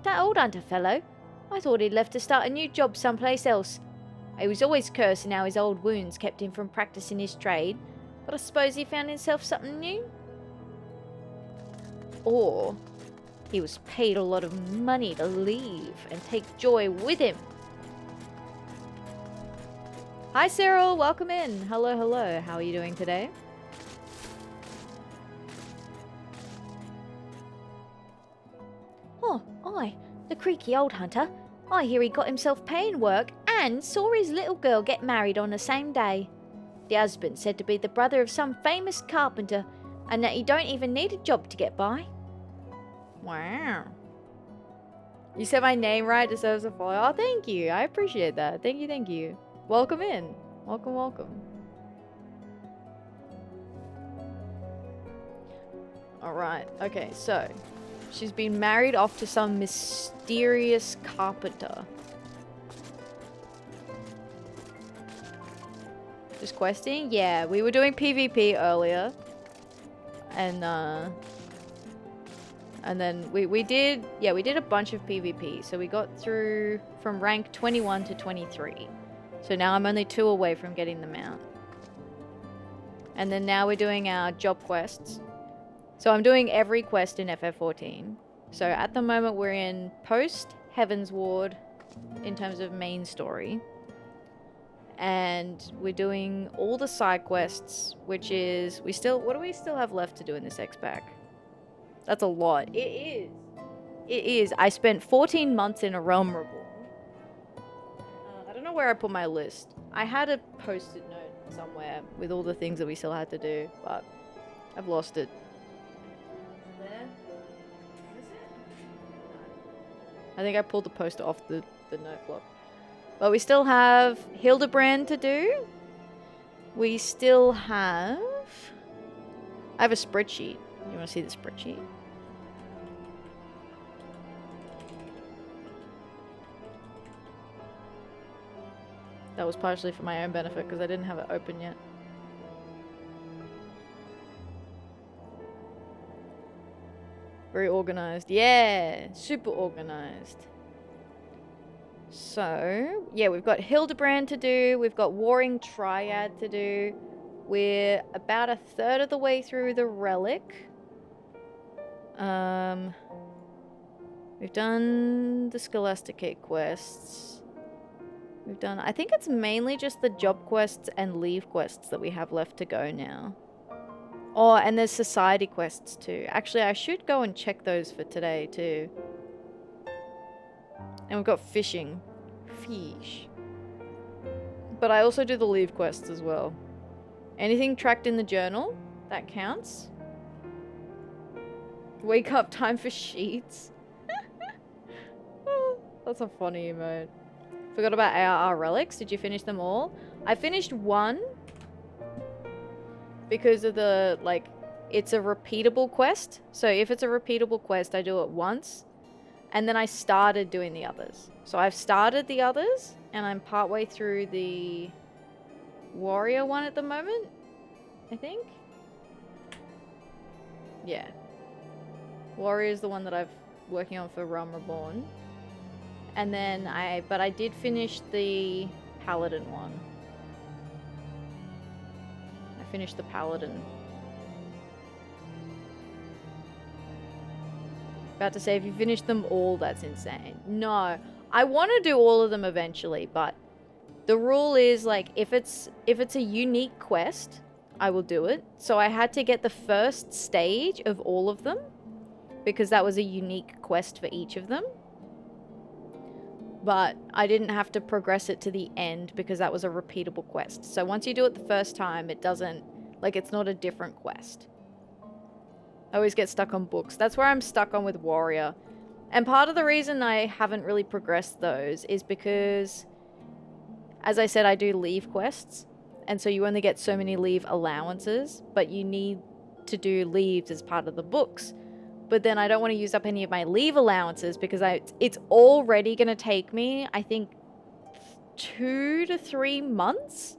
That old hunter fellow? I thought he'd left to start a new job someplace else. He was always cursing how his old wounds kept him from practicing his trade, but I suppose he found himself something new? Or He was paid a lot of money to leave and take Joy with him. Hi Cyril, welcome in. Hello, hello. How are you doing today? Oh, the creaky old hunter. I hear he got himself paying work and saw his little girl get married on the same day. The husband said to be the brother of some famous carpenter and that he don't even need a job to get by. Wow. You said my name right, deserves a follow. Oh, thank you. I appreciate that. Thank you, thank you. Welcome in. Welcome, welcome. Alright, okay, so she's been married off to some mysterious carpenter. Just questing? Yeah, we were doing PvP earlier. And then we did a bunch of PvP. So we got through from rank 21 to 23. So now I'm only 2 away from getting the mount. And then now we're doing our job quests. So I'm doing every quest in FF14. So at the moment we're in post Heaven's Ward in terms of main story. And we're doing all the side quests, which is what do we still have left to do in this X-Pack? That's a lot. It is. It is. I spent 14 months in a Realm Reborn. I don't know where I put my list. I had a post-it note somewhere with all the things that we still had to do, but I've lost it. There? Is it? No. I think I pulled the poster off the note block. But we still have Hildebrand to do. We still have... I have a spreadsheet. You want to see the spreadsheet? That was partially for my own benefit because I didn't have it open yet. Very organized. Yeah, super organized. So, yeah, we've got Hildebrand to do. We've got Warring Triad to do. We're about 1/3 of the way through the Relic. We've done the Scholasticate quests. We've done... I think it's mainly just the job quests and leave quests that we have left to go now. Oh, and there's society quests too. Actually, I should go and check those for today too. And we've got fishing. Fish. But I also do the leave quests as well. Anything tracked in the journal, that counts. Wake up time for sheets. Oh, that's a funny emote. Forgot about ARR relics. Did you finish them all? I finished one. Because of the, like, it's a repeatable quest. So if it's a repeatable quest, I do it once. And then I started doing the others. So I've started the others, and I'm partway through the warrior one at the moment, I think. Yeah. Warrior is the one that I've working on for Realm Reborn. And then but I did finish the Paladin one. I finished the Paladin. About to say, if you finish them all, that's insane. No, I want to do all of them eventually, but the rule is, like, if it's a unique quest, I will do it. So I had to get the first stage of all of them because that was a unique quest for each of them. But I didn't have to progress it to the end because that was a repeatable quest. So once you do it the first time, it doesn't, like, it's not a different quest. I always get stuck on books. That's where I'm stuck on with Warrior. And part of the reason I haven't really progressed those is because, as I said, I do leave quests. And so you only get so many leave allowances, but you need to do leaves as part of the books. But then I don't want to use up any of my leave allowances because it's already going to take me, I think, 2 to 3 months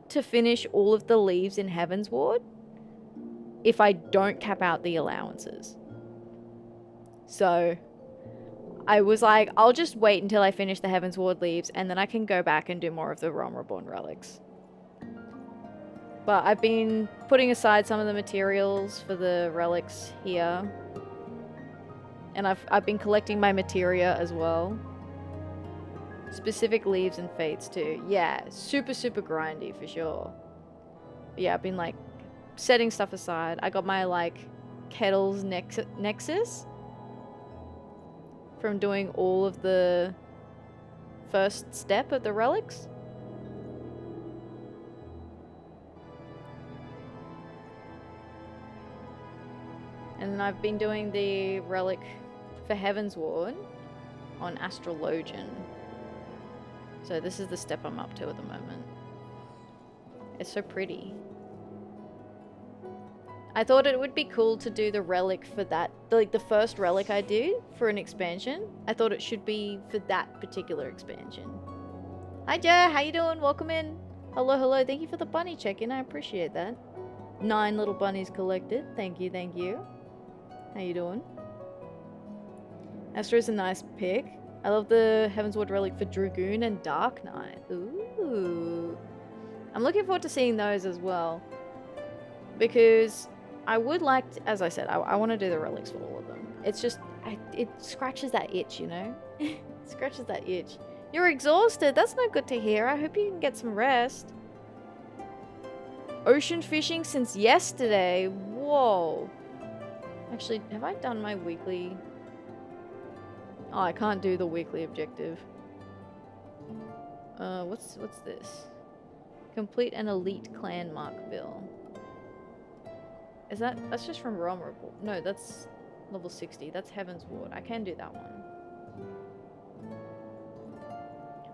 to finish all of the leaves in Heaven's Ward if I don't cap out the allowances. So I was like, I'll just wait until I finish the Heaven's Ward leaves and then I can go back and do more of the Realm Reborn relics. But I've been putting aside some of the materials for the relics here. And I've been collecting my materia as well. Specific leaves and fates too. Yeah, super grindy for sure. But yeah, I've been like setting stuff aside. I got my like Kettle's Nexus from doing all of the first step of the relics. And then I've been doing the relic for Heaven's Ward on Astrologian. So this is the step I'm up to at the moment. It's so pretty. I thought it would be cool to do the relic for that, like the first relic I did for an expansion. I thought it should be for that particular expansion. Hi Joe, how you doing? Welcome in. Hello. Thank you for the bunny check-in. I appreciate that. 9 little bunnies collected. Thank you. How you doing? Astro's a nice pick. I love the Heavensward relic for Dragoon and Dark Knight. Ooh. I'm looking forward to seeing those as well. Because I would like to, as I said, I want to do the relics for all of them. It's just, it scratches that itch, you know? It scratches that itch. You're exhausted. That's not good to hear. I hope you can get some rest. Ocean fishing since yesterday. Whoa. Actually, have I done my weekly? Oh, I can't do the weekly objective. What's this? Complete an elite clan mark bill. Is that's just from Realm Report? No, that's level 60. That's Heaven's Ward. I can do that one.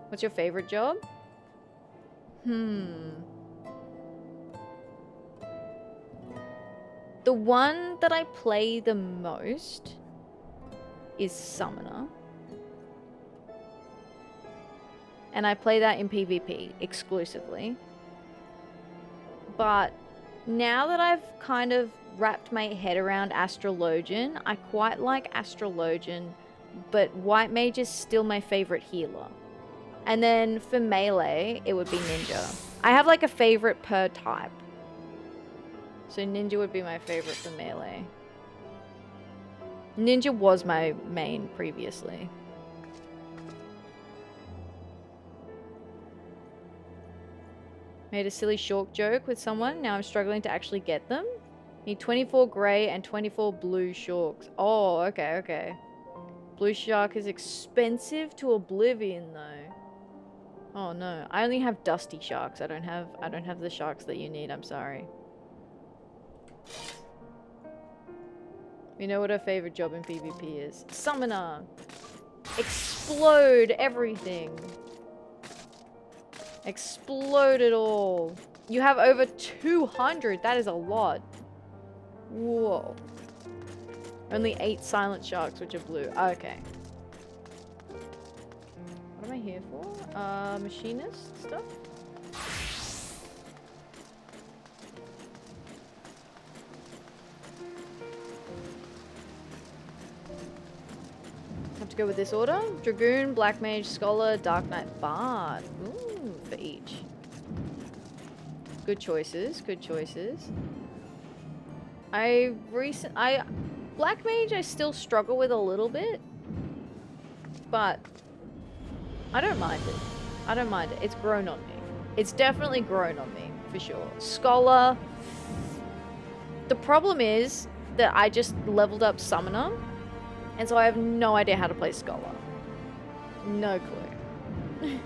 What's your favorite job? The one that I play the most is Summoner. And I play that in PvP exclusively. But now that I've kind of wrapped my head around Astrologian, I quite like Astrologian, but White Mage is still my favorite healer. And then for melee, it would be Ninja. I have like a favorite per type. So Ninja would be my favorite for melee. Ninja was my main previously. Made a silly short joke with someone. Now I'm struggling to actually get them. Need 24 grey and 24 blue sharks. Oh, okay. Blue shark is expensive to oblivion though. Oh no, I only have dusty sharks. I don't have the sharks that you need. I'm sorry. You know what her favorite job in PvP is? Summoner. Explode everything. Explode it all. You have over 200. That is a lot. Whoa. Only 8 silent sharks, which are blue. Okay. What am I here for? Machinist stuff? Have to go with this order. Dragoon, Black Mage, Scholar, Dark Knight, Bard. Ooh, for each. Good choices, good choices. Black Mage I still struggle with a little bit. But I don't mind it. I don't mind it. It's grown on me. It's definitely grown on me, for sure. Scholar. The problem is that I just leveled up Summoner. And so I have no idea how to play Scholar. No clue.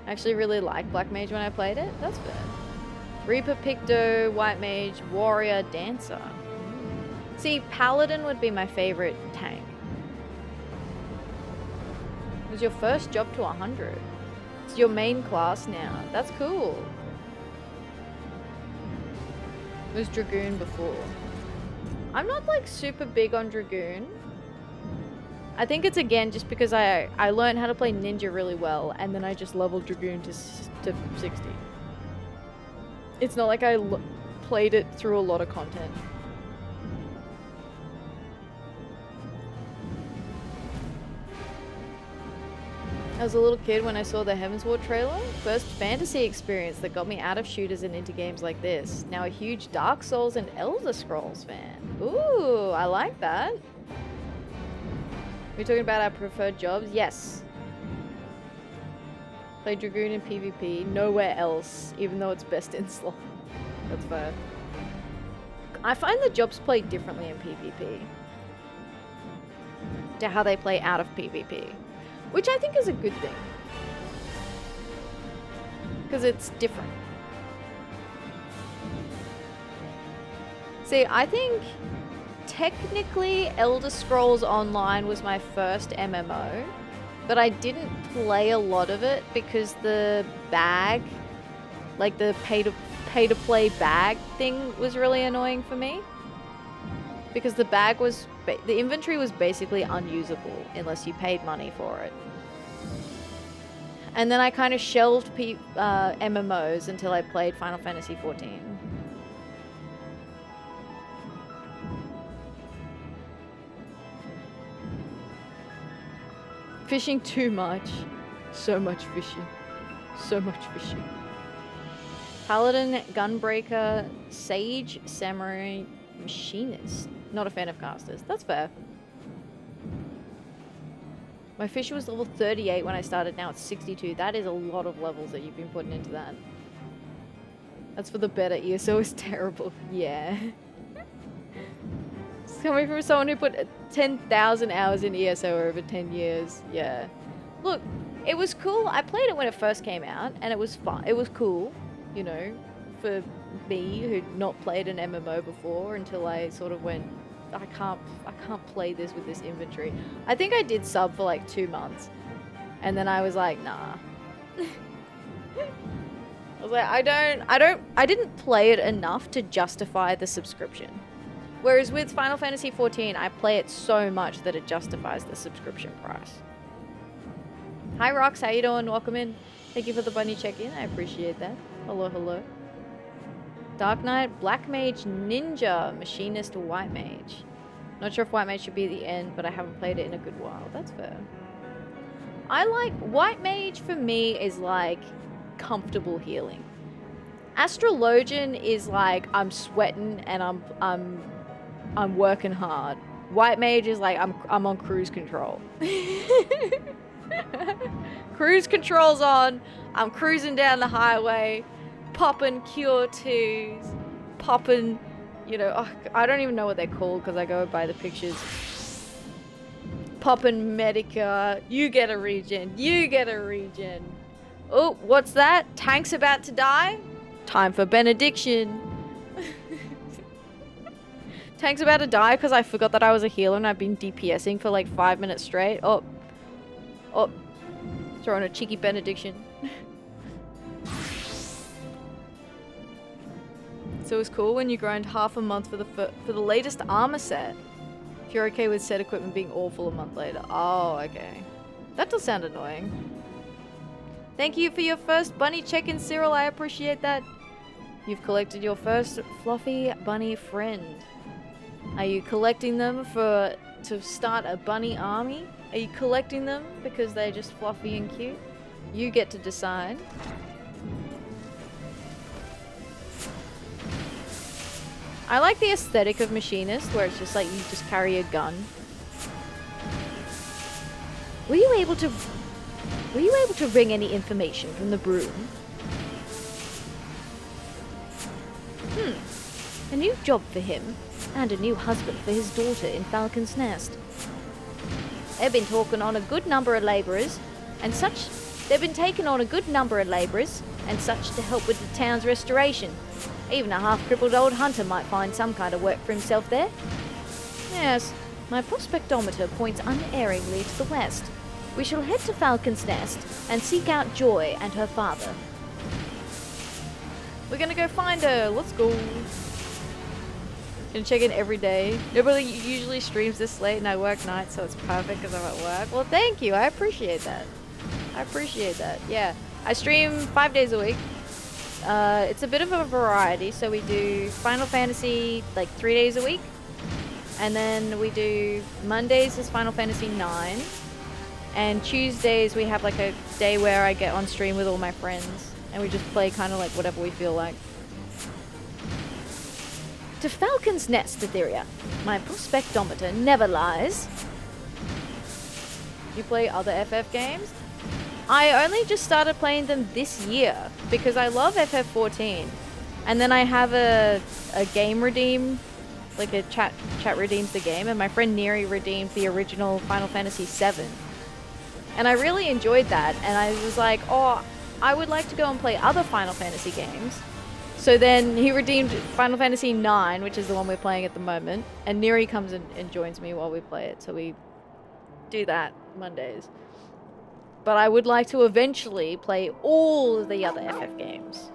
I actually really liked Black Mage when I played it. That's fair. Reaper, Picto, White Mage, Warrior, Dancer. See, Paladin would be my favorite tank. It was your first job to 100. It's your main class now. That's cool. It was Dragoon before. I'm not like super big on Dragoon. I think it's again just because I learned how to play Ninja really well and then I just leveled Dragoon to 60. It's not like I played it through a lot of content. I was a little kid when I saw the Heavensward trailer. First fantasy experience that got me out of shooters and into games like this. Now a huge Dark Souls and Elder Scrolls fan. Ooh, I like that. We're talking about our preferred jobs? Yes. Play Dragoon in PvP, nowhere else, even though it's best in slot. That's fair. I find the jobs play differently in PvP to how they play out of PvP, which I think is a good thing. Because it's different. See, I think technically Elder Scrolls Online was my first MMO, but I didn't play a lot of it because the bag, like the pay to play bag thing, was really annoying for me. Because the bag was, the inventory was basically unusable unless you paid money for it. And then I kind of shelved MMOs until I played Final Fantasy XIV. Fishing too much. So much fishing. So much fishing. Paladin, Gunbreaker, Sage, Samurai, Machinist. Not a fan of casters. That's fair. My fish was level 38 when I started, now it's 62. That is a lot of levels that you've been putting into that. That's for the better. ESO is terrible. Yeah. It's coming from someone who put 10,000 hours in ESO over 10 years. Yeah. Look, it was cool. I played it when it first came out, and it was fun. It was cool, you know, for me who'd not played an MMO before until I sort of went, I can't play this with this inventory. I think I did sub for like 2 months, and then I was like, nah. I was like, I didn't play it enough to justify the subscription. Whereas with Final Fantasy XIV, I play it so much that it justifies the subscription price. Hi Rox, how you doing? Welcome in. Thank you for the bunny check-in. I appreciate that. Hello, hello. Dark Knight, Black Mage, Ninja, Machinist, White Mage. Not sure if White Mage should be the end, but I haven't played it in a good while. That's fair. I like White Mage. For me is like comfortable healing. Astrologian is like I'm sweating and I'm working hard. White Mage is like I'm on cruise control. Cruise control's on. I'm cruising down the highway. Popping Cure 2s, popping, you know, I don't even know what they're called because I go by the pictures. Popping Medica, you get a regen, you get a regen. Oh, what's that? Tank's about to die? Time for benediction. Tank's about to die because I forgot that I was a healer and I've been DPSing for like 5 minutes straight. Oh, throwing a cheeky benediction. So it's cool when you grind half a month for the latest armor set. If you're okay with set equipment being awful a month later. Oh, okay. That does sound annoying. Thank you for your first bunny check-in, Cyril. I appreciate that. You've collected your first fluffy bunny friend. Are you collecting them to start a bunny army? Are you collecting them because they're just fluffy and cute? You get to decide. I like the aesthetic of Machinist, where it's just like you just carry a gun. Were you able to wring any information from the Brume? A new job for him, and a new husband for his daughter in Falcon's Nest. They've been taking on a good number of labourers, and such to help with the town's restoration. Even a half-crippled old hunter might find some kind of work for himself there. Yes, my prospectometer points unerringly to the west. We shall head to Falcon's Nest and seek out Joy and her father. We're gonna go find her. Let's go. Gonna check in every day. Nobody usually streams this late and I work nights, so it's perfect because I'm at work. Well, thank you. I appreciate that. Yeah. I stream 5 days a week. It's a bit of a variety, so we do Final Fantasy like 3 days a week, and then we do Mondays is Final Fantasy IX, and Tuesdays we have like a day where I get on stream with all my friends and we just play kind of like whatever we feel like. To Falcon's Nest, Atheria. My prospectometer never lies. You play other FF games? I only just started playing them this year because I love FF14. And then I have a game redeem, like a chat redeems the game, and my friend Neri redeemed the original Final Fantasy VII. And I really enjoyed that, and I was like, oh, I would like to go and play other Final Fantasy games. So then he redeemed Final Fantasy IX, which is the one we're playing at the moment, and Neri comes and joins me while we play it, so we do that Mondays. But I would like to eventually play all of the other FF games.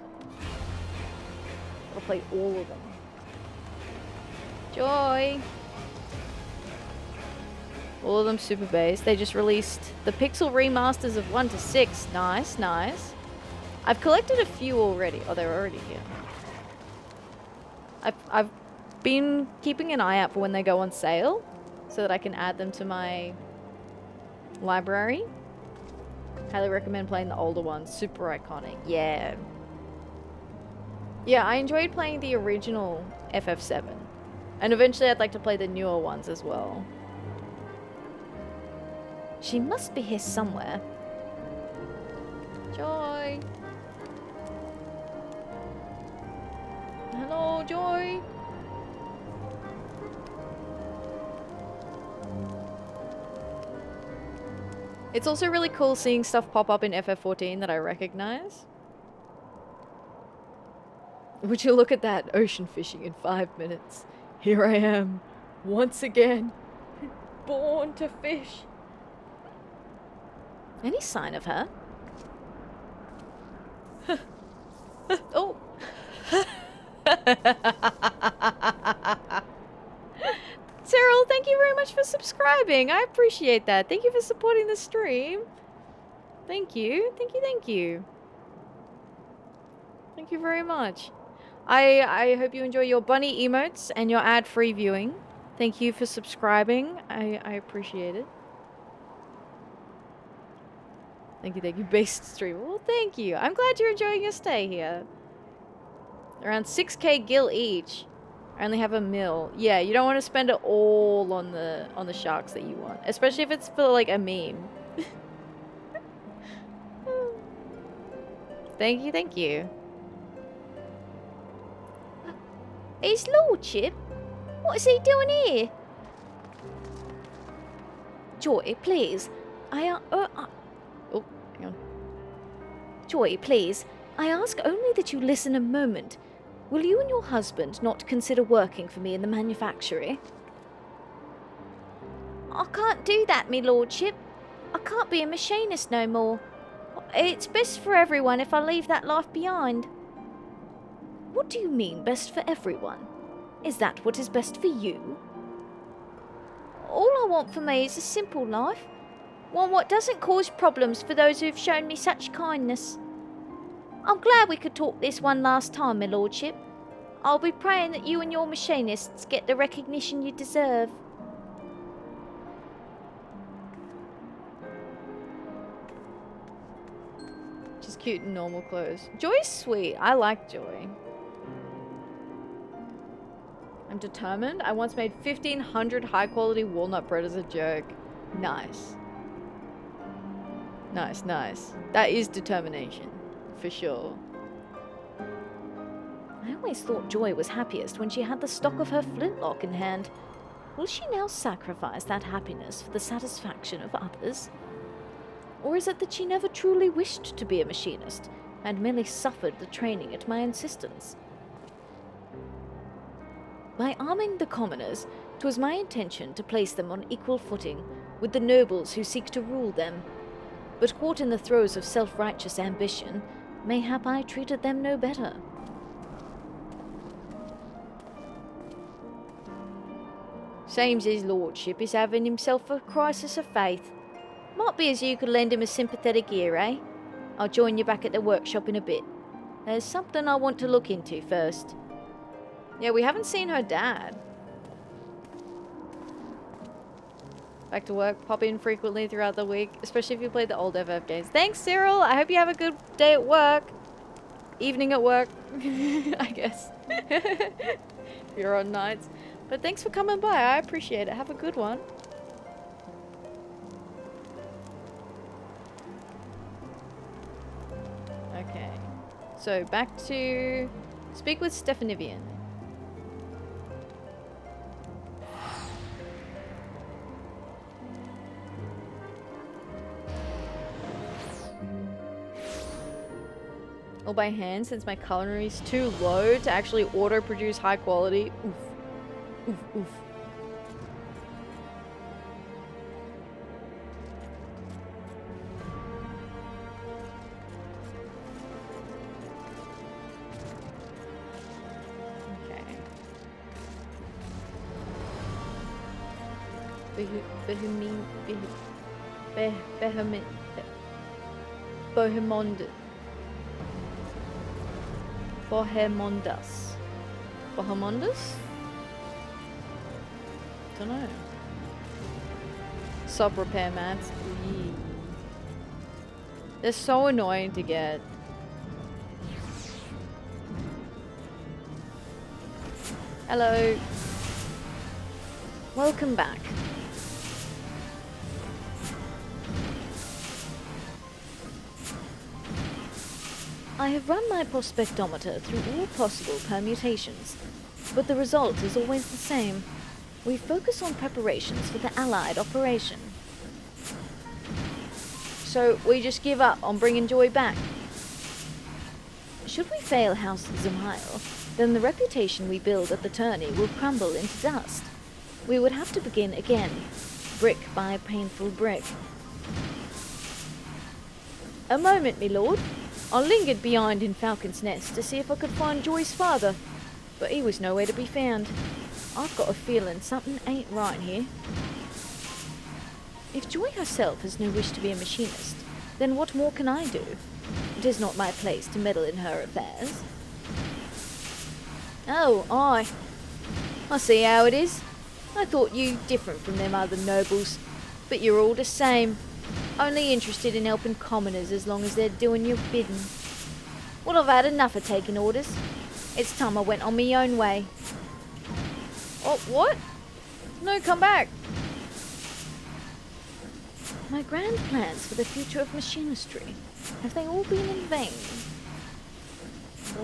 I'll play all of them. Joy! All of them super bass. They just released the pixel remasters of 1 to 6. Nice, nice. I've collected a few already. Oh, they're already here. I've been keeping an eye out for when they go on sale so that I can add them to my library. Highly recommend playing the older ones. Super iconic. Yeah. Yeah, I enjoyed playing the original FF7. And eventually I'd like to play the newer ones as well. She must be here somewhere. Joy! Hello, Joy! It's also really cool seeing stuff pop up in FF14 that I recognize. Would you look at that? Ocean fishing in 5 minutes. Here I am, once again, born to fish. Any sign of her? Oh! Cyril, thank you very much for subscribing. I appreciate that. Thank you for supporting the stream. Thank you. Thank you, thank you. Thank you very much. I hope you enjoy your bunny emotes and your ad-free viewing. Thank you for subscribing. I appreciate it. Thank you, based streamer. Well, thank you. I'm glad you're enjoying your stay here. Around 6k gil each. I only have a mil. Yeah, you don't want to spend it all on the sharks that you want, especially if it's for like a meme. Thank you, thank you. His lordship? What is he doing here? Joy, please. Oh, hang on. Joy, please. I ask only that you listen a moment. Will you and your husband not consider working for me in the manufactory? I can't do that, me lordship. I can't be a machinist no more. It's best for everyone if I leave that life behind. What do you mean, best for everyone? Is that what is best for you? All I want for me is a simple life. One what doesn't cause problems for those who've shown me such kindness. I'm glad we could talk this one last time, my lordship. I'll be praying that you and your machinists get the recognition you deserve. She's cute in normal clothes. Joy's sweet. I like Joy. I'm determined. I once made 1,500 high-quality walnut bread as a joke. Nice. Nice, nice. That is determination. For sure. I always thought Joy was happiest when she had the stock of her flintlock in hand. Will she now sacrifice that happiness for the satisfaction of others? Or is it that she never truly wished to be a machinist and merely suffered the training at my insistence? By arming the commoners, 'twas my intention to place them on equal footing with the nobles who seek to rule them. But caught in the throes of self-righteous ambition, mayhap I treated them no better. Seems his lordship is having himself a crisis of faith. Might be as you could lend him a sympathetic ear, eh? I'll join you back at the workshop in a bit. There's something I want to look into first. Yeah, we haven't seen her dad. Back to work, pop in frequently throughout the week, especially if you play the old FF games. Thanks, Cyril! I hope you have a good day at work. evening at work, I guess. If you're on nights. But thanks for coming by. I appreciate it. Have a good one. Okay. So back to speak with Stephanivian. All by hand since my culinary is too low to actually auto-produce high quality. Oof. Oof, oof. Okay. Bohemondas. Bohemondas? Don't know. Sub repair mats. Eee. They're so annoying to get. Hello. Welcome back. I have run my prospectometer through all possible permutations, but the result is always the same. We focus on preparations for the Allied operation. So we just give up on bringing Joy back? Should we fail House Zamail, then the reputation we build at the tourney will crumble into dust. We would have to begin again, brick by painful brick. A moment, me lord. I lingered behind in Falcon's Nest to see if I could find Joy's father, but he was nowhere to be found. I've got a feeling something ain't right here. If Joy herself has no wish to be a machinist, then what more can I do? It is not my place to meddle in her affairs. Oh, aye. I see how it is. I thought you different from them other nobles, but you're all the same. Only interested in helping commoners as long as they're doing your bidding. Well, I've had enough of taking orders. It's time I went on my own way. Oh, what? No, come back. My grand plans for the future of machinistry, have they all been in vain?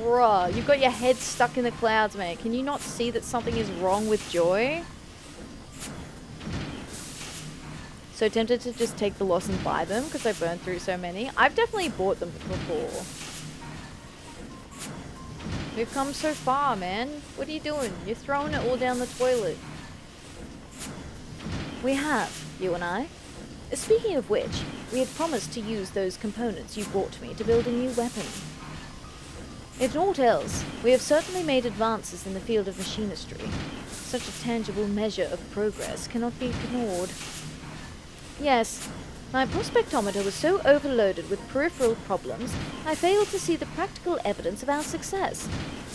Bruh, you've got your head stuck in the clouds, mate. Can you not see that something is wrong with Joy? So tempted to just take the loss and buy them because I burned through so many. I've definitely bought them before. We've come so far, man. What are you doing? You're throwing it all down the toilet. We have, you and I. Speaking of which, we had promised to use those components you brought me to build a new weapon. If naught else, we have certainly made advances in the field of machinistry. Such a tangible measure of progress cannot be ignored. Yes, my prospectometer was so overloaded with peripheral problems, I failed to see the practical evidence of our success.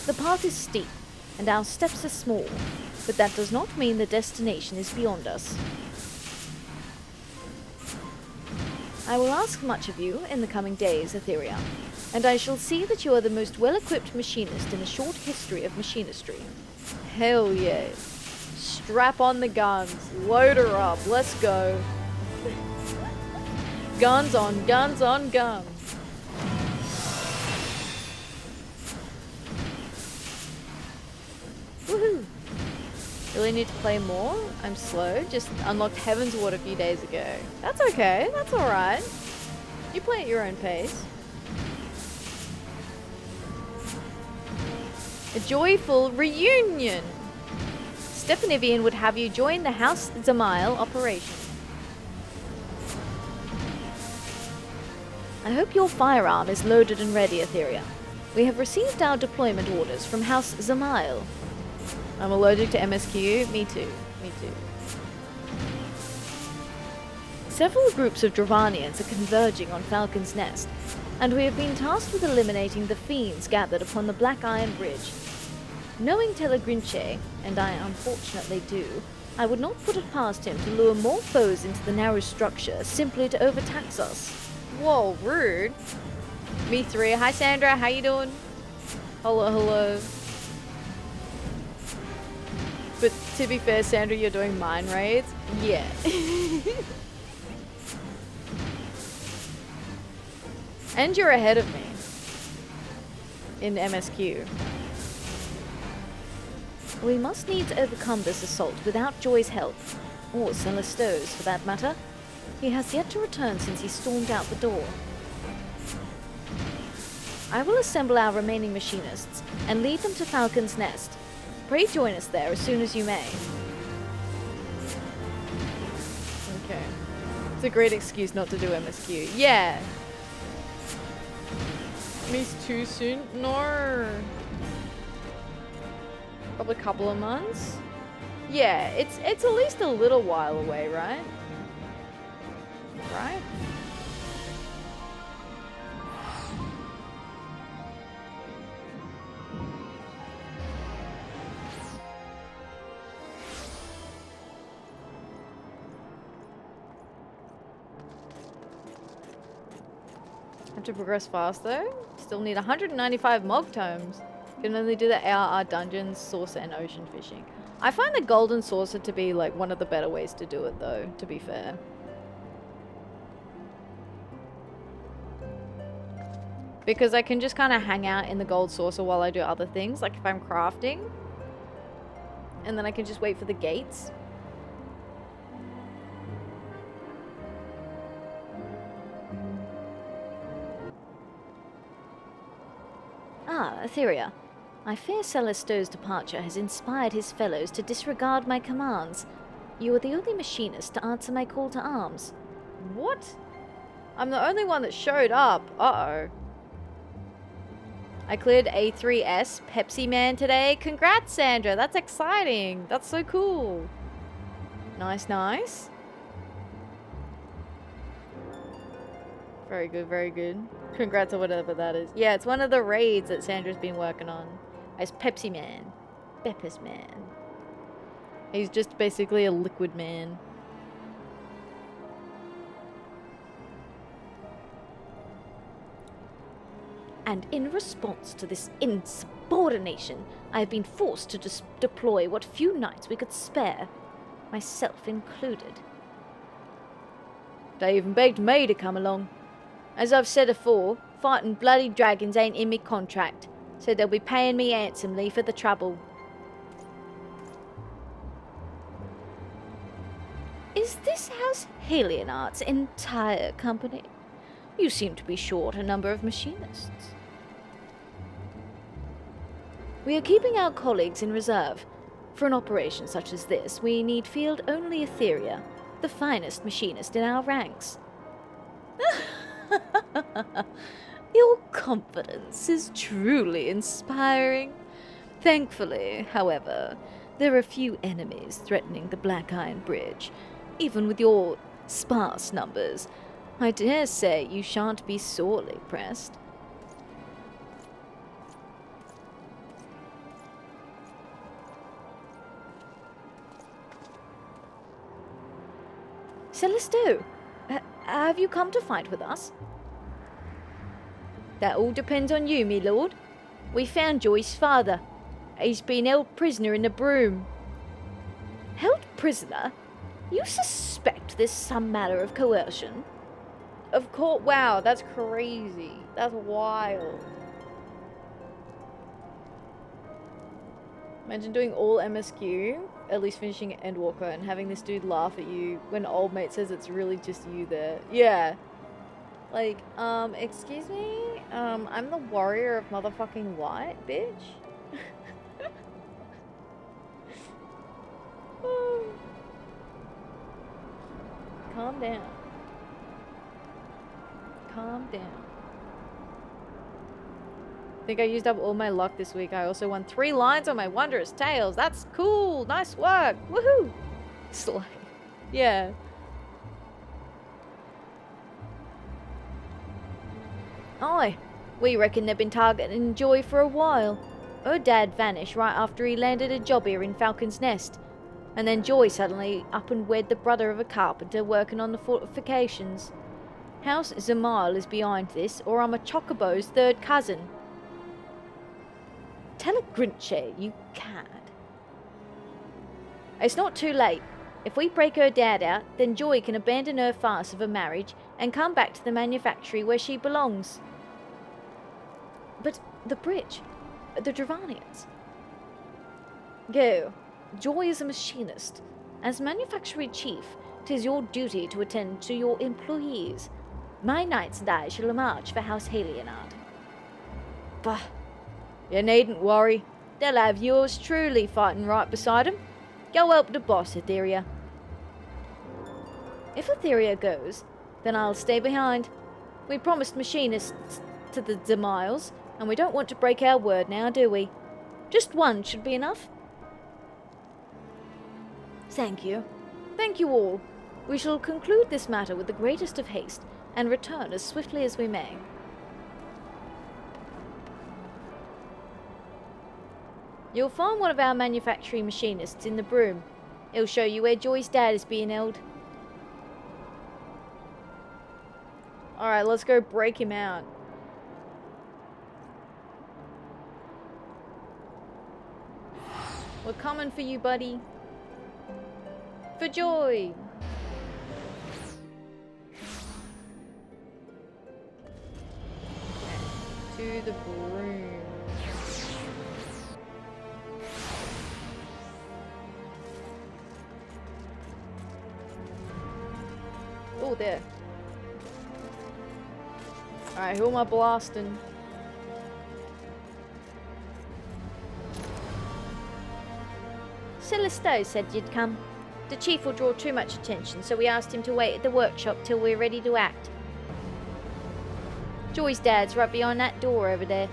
The path is steep, and our steps are small, but that does not mean the destination is beyond us. I will ask much of you in the coming days, Atheria, and I shall see that you are the most well-equipped machinist in the short history of machinistry. Hell yeah. Strap on the guns, load her up, let's go. Guns on guns on guns. Woohoo! Really need to play more? I'm slow. Just unlocked Heaven's Ward a few days ago. That's okay. That's alright. You play at your own pace. A Joye-ful Reunion! Stephanivian would have you join the House Zamail operation. I hope your firearm is loaded and ready, Atheria. We have received our deployment orders from House Zamail. I'm allergic to MSQ. Me too. Me too. Several groups of Dravanians are converging on Falcon's Nest, and we have been tasked with eliminating the fiends gathered upon the Black Iron Bridge. Knowing Telegrinche, and I unfortunately do, I would not put it past him to lure more foes into the narrow structure simply to overtax us. Whoa, rude. Me three. Hi, Sandra. How you doing? Hello, hello. But to be fair, Sandra, you're doing mine raids? Yeah. And you're ahead of me in MSQ. We must needs overcome this assault without Joy's help, or Celesteau's for that matter. He has yet to return since he stormed out the door. I will assemble our remaining machinists and lead them to Falcon's Nest. Pray join us there as soon as you may. Okay. It's a great excuse not to do MSQ. Yeah. Me's too soon? No. Probably a couple of months. Yeah, it's at least a little while away, right? Right? Have to progress fast though. Still need 195 Mog Tomes. Can only do the ARR dungeons, saucer, and ocean fishing. I find the golden saucer to be like one of the better ways to do it though, to be fair. Because I can just kind of hang out in the gold saucer while I do other things, like if I'm crafting. And then I can just wait for the gates. Ah, Atheria. I fear Celesteau's departure has inspired his fellows to disregard my commands. You are the only machinist to answer my call to arms. What? I'm the only one that showed up. Uh-oh. I cleared A3S Pepsi Man today. Congrats, Sandra. That's exciting. That's so cool. Nice, nice. Very good, very good. Congrats on whatever that is. Yeah, it's one of the raids that Sandra's been working on. As Pepsi Man. Peppers Man. He's just basically a liquid man. And in response to this insubordination, I have been forced to deploy what few knights we could spare, myself included. They even begged me to come along. As I've said afore, fighting bloody dragons ain't in me contract, so they'll be paying me handsomely for the trouble. Is this House Halionart's entire company? You seem to be short a number of machinists. We are keeping our colleagues in reserve. For an operation such as this, we need field only Atheria, the finest machinist in our ranks. Your confidence is truly inspiring. Thankfully, however, there are few enemies threatening the Black Iron Bridge. Even with your sparse numbers, I dare say you shan't be sorely pressed. Celesteau, have you come to fight with us? That all depends on you, me lord. We found Joy's father. He's been held prisoner in the Brume. Held prisoner? You suspect this some matter of coercion? Of course. Wow, that's crazy. That's wild. Imagine doing all MSQ, at least finishing Endwalker, and having this dude laugh at you when old mate says it's really just you there. Yeah. Like, excuse me? I'm the warrior of motherfucking white, bitch. Calm down. Calm down. I think I used up all my luck this week. I also won 3 lines on my Wondrous Tales. That's cool. Nice work. Woohoo. Slay. Yeah. Aye, we reckon they've been targeting Joy for a while. Her dad vanished right after he landed a job here in Falcon's Nest. And then Joy suddenly up and wed the brother of a carpenter working on the fortifications. House Zamal is behind this, or I'm a Chocobo's third cousin. Tell a Grinche, you cad. It's not too late. If we break her dad out, then Joy can abandon her farce of a marriage and come back to the manufactory where she belongs. But the bridge, the Dravanians. Go. Joy is a machinist. As manufactory chief, 'tis your duty to attend to your employees. My knights and I shall march for House Halionard. Bah, you needn't worry. They'll have yours truly fighting right beside 'em. Go help the boss, Atheria. If Atheria goes, then I'll stay behind. We promised machinists to the Demiles, and we don't want to break our word now, do we? Just one should be enough. Thank you. Thank you all. We shall conclude this matter with the greatest of haste, and return as swiftly as we may. You'll find one of our manufacturing machinists in the Brume. He'll show you where Joy's dad is being held. Alright, let's go break him out. We're coming for you, buddy. For Joy! To the Brume. Oh, there. Alright, who am I blasting? Celeste said you'd come. The chief will draw too much attention, so we asked him to wait at the workshop till we're ready to act. Joy's dad's right behind that door over there.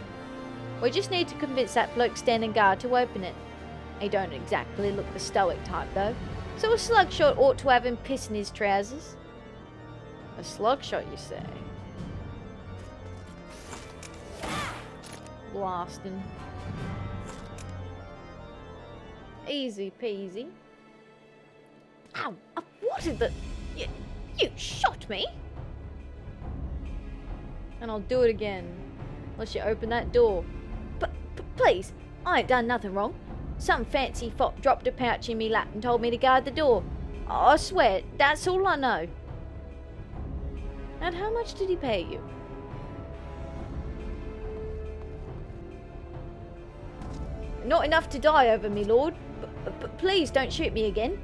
We just need to convince that bloke standing guard to open it. He don't exactly look the stoic type, though, so a slugshot ought to have him pissing his trousers. A slugshot, you say? Blasting. Easy peasy. Ow! What in the... You shot me? And I'll do it again. Unless you open that door. But please, I ain't done nothing wrong. Some fancy fop dropped a pouch in me lap and told me to guard the door. I swear, that's all I know. And how much did he pay you? Not enough to die over, me lord. But please don't shoot me again.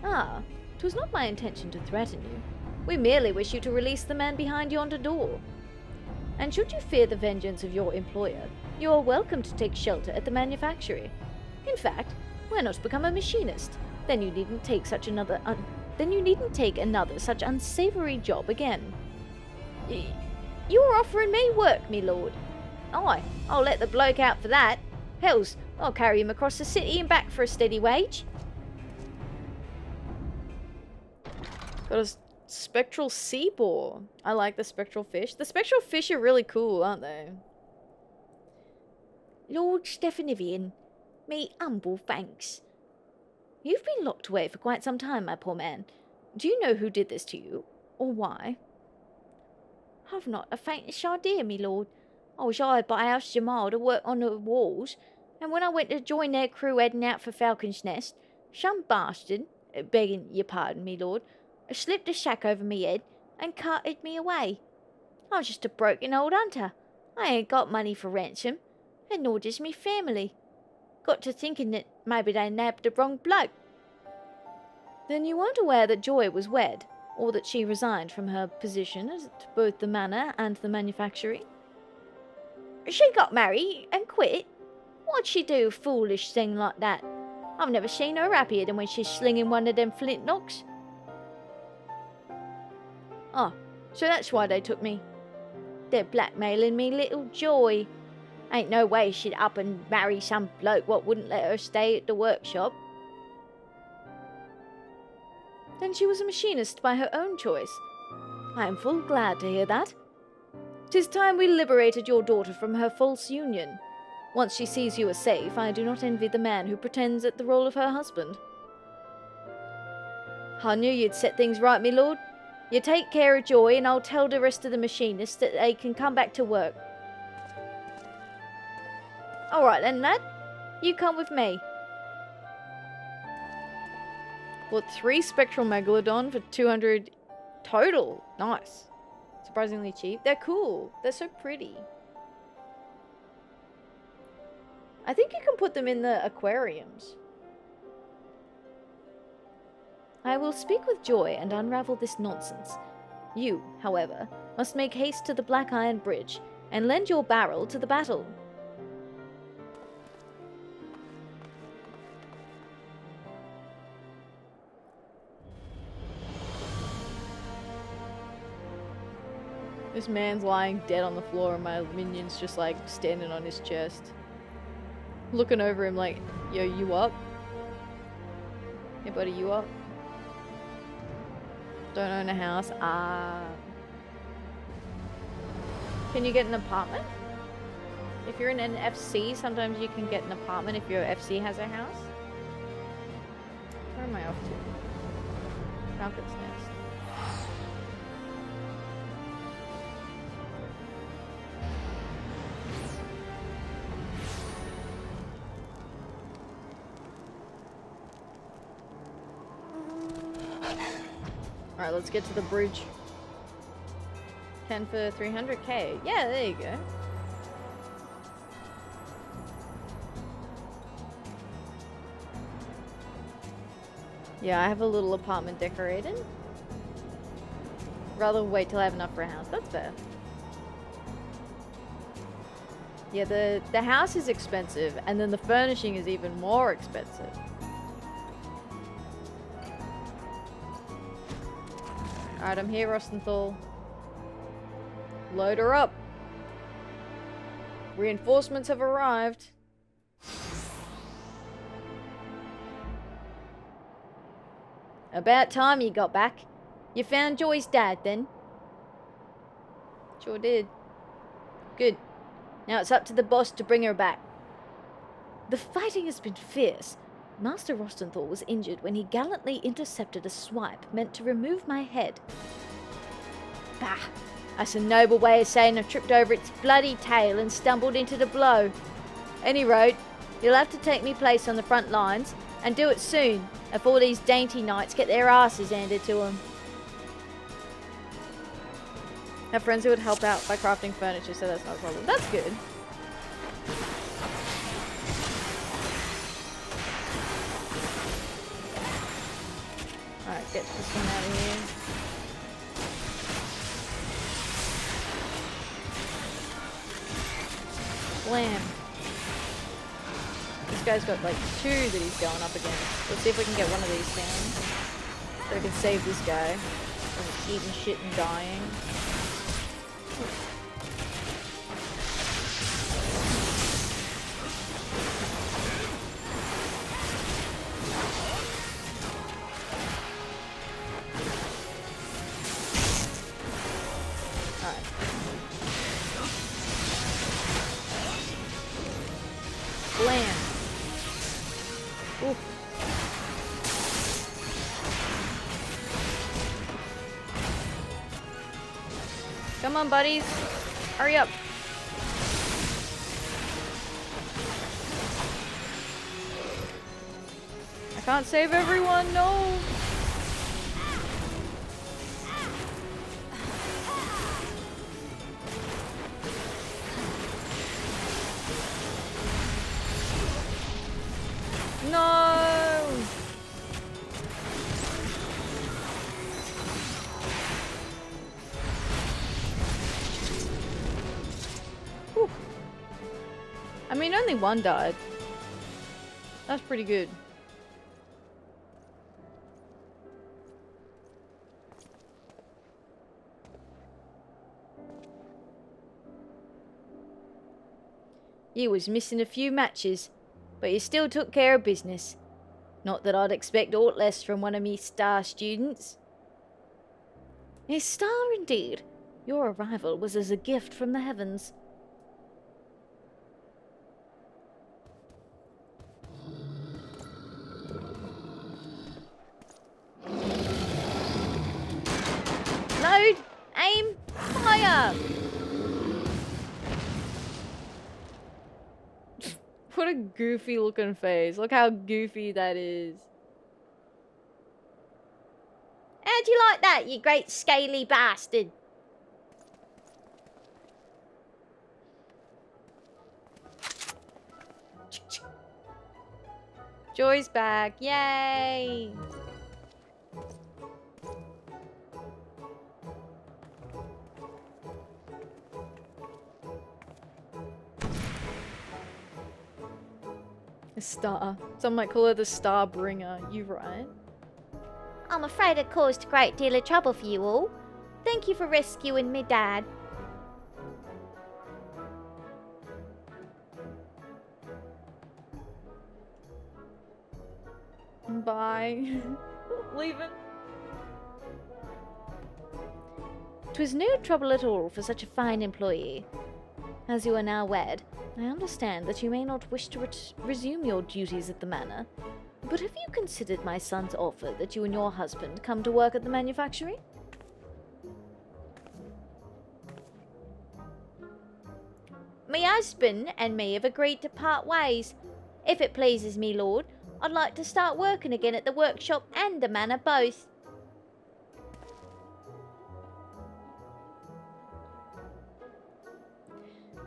Ah, 'twas not my intention to threaten you. We merely wish you to release the man behind yonder door. And should you fear the vengeance of your employer, you are welcome to take shelter at the manufactory. In fact, why not become a machinist? Then you needn't take another such unsavory job again. You're offering me work, me lord. Aye, I'll let the bloke out for that. Hells, I'll carry him across the city and back for a steady wage. Got a spectral sea boar. I like the spectral fish. The spectral fish are really cool, aren't they? Lord Stephanivian, me humble thanks. You've been locked away for quite some time, my poor man. Do you know who did this to you, or why? I've not the faintest idea, me lord. I was hired by House Jamal to work on the walls, and when I went to join their crew heading out for Falcon's Nest, some bastard, begging your pardon, me lord, slipped a sack over me head and carted me away. I'm just a broken old hunter. I ain't got money for ransom, and nor does me family. Got to thinking that maybe they nabbed the wrong bloke. Then you weren't aware that Joy was wed, or that she resigned from her position at both the manor and the manufactory? She got married and quit. What'd she do a foolish thing like that? I've never seen her happier than when she's slinging one of them flintlocks. Oh, so that's why they took me. They're blackmailing me little Joy. Ain't no way she'd up and marry some bloke what wouldn't let her stay at the workshop. Then she was a machinist by her own choice. I am full glad to hear that. 'Tis time we liberated your daughter from her false union. Once she sees you as safe, I do not envy the man who pretends at the role of her husband. I knew you'd set things right, me lord. You take care of Joy, and I'll tell the rest of the machinists that they can come back to work. Alright then, lad. You come with me. Well, 3 Spectral Megalodon for 200 total. Nice. Surprisingly cheap. They're cool. They're so pretty. I think you can put them in the aquariums. I will speak with Joy and unravel this nonsense. You, however, must make haste to the Black Iron Bridge and lend your barrel to the battle. This man's lying dead on the floor and my minion's just like standing on his chest. Looking over him like, yo, you up? Hey buddy, you up? Don't own a house. Ah. Can you get an apartment? If you're in an FC, sometimes you can get an apartment if your FC has a house. Where am I off to? Falcon's Nest. Alright, let's get to the bridge. 10 for 300k. Yeah, there you go. Yeah, I have a little apartment decorated. Rather wait till I have enough for a house. That's fair. Yeah, the house is expensive, and then the furnishing is even more expensive. Alright, I'm here, Rostenthal. Load her up. Reinforcements have arrived. About time you got back. You found Joy's dad, then? Sure did. Good. Now it's up to the boss to bring her back. The fighting has been fierce. Master Rostenthal was injured when he gallantly intercepted a swipe meant to remove my head. Bah! That's a noble way of saying I tripped over its bloody tail and stumbled into the blow. Any road, you'll have to take me place on the front lines, and do it soon, before these dainty knights get their asses handed to them. Have friends who would help out by crafting furniture, so that's not a problem. That's good. Alright, get this one out of here. Blam. This guy's got like 2 that he's going up against. Let's see if we can get one of these down. So we can save this guy from eating shit and dying. Blam. Oof. Come on, buddies. Hurry up. I can't save everyone, no. No! Whew. I mean, only one died. That's pretty good. You was missing a few matches, but you still took care of business. Not that I'd expect aught less from one of me star students. A star indeed. Your arrival was as a gift from the heavens. Load! Aim! Fire! got a goofy looking face. Look how goofy that is. How'd you like that, you great scaly bastard? Joy's back. Yay! A star. Some might call her the star bringer. You right? I'm afraid I caused a great deal of trouble for you all. Thank you for rescuing me dad. Bye. Leaving. 'Twas no trouble at all for such a fine employee. As you are now wed, I understand that you may not wish to resume your duties at the manor. But have you considered my son's offer that you and your husband come to work at the manufactory? Me husband and me have agreed to part ways. If it pleases me, Lord, I'd like to start working again at the workshop and the manor both.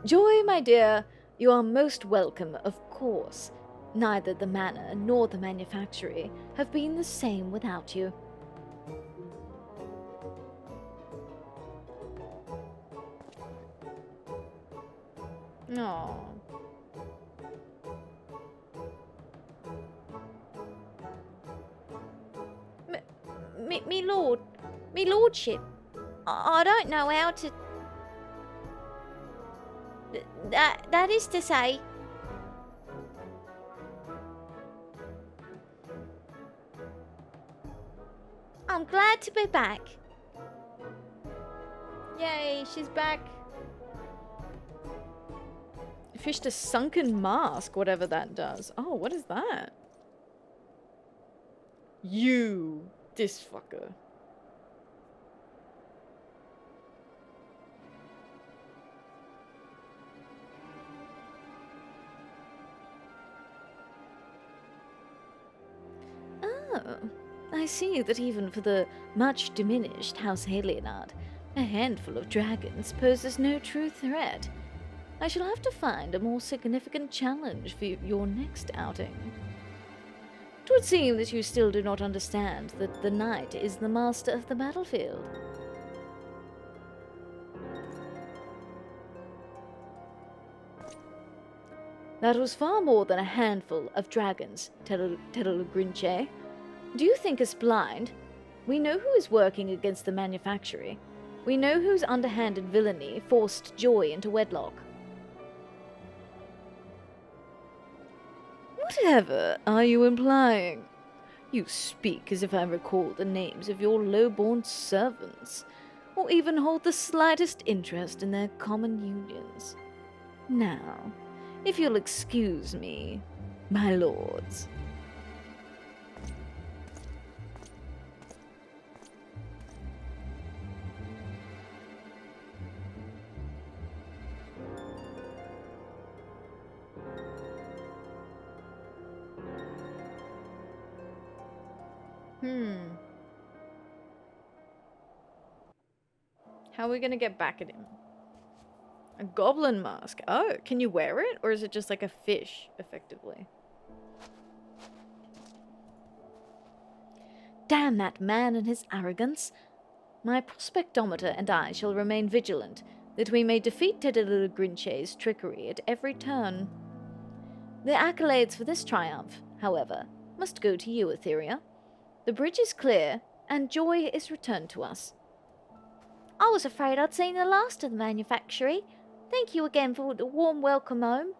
Joy, my dear, you are most welcome, of course. Neither the manor nor the manufactory have been the same without you. Aww. Me lordship, I don't know how to... That is to say... I'm glad to be back. Yay, she's back. Fished a sunken mask, whatever that does. Oh, what is that? You, this fucker. Oh, I see that even for the much diminished House Halienard, a handful of dragons poses no true threat. I shall have to find a more significant challenge for your next outing. It would seem that you still do not understand that the knight is the master of the battlefield. That was far more than a handful of dragons, Telelugrinche. Do you think us blind? We know who is working against the manufactory. We know whose underhanded villainy forced Joy into wedlock. Whatever are you implying? You speak as if I recall the names of your low-born servants, or even hold the slightest interest in their common unions. Now, if you'll excuse me, my lords. How are we gonna get back at him? A goblin mask. Oh, can you wear it? Or is it just like a fish, effectively? Damn that man and his arrogance. My prospectometer and I shall remain vigilant, that we may defeat Telelugrinche's trickery at every turn. The accolades for this triumph, however, must go to you, Atheria. The bridge is clear, and Joy is returned to us. I was afraid I'd seen the last of the manufactory. Thank you again for the warm welcome home.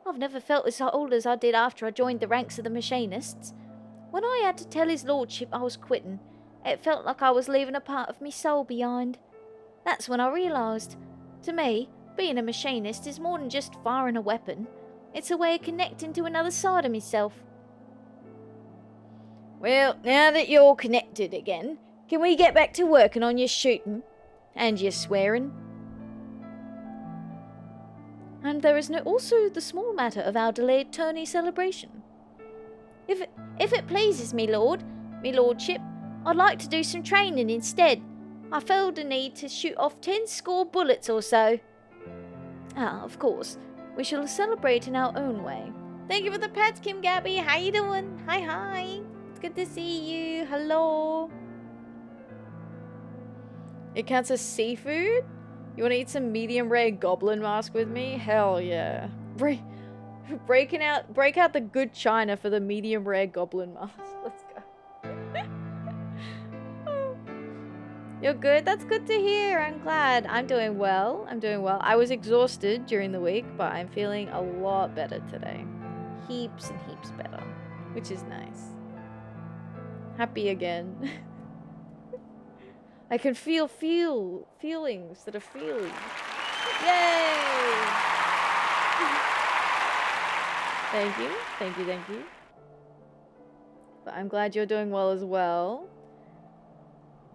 I've never felt as old as I did after I joined the ranks of the Machinists. When I had to tell his lordship I was quitting, it felt like I was leaving a part of me soul behind. That's when I realised. To me, being a machinist is more than just firing a weapon. It's a way of connecting to another side of myself. Well, now that you're connected again, can we get back to working on your shooting? And your swearing? And there is also the small matter of our delayed tourney celebration. If it pleases me lordship, I'd like to do some training instead. I feel the need to shoot off 10 score bullets or so. Ah, of course, we shall celebrate in our own way. Thank you for the pets, Kimgaby. How you doing? Hi. It's good to see you. Hello. It counts as seafood? You want to eat some medium rare goblin mask with me? Hell yeah. Break out the good china for the medium rare goblin mask. Let's go. You're good? That's good to hear. I'm glad. I'm doing well. I was exhausted during the week, but I'm feeling a lot better today. Heaps and heaps better, which is nice. Happy again. I can feel feelings that are feeling. Yay! Thank you. But I'm glad you're doing well as well.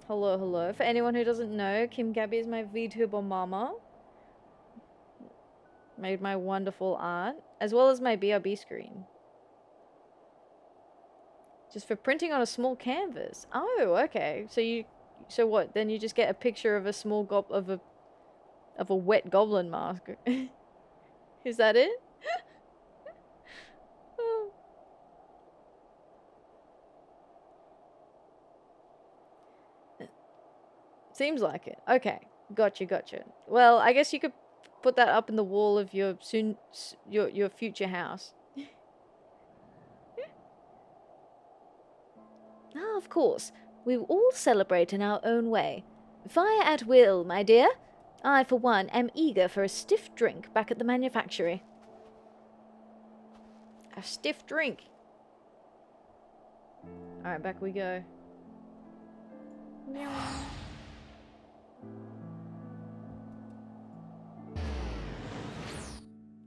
Hello. For anyone who doesn't know, Kimgaby is my VTuber mama. Made my wonderful art, as well as my BRB screen. Just for printing on a small canvas. Oh, okay. So what? Then you just get a picture of a small of a wet goblin mask. Is that it? Oh. Seems like it. Okay. Gotcha. Well, I guess you could put that up in the wall of your future house. Ah, of course. We will all celebrate in our own way. Fire at will, my dear. I, for one, am eager for a stiff drink back at the manufactory. A stiff drink. Alright, back we go.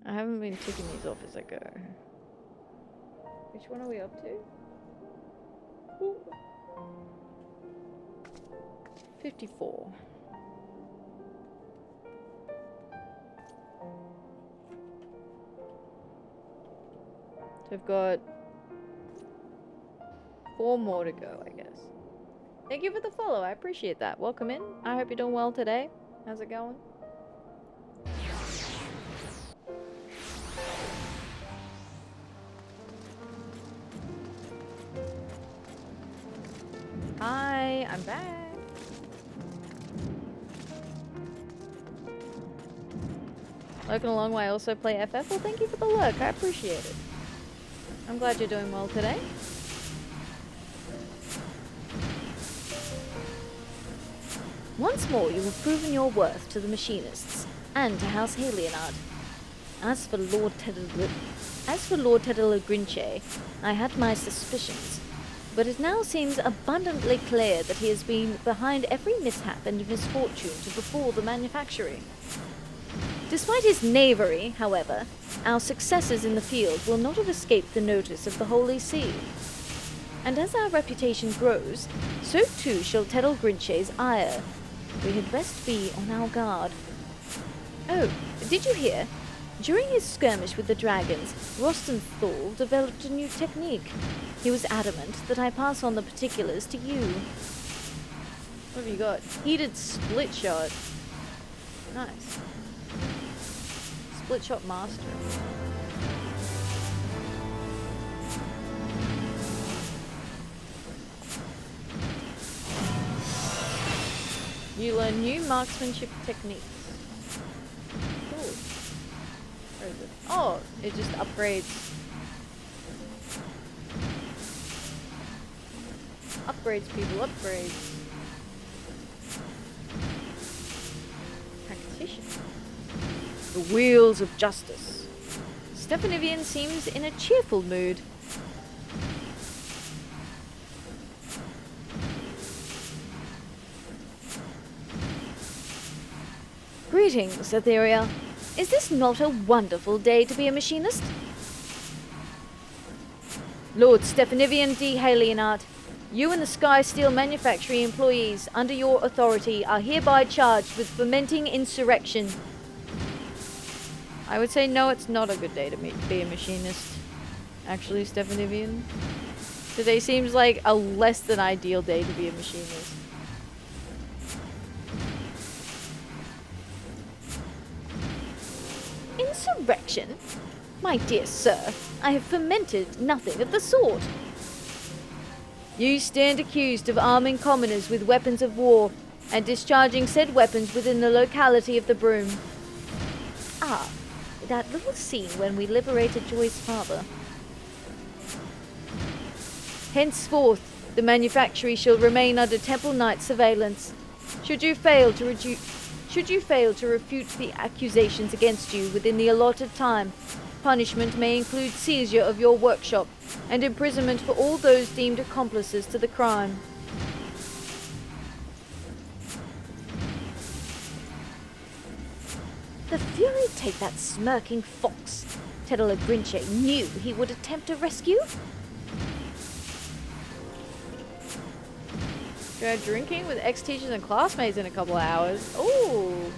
I haven't been ticking these off as I go. Which one are we up to? Ooh. 54. So I've got 4 more to go, I guess. Thank you for the follow. I appreciate that. Welcome in. I hope you're doing well today. How's it going? Hi, I'm back. Lurking along while I also play FF. Well, thank you for the lurk. I appreciate it. I'm glad you're doing well today. Once more you have proven your worth to the Machinists, and to House Halionard. As for Lord Tedler Grinche, I had my suspicions, but it now seems abundantly clear that he has been behind every mishap and misfortune to befall the manufactory. Despite his knavery, however, our successes in the field will not have escaped the notice of the Holy See. And as our reputation grows, so too shall Tedler Grinche's ire. We had best be on our guard. Oh, did you hear? During his skirmish with the dragons, Rostenthal developed a new technique. He was adamant that I pass on the particulars to you. What have you got? Heated split shot. Nice. Split shot master. You learn new marksmanship techniques. Cool. Where is it? Oh, it just upgrades. Upgrades, people, upgrades. Tactician. The wheels of justice. Stephanivian seems in a cheerful mood. Greetings, Atheria. Is this not a wonderful day to be a machinist? Lord Stephanivian D. Halionard, you and the Sky Steel manufacturing employees under your authority are hereby charged with fomenting insurrection. I would say no, it's not a good day to be a machinist. Actually, Stefanivian. Today seems like a less than ideal day to be a machinist. Insurrection? My dear sir, I have fermented nothing of the sort. You stand accused of arming commoners with weapons of war and discharging said weapons within the locality of the Brume. Ah, that little scene when we liberated Joye's father. Henceforth, the manufactory shall remain under Temple Knight surveillance. Should you fail to refute the accusations against you within the allotted time, punishment may include seizure of your workshop and imprisonment for all those deemed accomplices to the crime. The fury take that smirking fox. Tedala Grinche knew he would attempt a rescue. Go drinking with ex-teachers and classmates in a couple of hours. Ooh.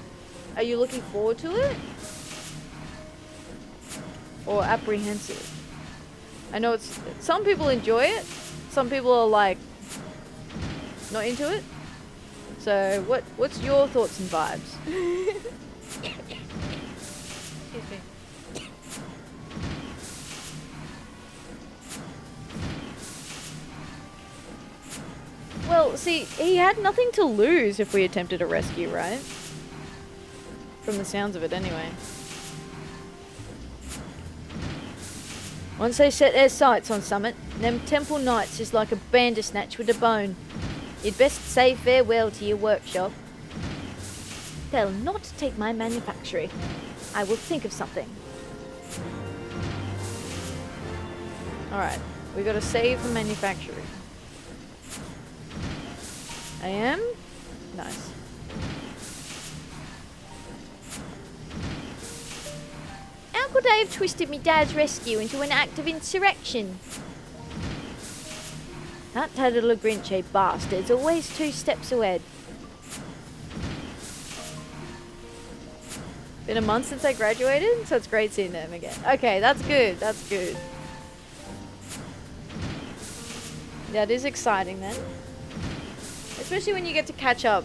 Are you looking forward to it? Or apprehensive? I know it's... Some people enjoy it. Some people are like... not into it. So, what's your thoughts and vibes? Excuse me. Well, see, he had nothing to lose if we attempted a rescue, right? From the sounds of it, anyway. Once they set their sights on summit, them Temple Knights is like a bandersnatch with a bone. You'd best say farewell to your workshop. They'll not take my manufactory. I will think of something. Alright, we gotta save the manufacturing. I am? Nice. How could I have twisted me dad's rescue into an act of insurrection? That Tadala Grinche bastard's always 2 steps ahead. Been a month since I graduated, so it's great seeing them again. Okay, that's good, that's good. That is exciting then. Especially when you get to catch up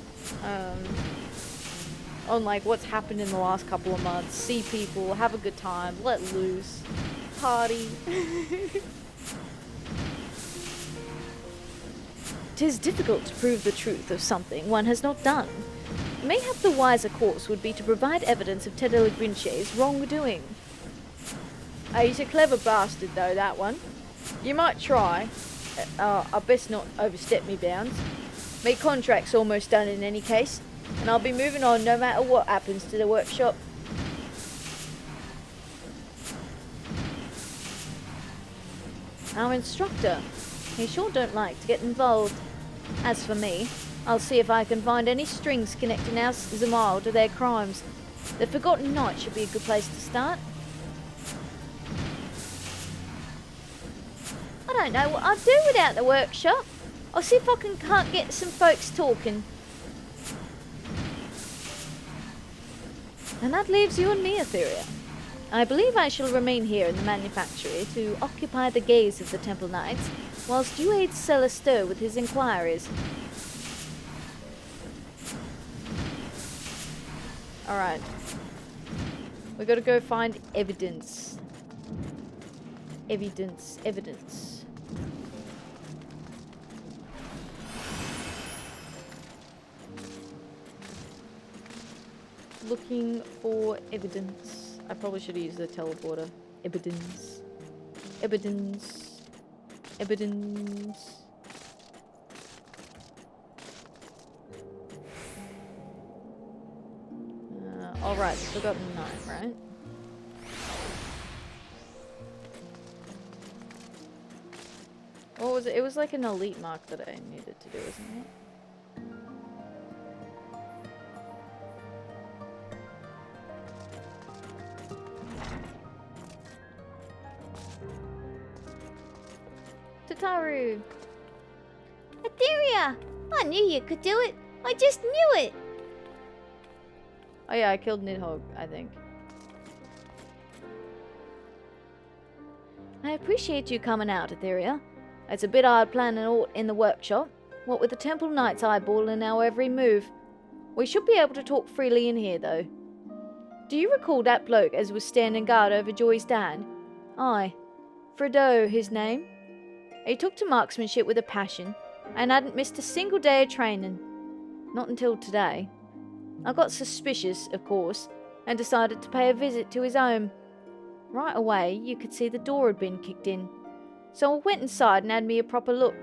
on like what's happened in the last couple of months. See people, have a good time, let loose, party. 'Tis difficult to prove the truth of something one has not done. Mayhap the wiser course would be to provide evidence of Tedala Grinche's wrongdoing. He's a clever bastard though, that one. You might try. I best not overstep me bounds. My contract's almost done in any case, and I'll be moving on no matter what happens to the workshop. Our instructor, he sure don't like to get involved. As for me, I'll see if I can find any strings connecting our Zamal to their crimes. The Forgotten Knight should be a good place to start. I don't know what I'd do without the workshop. I'll see if I can't get some folks talking. And that leaves you and me, Atheria. I believe I shall remain here in the manufactory to occupy the gaze of the Temple Knights, whilst you aid Celestir with his inquiries. Alright. We gotta go find evidence. Evidence. Looking for evidence. I probably should have used the teleporter. Evidence. Alright, Forgotten Knight, right? What was it? It was like an elite mark that I needed to do, isn't it? Tataru! Atheria! I knew you could do it. I just knew it. Oh yeah, I killed Nidhogg, I think. I appreciate you coming out, Atheria. It's a bit hard planning aught in the workshop, what with the Temple Knights eyeballing our every move. We should be able to talk freely in here, though. Do you recall that bloke as was standing guard over Joy's dad? Aye. Fredo, his name. He took to marksmanship with a passion, and hadn't missed a single day of training. Not until today. I got suspicious, of course, and decided to pay a visit to his home. Right away, you could see the door had been kicked in. So I went inside and had me a proper look.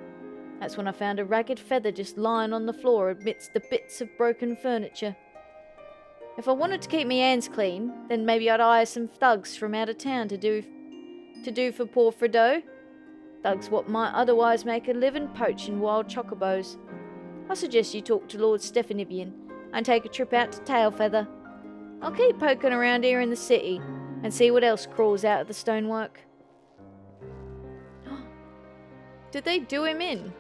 That's when I found a ragged feather just lying on the floor amidst the bits of broken furniture. If I wanted to keep my hands clean, then maybe I'd hire some thugs from out of town to do for poor Fredo. Thugs what might otherwise make a living poaching wild chocobos. I suggest you talk to Lord Stephanibian and take a trip out to Tailfeather. I'll keep poking around here in the city and see what else crawls out of the stonework. Did they do him in?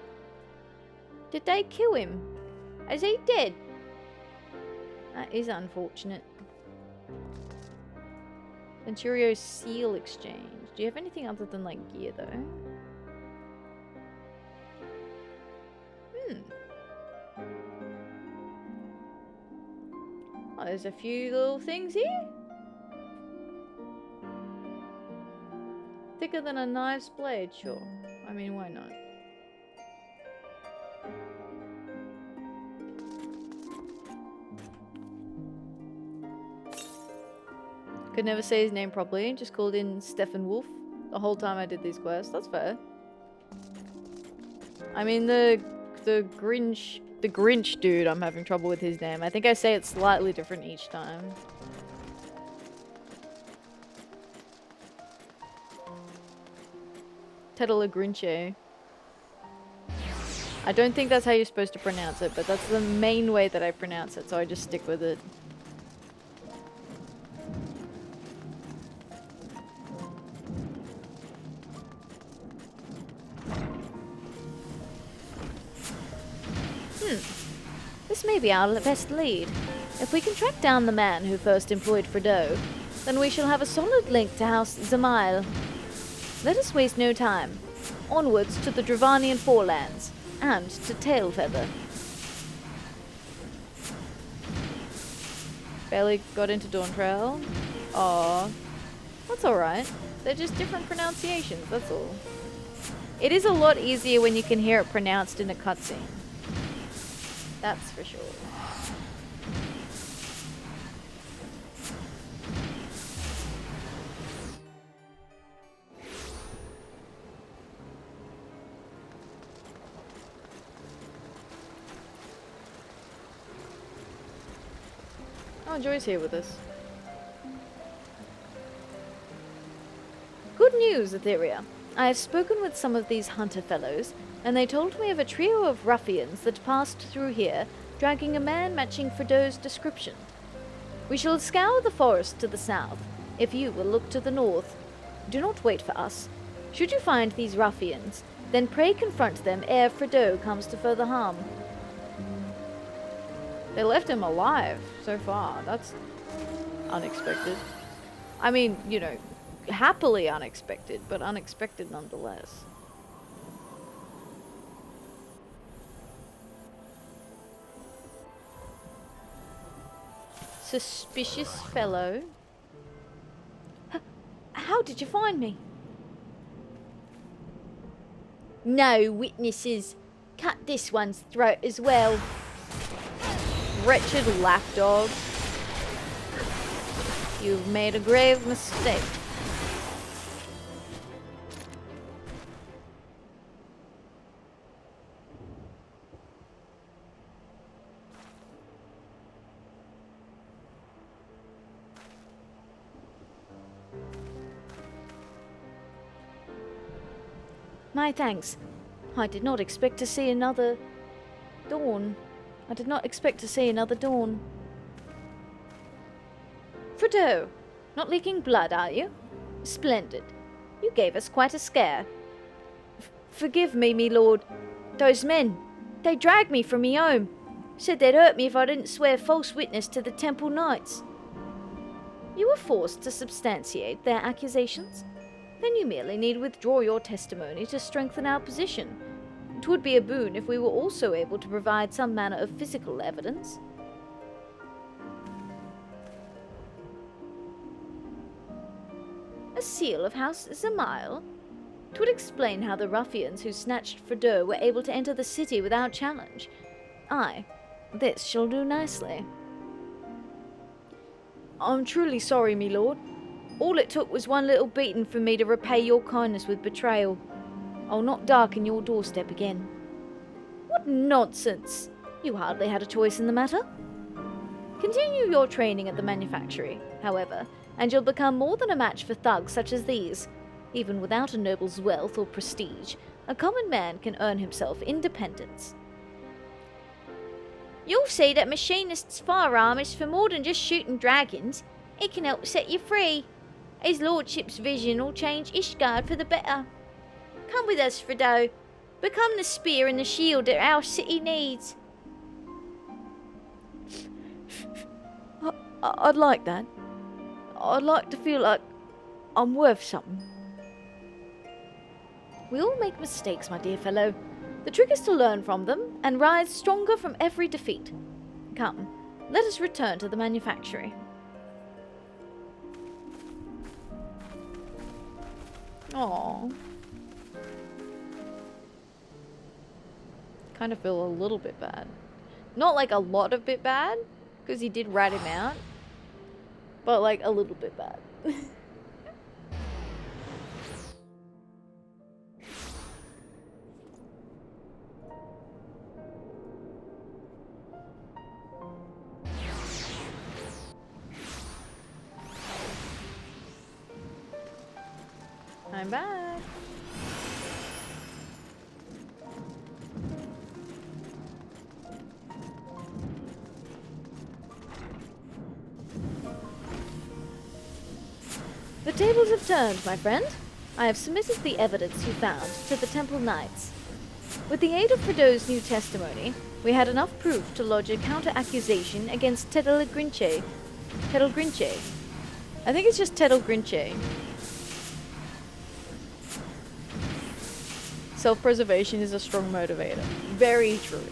Did they kill him? Is he dead? That is unfortunate. Venturio seal exchange. Do you have anything other than like gear though? Oh, there's a few little things here. Thicker than a knife's blade, sure. I mean, why not? Could never say his name properly, just called in Stefan Wolf the whole time I did these quests. That's fair. I mean, the Grinch dude, I'm having trouble with his name. I think I say it slightly different each time. Tedala Grinche. I don't think that's how you're supposed to pronounce it, but that's the main way that I pronounce it, so I just stick with it. This may be our best lead. If we can track down the man who first employed Fredo, then we shall have a solid link to House Zamail. Let us waste no time. Onwards to the Dravanian Forelands, and to Tailfeather. Barely got into Dawntrail. Aw. That's alright. They're just different pronunciations, that's all. It is a lot easier when you can hear it pronounced in a cutscene. That's for sure. Oh, Joy's here with us. Good news, Atheria. I have spoken with some of these hunter fellows, and they told me of a trio of ruffians that passed through here, dragging a man matching Fredo's description. We shall scour the forest to the south, if you will look to the north. Do not wait for us. Should you find these ruffians, then pray confront them ere Fredo comes to further harm. They left him alive so far. That's unexpected. I mean, you know, happily unexpected, but unexpected nonetheless. Suspicious fellow. How did you find me? No witnesses. Cut this one's throat as well. Wretched lapdog. You've made a grave mistake. My thanks. I did not expect to see another dawn. I did not expect to see another dawn. Fredo, not leaking blood, are you? Splendid. You gave us quite a scare. Forgive me, me lord. Those men, they dragged me from me home. Said they'd hurt me if I didn't swear false witness to the Temple Knights. You were forced to substantiate their accusations? then you merely need to withdraw your testimony to strengthen our position. It would be a boon if we were also able to provide some manner of physical evidence. A seal of House Zamile? 'Twould explain how the ruffians who snatched Fredo were able to enter the city without challenge. Aye, this shall do nicely. I'm truly sorry, me lord. All it took was one little beating for me to repay your kindness with betrayal. I'll not darken your doorstep again. What nonsense! You hardly had a choice in the matter. Continue your training at the manufactory, however, and you'll become more than a match for thugs such as these. Even without a noble's wealth or prestige, a common man can earn himself independence. You'll see that Machinists' firearm is for more than just shooting dragons. It can help set you free. His lordship's vision will change Ishgard for the better. Come with us, Fredo. Become the spear and the shield that our city needs. I'd like that. I'd like to feel like I'm worth something. We all make mistakes, my dear fellow. The trick is to learn from them and rise stronger from every defeat. Come, let us return to the manufactory. Aww. Kind of feel a little bit bad. Not like a lot of bit bad, because he did rat him out. But like a little bit bad. I'm back. The tables have turned, my friend. I have submitted the evidence you found to the Temple Knights. With the aid of Fredo's new testimony, we had enough proof to lodge a counter-accusation against Tedelgrinche. Tedelgrinche. I think it's just Tedelgrinche. Self-preservation is a strong motivator. Very true.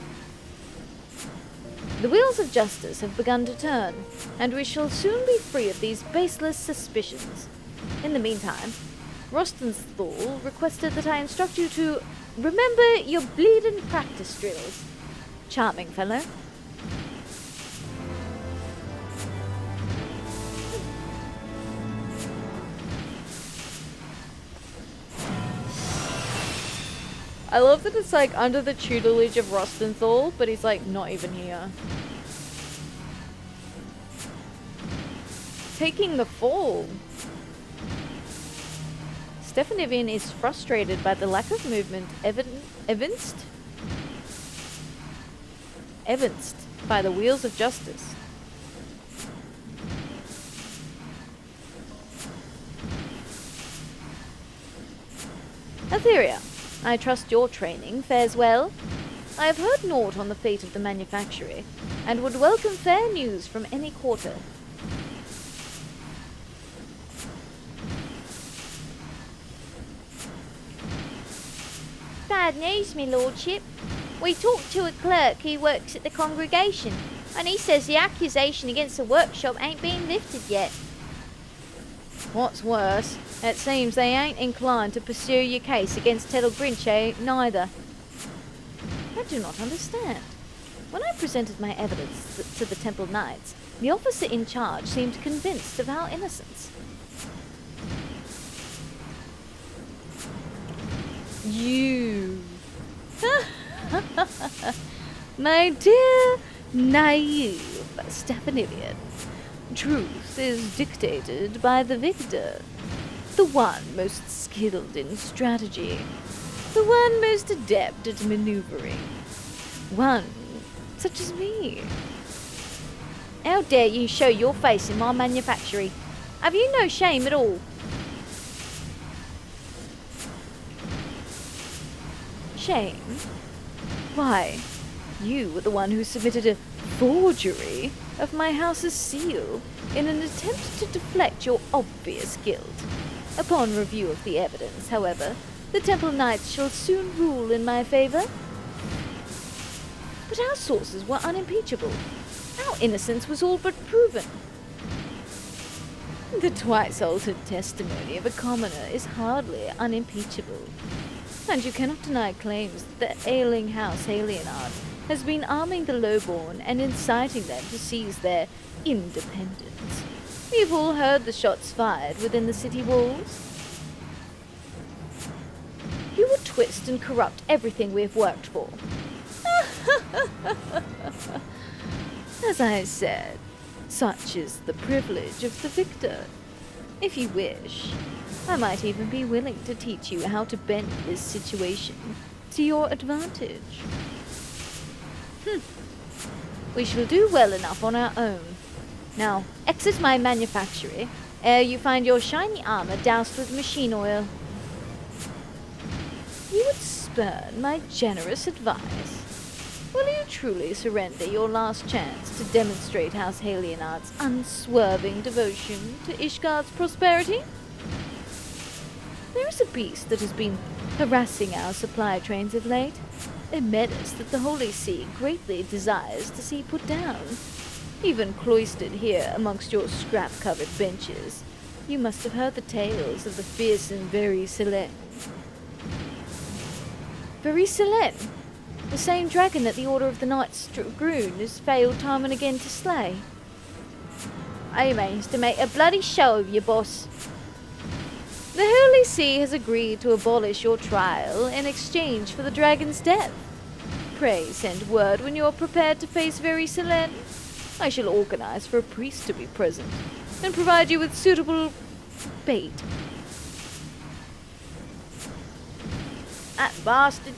The wheels of justice have begun to turn, and we shall soon be free of these baseless suspicions. In the meantime, Rostenthal requested that I instruct you to remember your bleeding practice drills. Charming fellow. I love that it's like under the tutelage of Rostenthal, but he's like not even here. Taking the fall. Stefanivian is frustrated by the lack of movement evinced by the wheels of justice. Atheria, I trust your training fares well. I have heard naught on the fate of the manufactory, and would welcome fair news from any quarter. Bad news, me lordship. We talked to a clerk who works at the congregation, and he says the accusation against the workshop ain't been lifted yet. What's worse, it seems they ain't inclined to pursue your case against Tedelgrinche neither. I do not understand. When I presented my evidence to the Temple Knights, the officer in charge seemed convinced of our innocence. You. My dear, naive Stefanivian. Truth is dictated by the victor. The one most skilled in strategy. The one most adept at maneuvering. One such as me. How dare you show your face in my manufactory? Have you no shame at all? Shame? Why, you were the one who submitted a forgery of my house's seal in an attempt to deflect your obvious guilt. Upon review of the evidence, however, the Temple Knights shall soon rule in my favor. But our sources were unimpeachable. Our innocence was all but proven. The twice-altered testimony of a commoner is hardly unimpeachable. And you cannot deny claims that the ailing House Alienard has been arming the lowborn and inciting them to seize their independence. We've all heard the shots fired within the city walls. You will twist and corrupt everything we have worked for. As I said, such is the privilege of the victor. If you wish, I might even be willing to teach you how to bend this situation to your advantage. We shall do well enough on our own. Now, exit my manufactory, ere you find your shiny armor doused with machine oil. You would spurn my generous advice. Will you truly surrender your last chance to demonstrate House Alienard's unswerving devotion to Ishgard's prosperity? There is a beast that has been harassing our supply trains of late, a menace that the Holy See greatly desires to see put down. Even cloistered here amongst your scrap-covered benches, you must have heard the tales of the fearsome Very-Selen. Very-Selen? The same dragon that the Order of the Knights Dragoon has failed time and again to slay. I managed to make a bloody show of you, boss. The Holy See has agreed to abolish your trial in exchange for the dragon's death. Pray send word when you are prepared to face Very-Selen. I shall organize for a priest to be present and provide you with suitable bait. That bastard.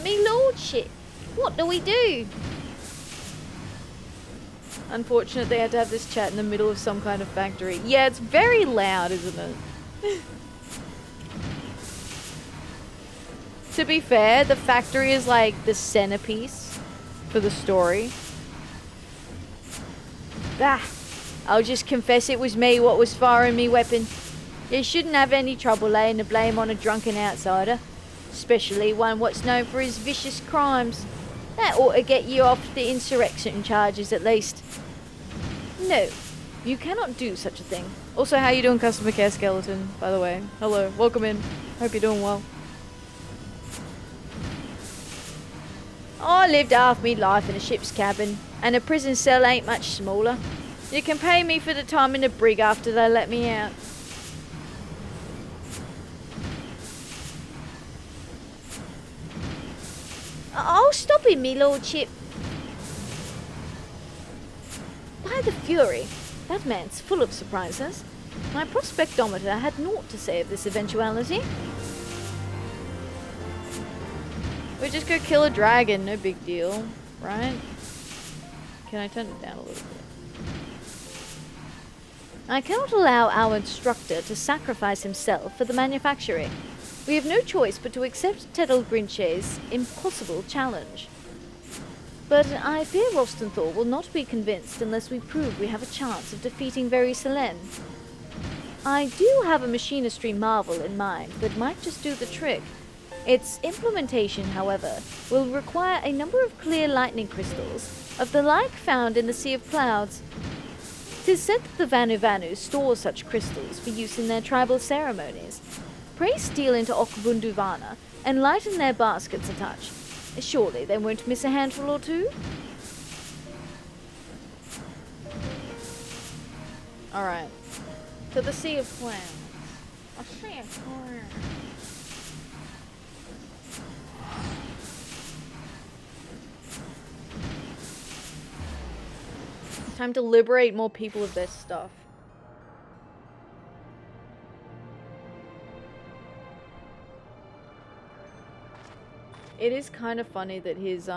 Me lordship, what do we do? Unfortunate they had to have this chat in the middle of some kind of factory. Yeah, it's very loud, isn't it? To be fair, the factory is like the centerpiece for the story. Bah! I'll just confess it was me what was firing me weapon. You shouldn't have any trouble laying the blame on a drunken outsider. Especially one what's known for his vicious crimes. That ought to get you off the insurrection charges at least. No, you cannot do such a thing. Also, how you doing, customer care skeleton, by the way? Hello, welcome in. Hope you're doing well. I lived half me life in a ship's cabin, and a prison cell ain't much smaller. You can pay me for the time in the brig after they let me out. I'll stop him, me lordship. By the Fury, that man's full of surprises. My prospectometer had naught to say of this eventuality. We just go kill a dragon, no big deal, right? Can I turn it down a little bit? I cannot allow our instructor to sacrifice himself for the manufacturing. We have no choice but to accept Teddle Grinche's impossible challenge. But I fear Rostenthal will not be convinced unless we prove we have a chance of defeating Very-Selen. I do have a machinistry marvel in mind that might just do the trick. Its implementation, however, will require a number of clear lightning crystals of the like found in the Sea of Clouds. 'Tis said that the Vanu Vanu store such crystals for use in their tribal ceremonies. Pray steal into Okbunduvana and lighten their baskets a touch. Surely they won't miss a handful or two? Alright. To the Sea of Clouds. A Sea of Clouds. Time to liberate more people of their stuff. It is kind of funny that he's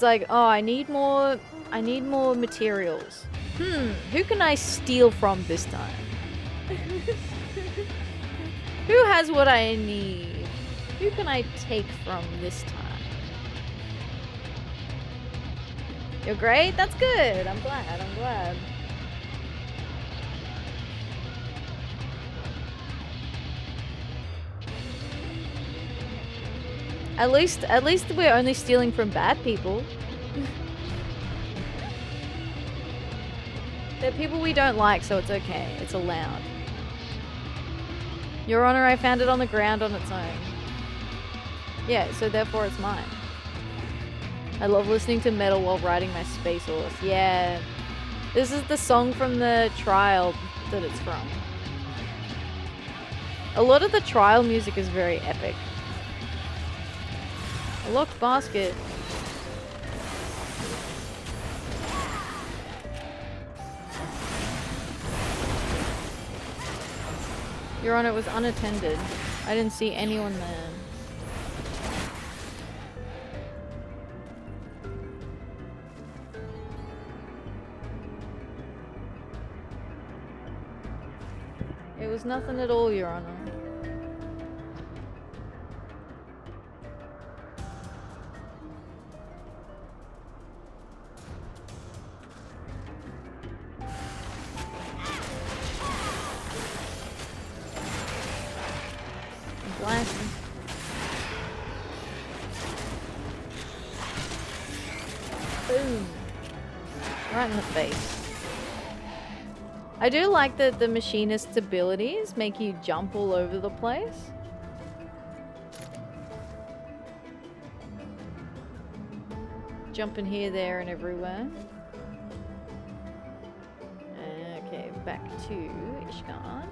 like, oh, I need more materials. Who can I steal from this time? Who has what I need? Who can I take from this time? You're great? That's good. I'm glad. At least we're only stealing from bad people. They're people we don't like, so it's okay. It's allowed. Your Honor, I found it on the ground on its own. Yeah, so therefore it's mine. I love listening to metal while riding my space horse. Yeah. This is the song from the trial that it's from. A lot of the trial music is very epic. A locked basket. Your Honor, it was unattended. I didn't see anyone there. It was nothing at all, Your Honor. Blasting. Boom. Right in the face. I do like that the Machinist's abilities make you jump all over the place. Jumping here, there, and everywhere. Okay, back to Ishgard.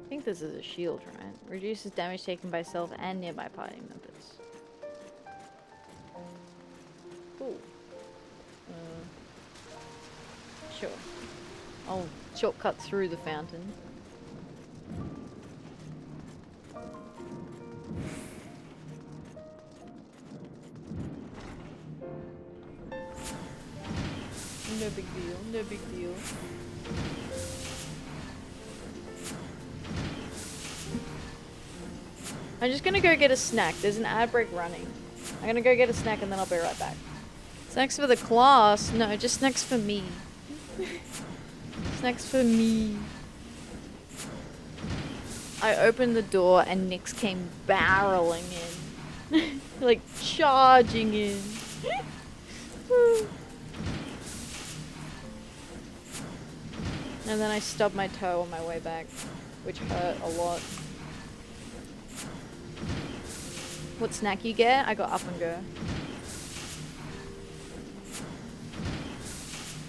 I think this is a shield, right? Reduces damage taken by self and nearby party members. Cool. Sure. I'll shortcut through the fountain. No big deal, no big deal. I'm just gonna go get a snack. There's an ad break running. I'm gonna go get a snack and then I'll be right back. Snacks for the class? No, just snacks for me. Snacks for me. I opened the door and Nyx came barreling in. Like charging in. And then I stubbed my toe on my way back, which hurt a lot. What snack you get? I got Up and Go.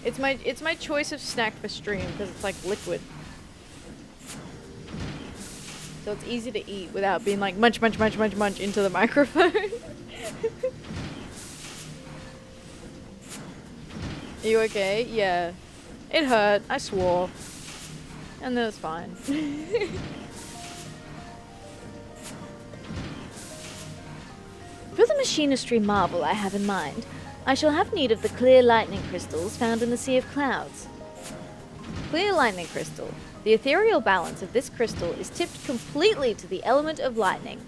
It's my choice of snack for stream because it's like liquid. So it's easy to eat without being like munch munch munch munch munch into the microphone. Are you okay? Yeah. It hurt. I swore. And then it's fine. For the machinistry marvel I have in mind, I shall have need of the clear lightning crystals found in the Sea of Clouds. Clear lightning crystal. The ethereal balance of this crystal is tipped completely to the element of lightning.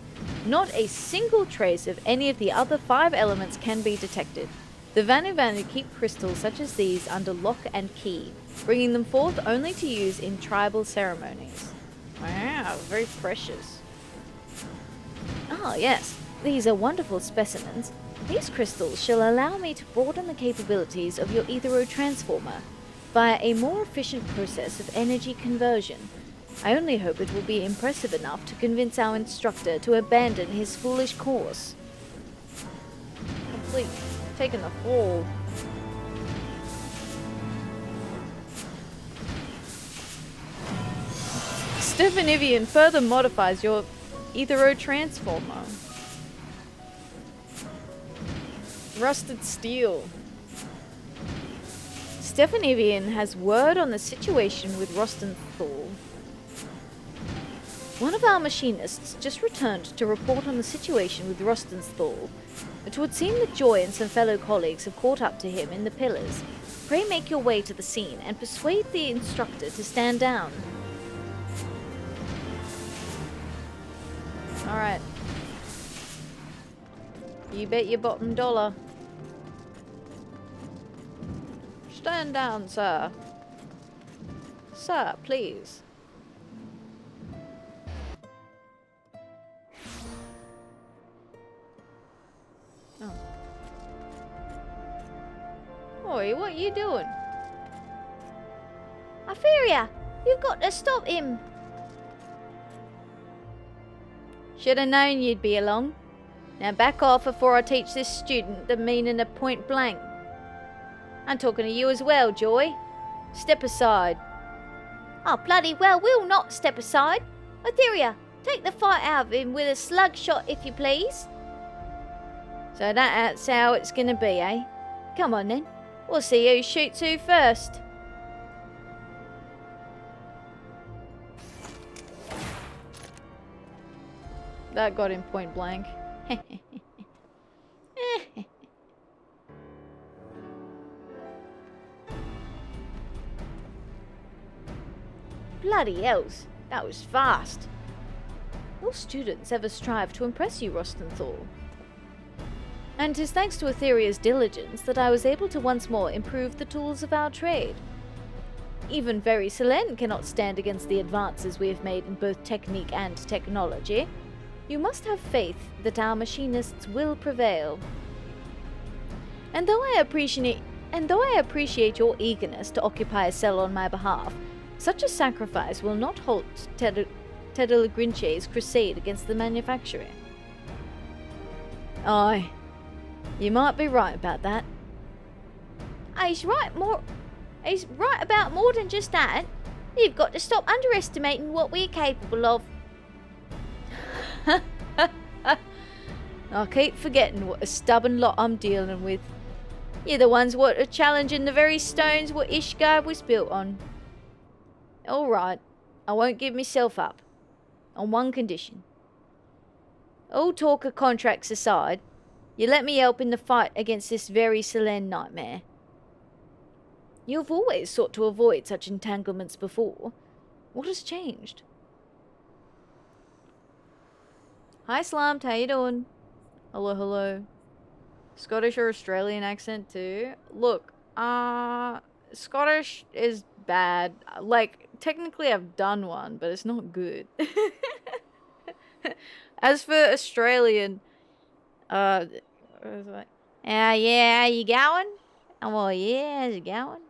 Not a single trace of any of the other 5 elements can be detected. The Vanu keep crystals such as these under lock and key, bringing them forth only to use in tribal ceremonies. Wow, very precious. Ah, yes. These are wonderful specimens. These crystals shall allow me to broaden the capabilities of your Aethero transformer via a more efficient process of energy conversion. I only hope it will be impressive enough to convince our instructor to abandon his foolish course. Complete. Taking the fall. Stephanivian further modifies your Aethero transformer. Rusted steel. Stephanivian has word on the situation with Rostenthal. One of our machinists just returned to report on the situation with Rostenthal. It would seem that Joy and some fellow colleagues have caught up to him in the pillars. Pray make your way to the scene and persuade the instructor to stand down. Alright, You bet your bottom dollar. Stand down, sir. Sir, please. Oh. Oi, what are you doing? Atheria, you've got to stop him. Should have known you'd be along. Now back off before I teach this student the meaning of point blank. I'm talking to you as well, Joy. Step aside. Oh, bloody well, we'll not step aside. Atheria, take the fight out of him with a slug shot, if you please. So that's how it's gonna be, eh? Come on then. We'll see who shoots who first. That got him point blank. Bloody hells, that was fast. Will students ever strive to impress you, Rostenthal? And 'tis thanks to Atheria's diligence that I was able to once more improve the tools of our trade. Even very Selene cannot stand against the advances we have made in both technique and technology. You must have faith that our machinists will prevail. And though I appreciate your eagerness to occupy a cell on my behalf, such a sacrifice will not halt Tedalagrinche's crusade against the manufacturer. Aye, you might be right about that. He's right about more than just that. You've got to stop underestimating what we're capable of. I keep forgetting what a stubborn lot I'm dealing with. You're the ones what are challenging the very stones what Ishgard was built on. Alright, I won't give myself up. On one condition. All talk of contracts aside, you let me help in the fight against this very Selene nightmare. You've always sought to avoid such entanglements before. What has changed? Hi Slumped, how you doing? Hello, hello. Scottish or Australian accent too? Look, Scottish is bad. Like, technically I've done one, but it's not good. As for Australian, yeah, how you going? Oh, yeah, how's it going?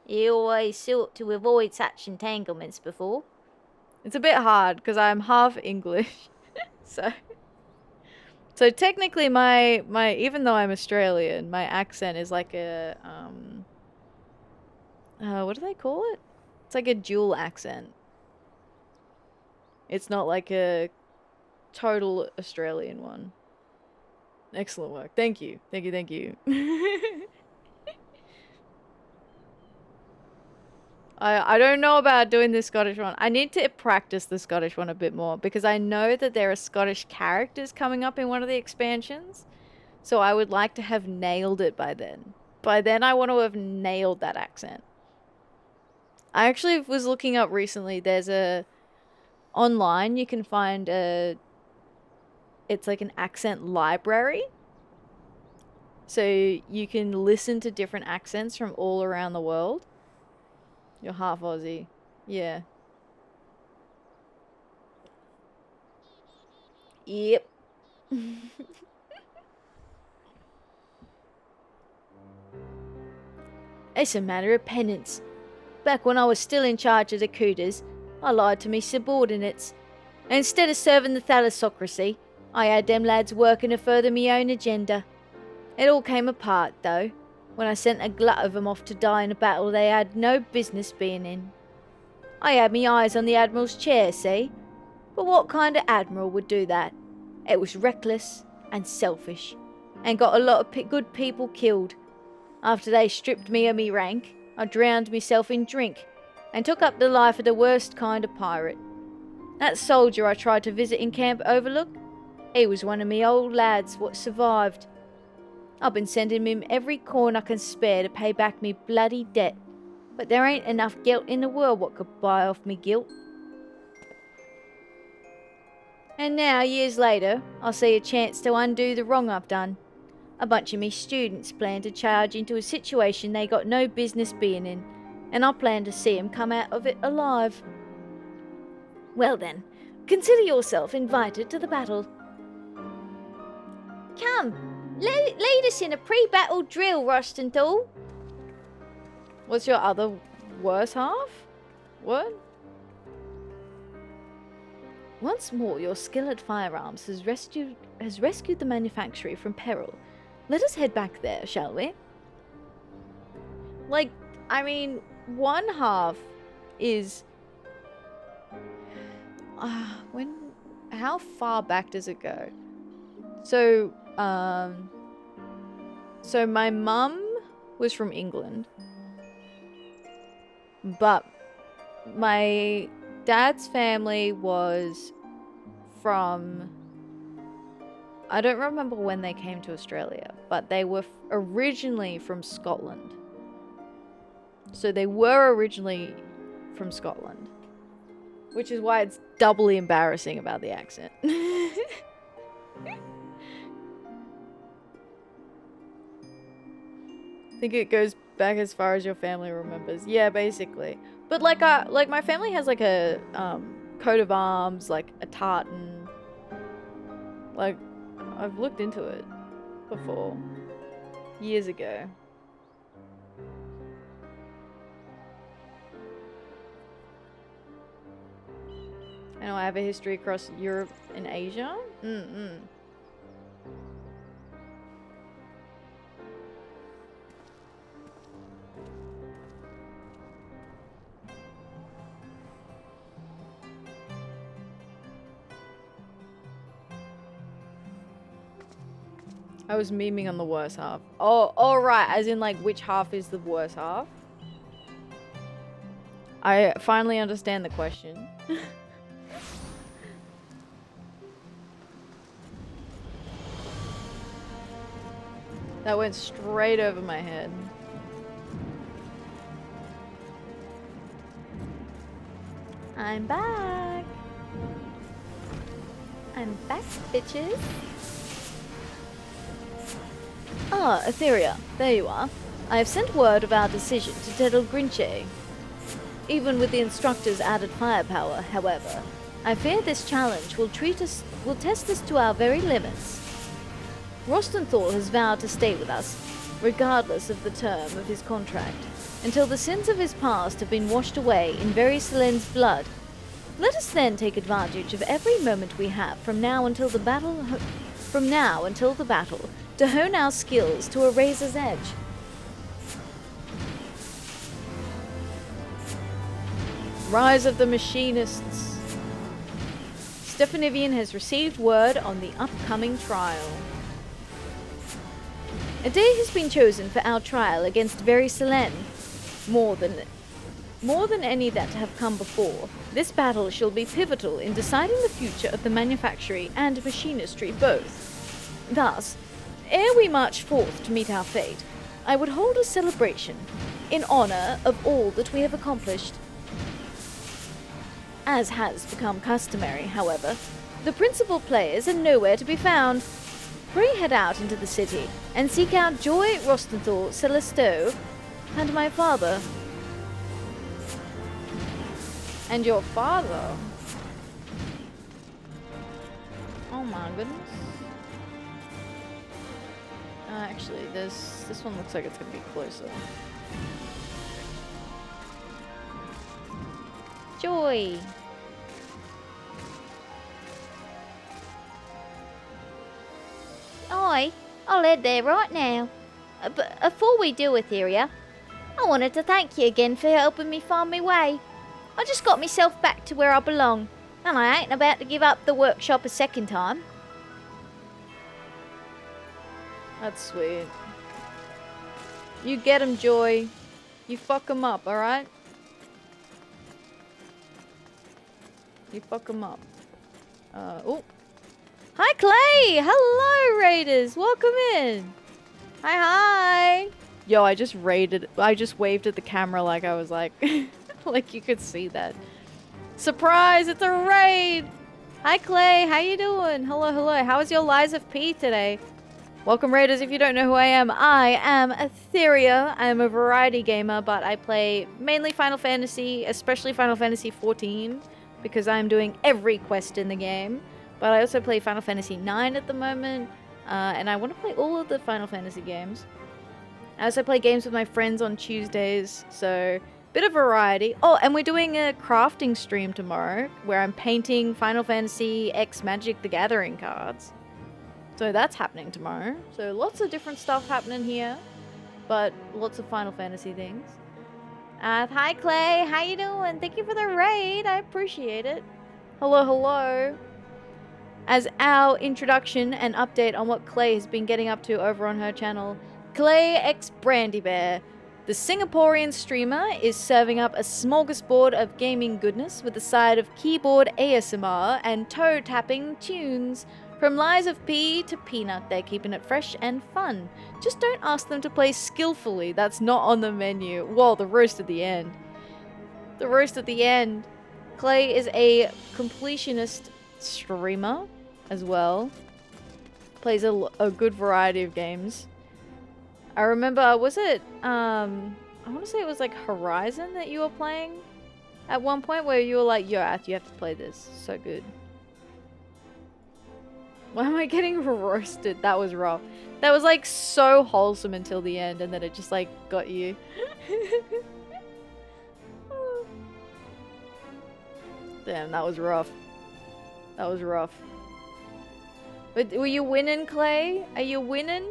You always sought to avoid such entanglements before. It's a bit hard because I'm half English, so technically my even though I'm Australian, my accent is like a what do they call it? It's like a dual accent. It's not like a total Australian one. Excellent work. Thank you. Thank you, thank you. I don't know about doing the Scottish one. I need to practice the Scottish one a bit more because I know that there are Scottish characters coming up in one of the expansions. So I would like to have nailed it by then. By then I want to have nailed that accent. I actually was looking up recently. There's a... Online you can find a... It's like an accent library. So you can listen to different accents from all around the world. You're half Aussie. Yeah. Yep. It's a matter of penance. Back when I was still in charge of the Cooters, I lied to me subordinates. And instead of serving the thalassocracy, I had them lads working to further me own agenda. It all came apart, though, when I sent a glut of them off to die in a battle they had no business being in. I had me eyes on the Admiral's chair, see? But what kind of Admiral would do that? It was reckless and selfish, and got a lot of good people killed. After they stripped me of me rank, I drowned myself in drink, and took up the life of the worst kind of pirate. That soldier I tried to visit in Camp Overlook, he was one of me old lads what survived. I've been sending him every coin I can spare to pay back me bloody debt, but there ain't enough guilt in the world what could buy off me guilt. And now, years later, I see a chance to undo the wrong I've done. A bunch of me students plan to charge into a situation they got no business being in, and I plan to see 'em come out of it alive. Well then, consider yourself invited to the battle. Come, lead us in a pre-battle drill, Rostenthal. What's your other worse half? What? Once more, your skill at firearms has rescued the manufactory from peril. Let us head back there, shall we? Like, I mean, one half is... how far back does it go? So my mum was from England, but my dad's family was from... I don't remember when they came to Australia, but they were originally from Scotland. So they were originally from Scotland. Which is why it's doubly embarrassing about the accent. I think it goes back as far as your family remembers. Yeah, basically. But like my family has like a coat of arms, like a tartan. Like, I've looked into it before. Years ago. I know I have a history across Europe and Asia. I was memeing on the worst half. Oh, right. As in, like, which half is the worst half? I finally understand the question. That went straight over my head. I'm back. I'm back, bitches. Ah, Atheria, there you are. I have sent word of our decision to Tedel Grinche. Even with the instructor's added firepower, however, I fear this challenge will test us to our very limits. Rostenthal has vowed to stay with us, regardless of the term of his contract, until the sins of his past have been washed away in Very-Selen's blood. Let us then take advantage of every moment we have from now until the battle, to hone our skills to a razor's edge. Rise of the Machinists. Stefanivian has received word on the upcoming trial. A day has been chosen for our trial against Very-Selen. More than any that have come before, this battle shall be pivotal in deciding the future of the manufactory and machinistry both. Thus, ere we march forth to meet our fate, I would hold a celebration in honor of all that we have accomplished. As has become customary, however, the principal players are nowhere to be found. Pray head out into the city and seek out Joye, Rostenthal, Celesto, and my father. And your father? Oh my goodness. Actually, this one looks like it's gonna be closer. Joy. I'll head there right now. But before we do, Atheria, I wanted to thank you again for helping me find my way. I just got myself back to where I belong, and I ain't about to give up the workshop a second time. That's sweet. You get him, Joy. You fuck him up, alright? You fuck him up. Oh. Hi, Clay! Hello, Raiders! Welcome in! Hi! Yo, I just waved at the camera like I was like... like you could see that. Surprise! It's a raid! Hi Clay, how you doing? Hello, hello. How was your Lies of P today? Welcome Raiders, if you don't know who I am Atheria. I am a variety gamer, but I play mainly Final Fantasy, especially Final Fantasy XIV, because I'm doing every quest in the game. But I also play Final Fantasy IX at the moment, and I want to play all of the Final Fantasy games. I also play games with my friends on Tuesdays, so bit of variety. Oh, and we're doing a crafting stream tomorrow where I'm painting Final Fantasy X Magic the Gathering cards. So that's happening tomorrow. So lots of different stuff happening here, but lots of Final Fantasy things. Hi Clay, how you doing? Thank you for the raid, I appreciate it. Hello, hello. As our introduction and update on what Clay has been getting up to over on her channel, Clay X Brandy Bear, the Singaporean streamer, is serving up a smorgasbord of gaming goodness with a side of keyboard ASMR and toe-tapping tunes. From Lies of P to Peanut, they're keeping it fresh and fun. Just don't ask them to play skillfully, that's not on the menu. Whoa, the roast at the end. The roast at the end. Clay is a completionist streamer as well. Plays a good variety of games. I remember, was it, I want to say it was like Horizon that you were playing at one point where you were like, yo, Ath, you have to play this. So good. Why am I getting roasted? That was rough. That was like so wholesome until the end and then it just like got you. Damn, that was rough. That was rough. But were you winning, Clay? Are you winning?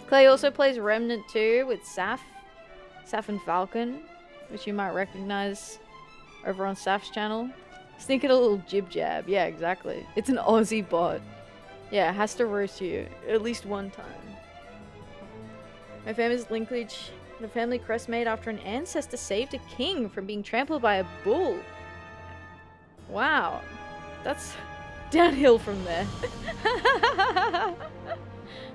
Clay also plays Remnant 2 with Saf and Falcon, which you might recognize over on Saf's channel. Just thinking a little jib jab. Yeah, exactly. It's an Aussie bot. Yeah, it has to roast you at least one time. My family's linkage, the family crest made after an ancestor saved a king from being trampled by a bull. Wow. That's downhill from there.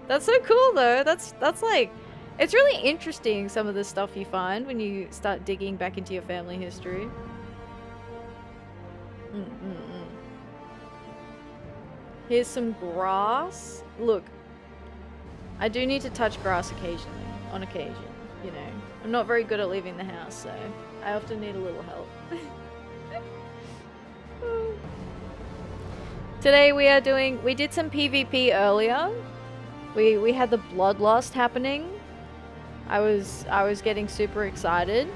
That's so cool though. That's like, it's really interesting some of the stuff you find when you start digging back into your family history. Here's some grass. Look, I do need to touch grass occasionally, on occasion, you know. I'm not very good at leaving the house, so I often need a little help. Today we did some PvP earlier. We had the bloodlust happening. I was getting super excited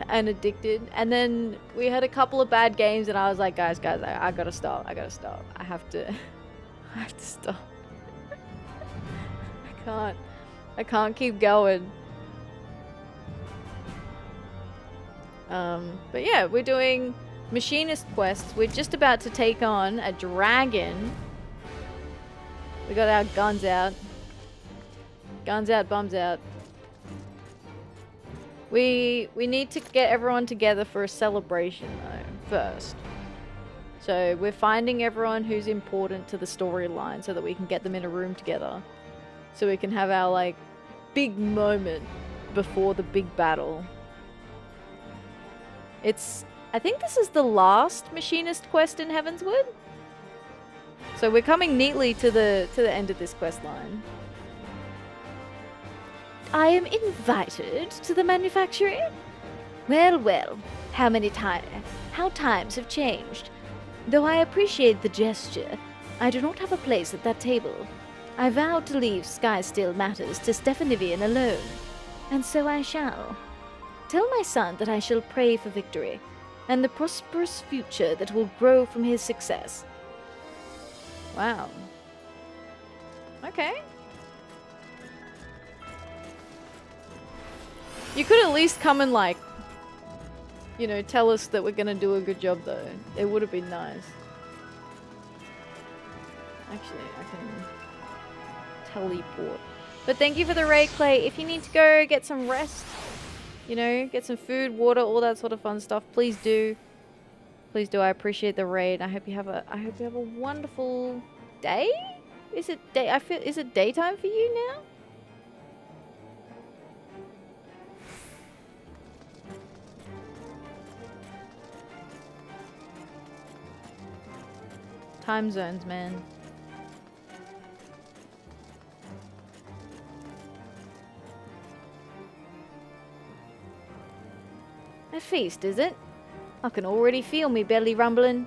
and addicted, and then we had a couple of bad games and I was like, guys, I gotta stop. I have to stop. I can't keep going. But yeah, we're doing Machinist quests. We're just about to take on a dragon. We got our guns out. Guns out, bums out. We need to get everyone together for a celebration though, first. So we're finding everyone who's important to the storyline so that we can get them in a room together. So we can have our like big moment before the big battle. I think this is the last Machinist quest in Heavenswood. So we're coming neatly to the end of this quest line. I am invited to the manufactory? Well, well, how times have changed. Though I appreciate the gesture, I do not have a place at that table. I vowed to leave Sky Still Matters to Stephanivian alone, and so I shall. Tell my son that I shall pray for victory, and the prosperous future that will grow from his success. Wow. Okay. You could at least come and like, you know, tell us that we're gonna do a good job though. It would have been nice. Actually, I can teleport. But thank you for the raid, Clay. If you need to go get some rest, you know, get some food, water, all that sort of fun stuff, please do. Please do. I appreciate the raid. I hope you have a wonderful day. Is it day? Is it daytime for you now? Time zones, man. A feast, is it? I can already feel me belly rumbling.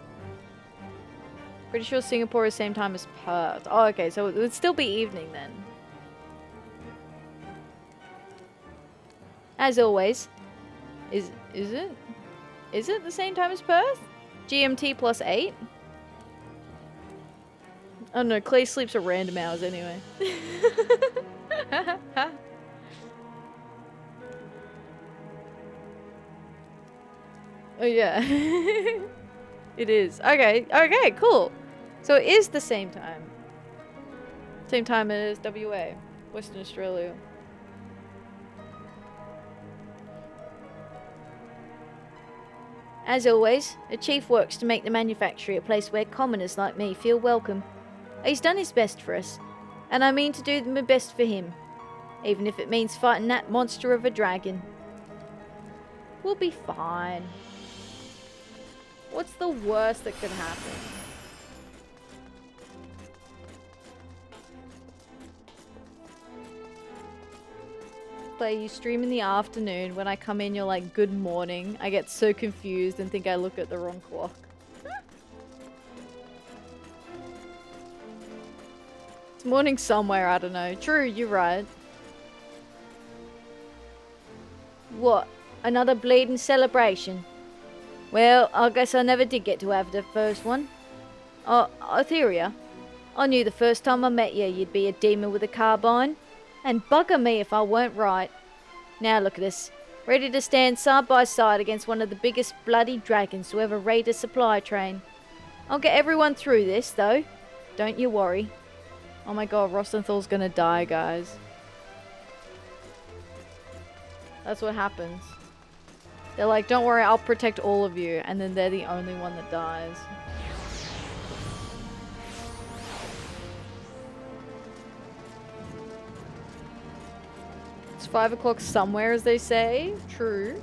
Pretty sure Singapore is same time as Perth. Oh, okay, so it would still be evening then. As always. Is it? Is it the same time as Perth? GMT plus 8? Oh no, Clay sleeps at random hours anyway. Oh yeah. It is. Okay, okay, cool. So it is the same time. Same time as WA, Western Australia. As always, the chief works to make the manufactory a place where commoners like me feel welcome. He's done his best for us, and I mean to do my best for him, even if it means fighting that monster of a dragon. We'll be fine. What's the worst that could happen? Play, you stream in the afternoon. When I come in, you're like, good morning. I get so confused and think I look at the wrong clock. It's morning somewhere, I don't know. True, you're right. What? Another bleeding celebration? Well, I guess I never did get to have the first one. Atheria, I knew the first time I met you you'd be a demon with a carbine. And bugger me if I weren't right. Now look at us, ready to stand side by side against one of the biggest bloody dragons to ever raid a supply train. I'll get everyone through this, though. Don't you worry. Oh my god, Rostenthal's gonna die, guys. That's what happens. They're like, don't worry, I'll protect all of you. And then they're the only one that dies. It's 5 o'clock somewhere, as they say. True.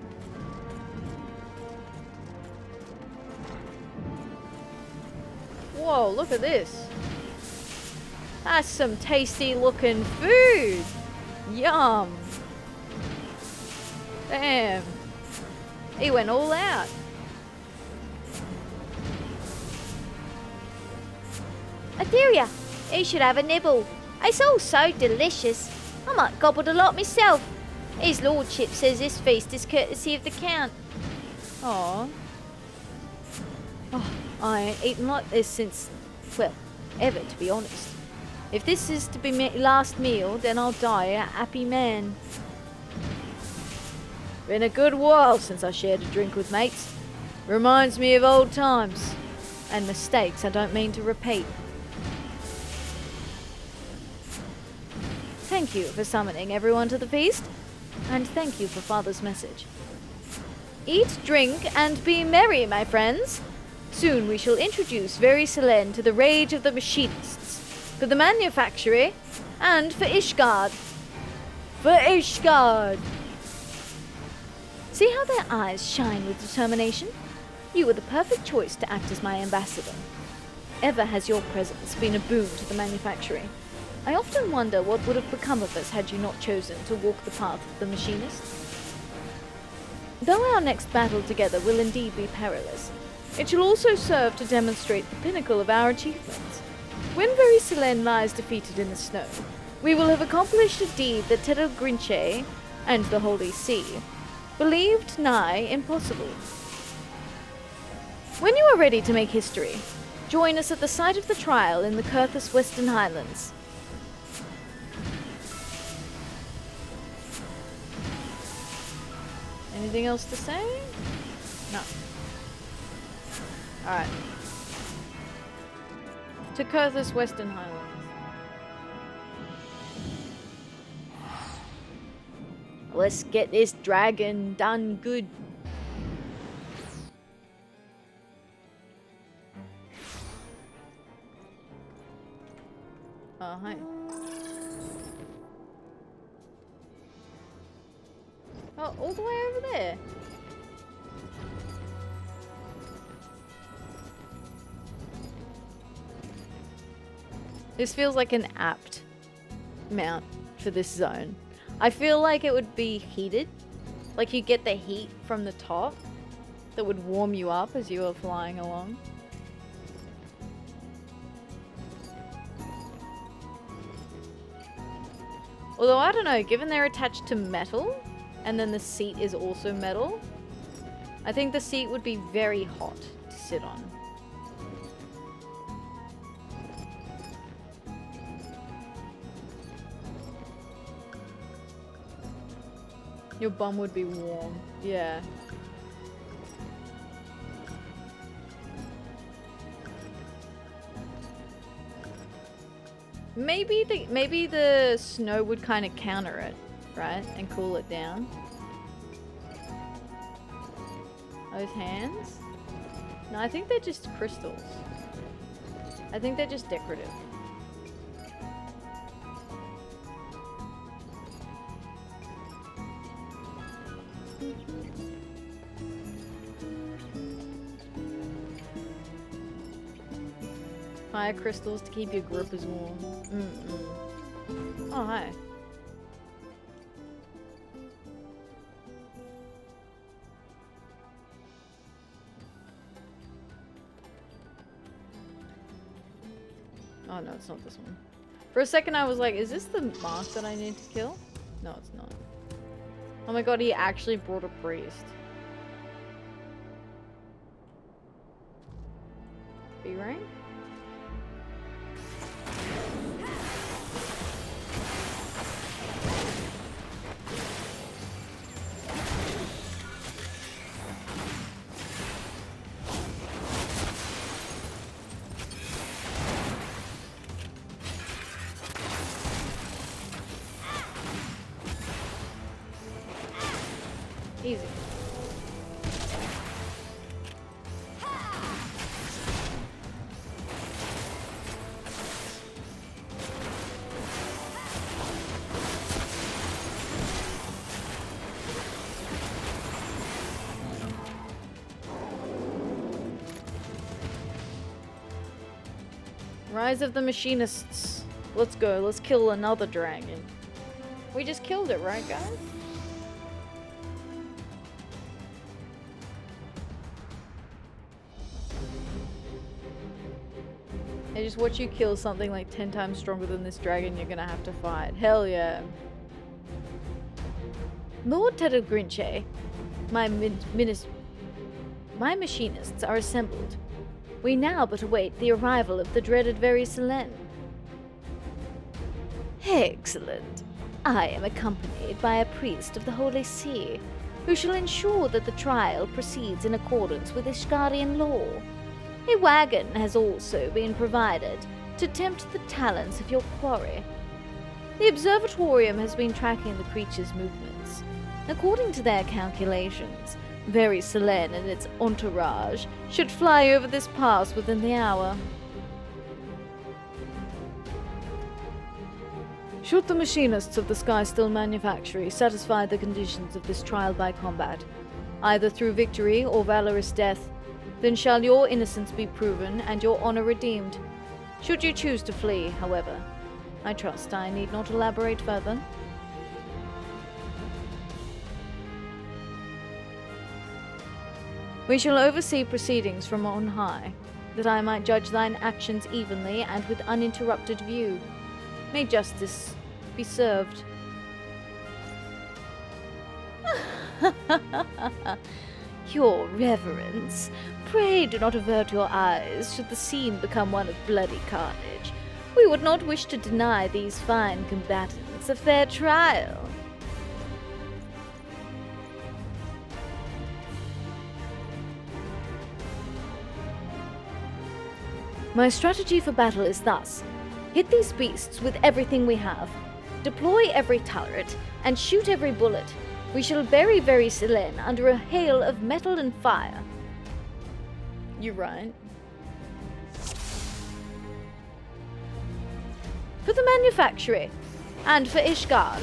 Whoa, look at this. That's some tasty looking food. Yum. Damn. He went all out. Atheria, you should have a nibble. It's all so delicious. I might gobble a lot myself. His lordship says this feast is courtesy of the count. Aww. Oh, I ain't eaten like this since, well, ever, to be honest. If this is to be my last meal, then I'll die a happy man. Been a good while since I shared a drink with mates. Reminds me of old times. And mistakes I don't mean to repeat. Thank you for summoning everyone to the feast. And thank you for Father's message. Eat, drink, and be merry, my friends. Soon we shall introduce very Selene to the rage of the Machinists, for the manufactory, and for Ishgard. For Ishgard! See how their eyes shine with determination? You were the perfect choice to act as my ambassador. Ever has your presence been a boon to the manufactory. I often wonder what would have become of us had you not chosen to walk the path of the Machinists. Though our next battle together will indeed be perilous, it shall also serve to demonstrate the pinnacle of our achievements. When very Selene lies defeated in the snow, we will have accomplished a deed that Tedder Grinche and the Holy See believed nigh impossible. When you are ready to make history, join us at the site of the trial in the Curthus Western Highlands. Anything else to say? No. Alright. To Curthus Western Highlands. Let's get this dragon done good. Oh, hi. Oh, all the way over there. This feels like an apt mount for this zone. I feel like it would be heated. Like you get the heat from the top that would warm you up as you were flying along. Although, I don't know, given they're attached to metal, and then the seat is also metal, I think the seat would be very hot to sit on. Your bum would be warm, yeah. Maybe the snow would kind of counter it, right? And cool it down. Those hands? No, I think they're just crystals. I think they're just decorative. Fire crystals to keep your grippers warm. Oh, hi. Oh no, it's not this one. For a second I was like, is this the mark that I need to kill? No, it's not. Oh my god, he actually brought a priest. B rank? Easy. Rise of the Machinists. Let's go. Let's kill another dragon. We just killed it, right, guys? I just watch you kill something like 10 times stronger than this dragon you're gonna have to fight. Hell yeah. Lord Tettlegrinche, my machinists are assembled. We now but await the arrival of the dreaded Very Selene. Excellent. I am accompanied by a priest of the Holy See, who shall ensure that the trial proceeds in accordance with Ishgarian law. A wagon has also been provided to tempt the talents of your quarry. The observatorium has been tracking the creature's movements. According to their calculations, Very Selene and its entourage should fly over this pass within the hour. Should the machinists of the Skysteel Manufactory satisfy the conditions of this trial by combat, either through victory or valorous death, then shall your innocence be proven and your honor redeemed. Should you choose to flee, however, I trust I need not elaborate further. We shall oversee proceedings from on high, that I might judge thine actions evenly and with uninterrupted view. May justice be served. Your Reverence, pray do not avert your eyes should the scene become one of bloody carnage. We would not wish to deny these fine combatants a fair trial. My strategy for battle is thus. Hit these beasts with everything we have. Deploy every turret and shoot every bullet. We shall bury Very Selene under a hail of metal and fire. You're right. For the manufactory, and for Ishgard.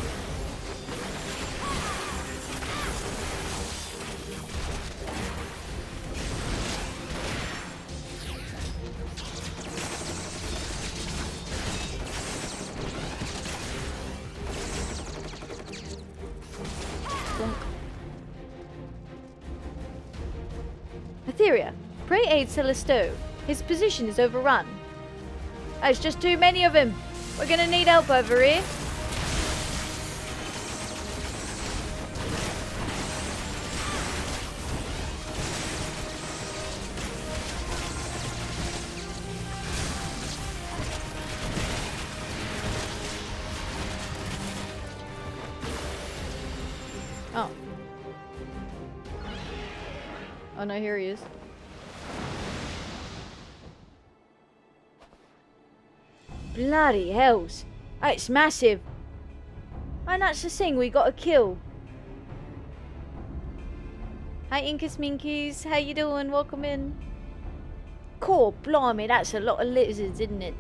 Atheria, pray aid Celestial. His position is overrun. It's just too many of him. We're gonna need help over here. Oh. Oh no, here he is. Bloody hells. It's massive. And that's the thing we gotta kill. Hi Inkus Minkies, how you doing? Welcome in. Core blimey, that's a lot of lizards, isn't it?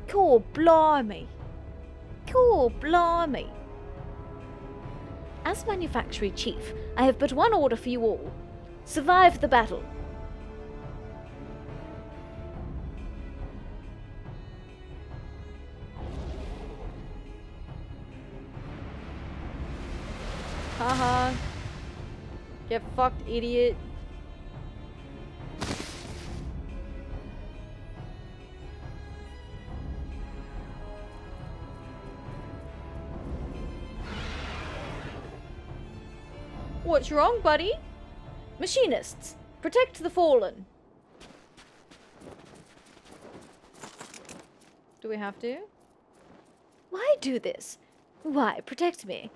Core blimey. Core blimey. As Manufactory Chief, I have but one order for you all. Survive the battle. Haha. Get fucked, idiot. What's wrong, buddy? Machinists, protect the fallen. Do we have to? Why do this? Why protect me?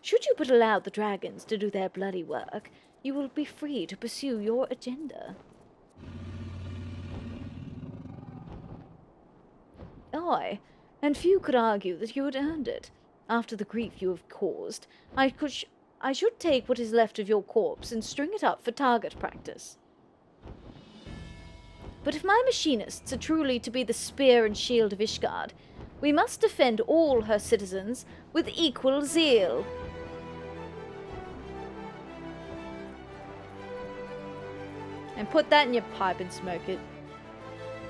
Should you but allow the dragons to do their bloody work, you will be free to pursue your agenda. Aye, and few could argue that you had earned it. After the grief you have caused, I should take what is left of your corpse and string it up for target practice. But if my machinists are truly to be the spear and shield of Ishgard, we must defend all her citizens with equal zeal. And put that in your pipe and smoke it.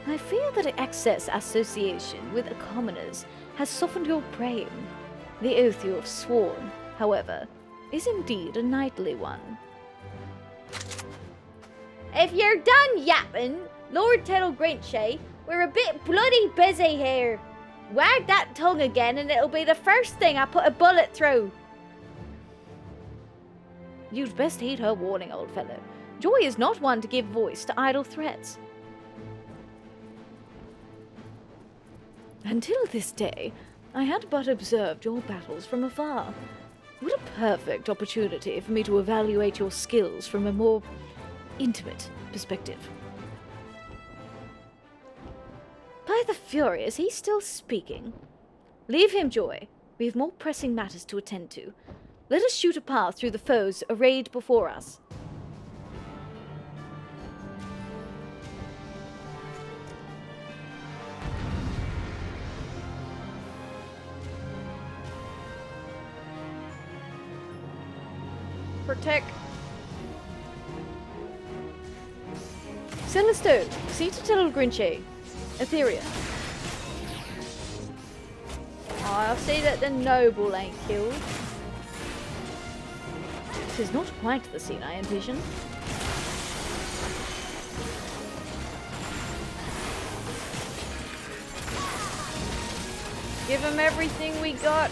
I fear that excess association with commoners has softened your brain. The oath you have sworn, however, is indeed a knightly one. If you're done yapping, Lord Tedtle Grinchay, we're a bit bloody busy here. Wag that tongue again and it'll be the first thing I put a bullet through. You'd best heed her warning, old fellow. Joy is not one to give voice to idle threats. Until this day, I had but observed your battles from afar. What a perfect opportunity for me to evaluate your skills from a more intimate perspective. By the Fury, is he still speaking? Leave him, Joy. We have more pressing matters to attend to. Let us shoot a path through the foes arrayed before us. Protect. Celestial, see to Tedtle Grinchay. Atheria. Oh, I'll see that the noble ain't killed. 'Tis not quite the scene I envisioned. Give him everything we got.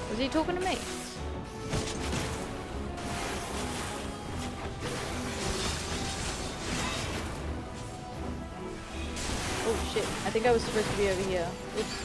Was he talking to me? Oh shit, I think I was supposed to be over here. Oops.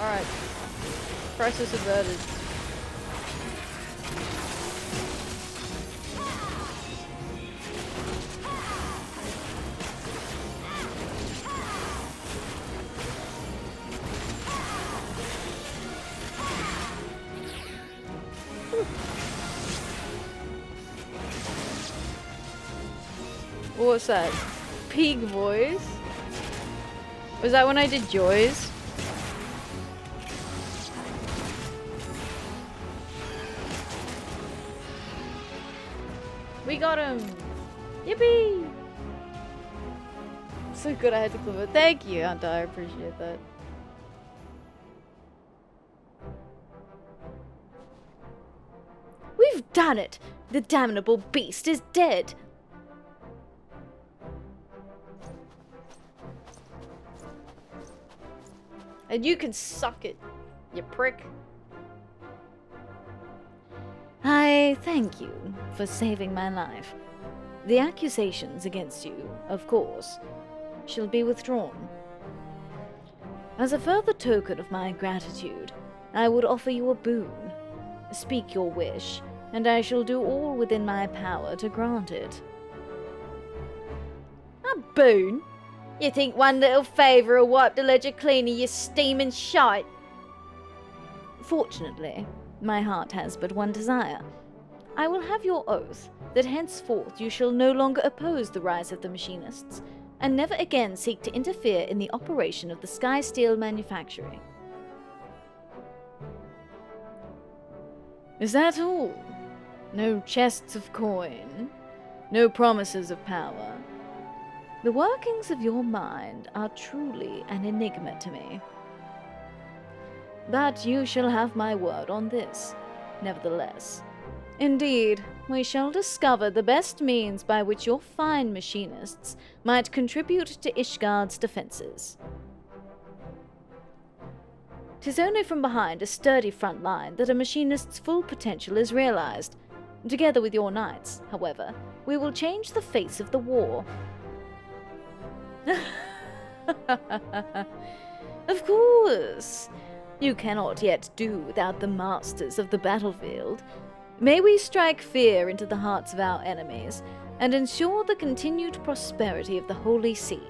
Alright. Crisis averted. What's that? Pig voice? Was that when I did Joy's? We got him! Yippee! So good I had to clip it. Thank you, Hunter. I appreciate that. We've done it! The damnable beast is dead! And you can suck it, you prick. I thank you for saving my life. The accusations against you, of course, shall be withdrawn. As a further token of my gratitude, I would offer you a boon. Speak your wish, and I shall do all within my power to grant it. A boon? You think one little favour will wipe the ledger clean of your steaming shite? Fortunately, my heart has but one desire. I will have your oath that henceforth you shall no longer oppose the rise of the Machinists, and never again seek to interfere in the operation of the Sky Steel manufacturing. Is that all? No chests of coin? No promises of power? The workings of your mind are truly an enigma to me. But you shall have my word on this, nevertheless. Indeed, we shall discover the best means by which your fine machinists might contribute to Ishgard's defenses. 'Tis only from behind a sturdy front line that a machinist's full potential is realized. Together with your knights, however, we will change the face of the war. Of course! You cannot yet do without the masters of the battlefield. May we strike fear into the hearts of our enemies, and ensure the continued prosperity of the Holy See.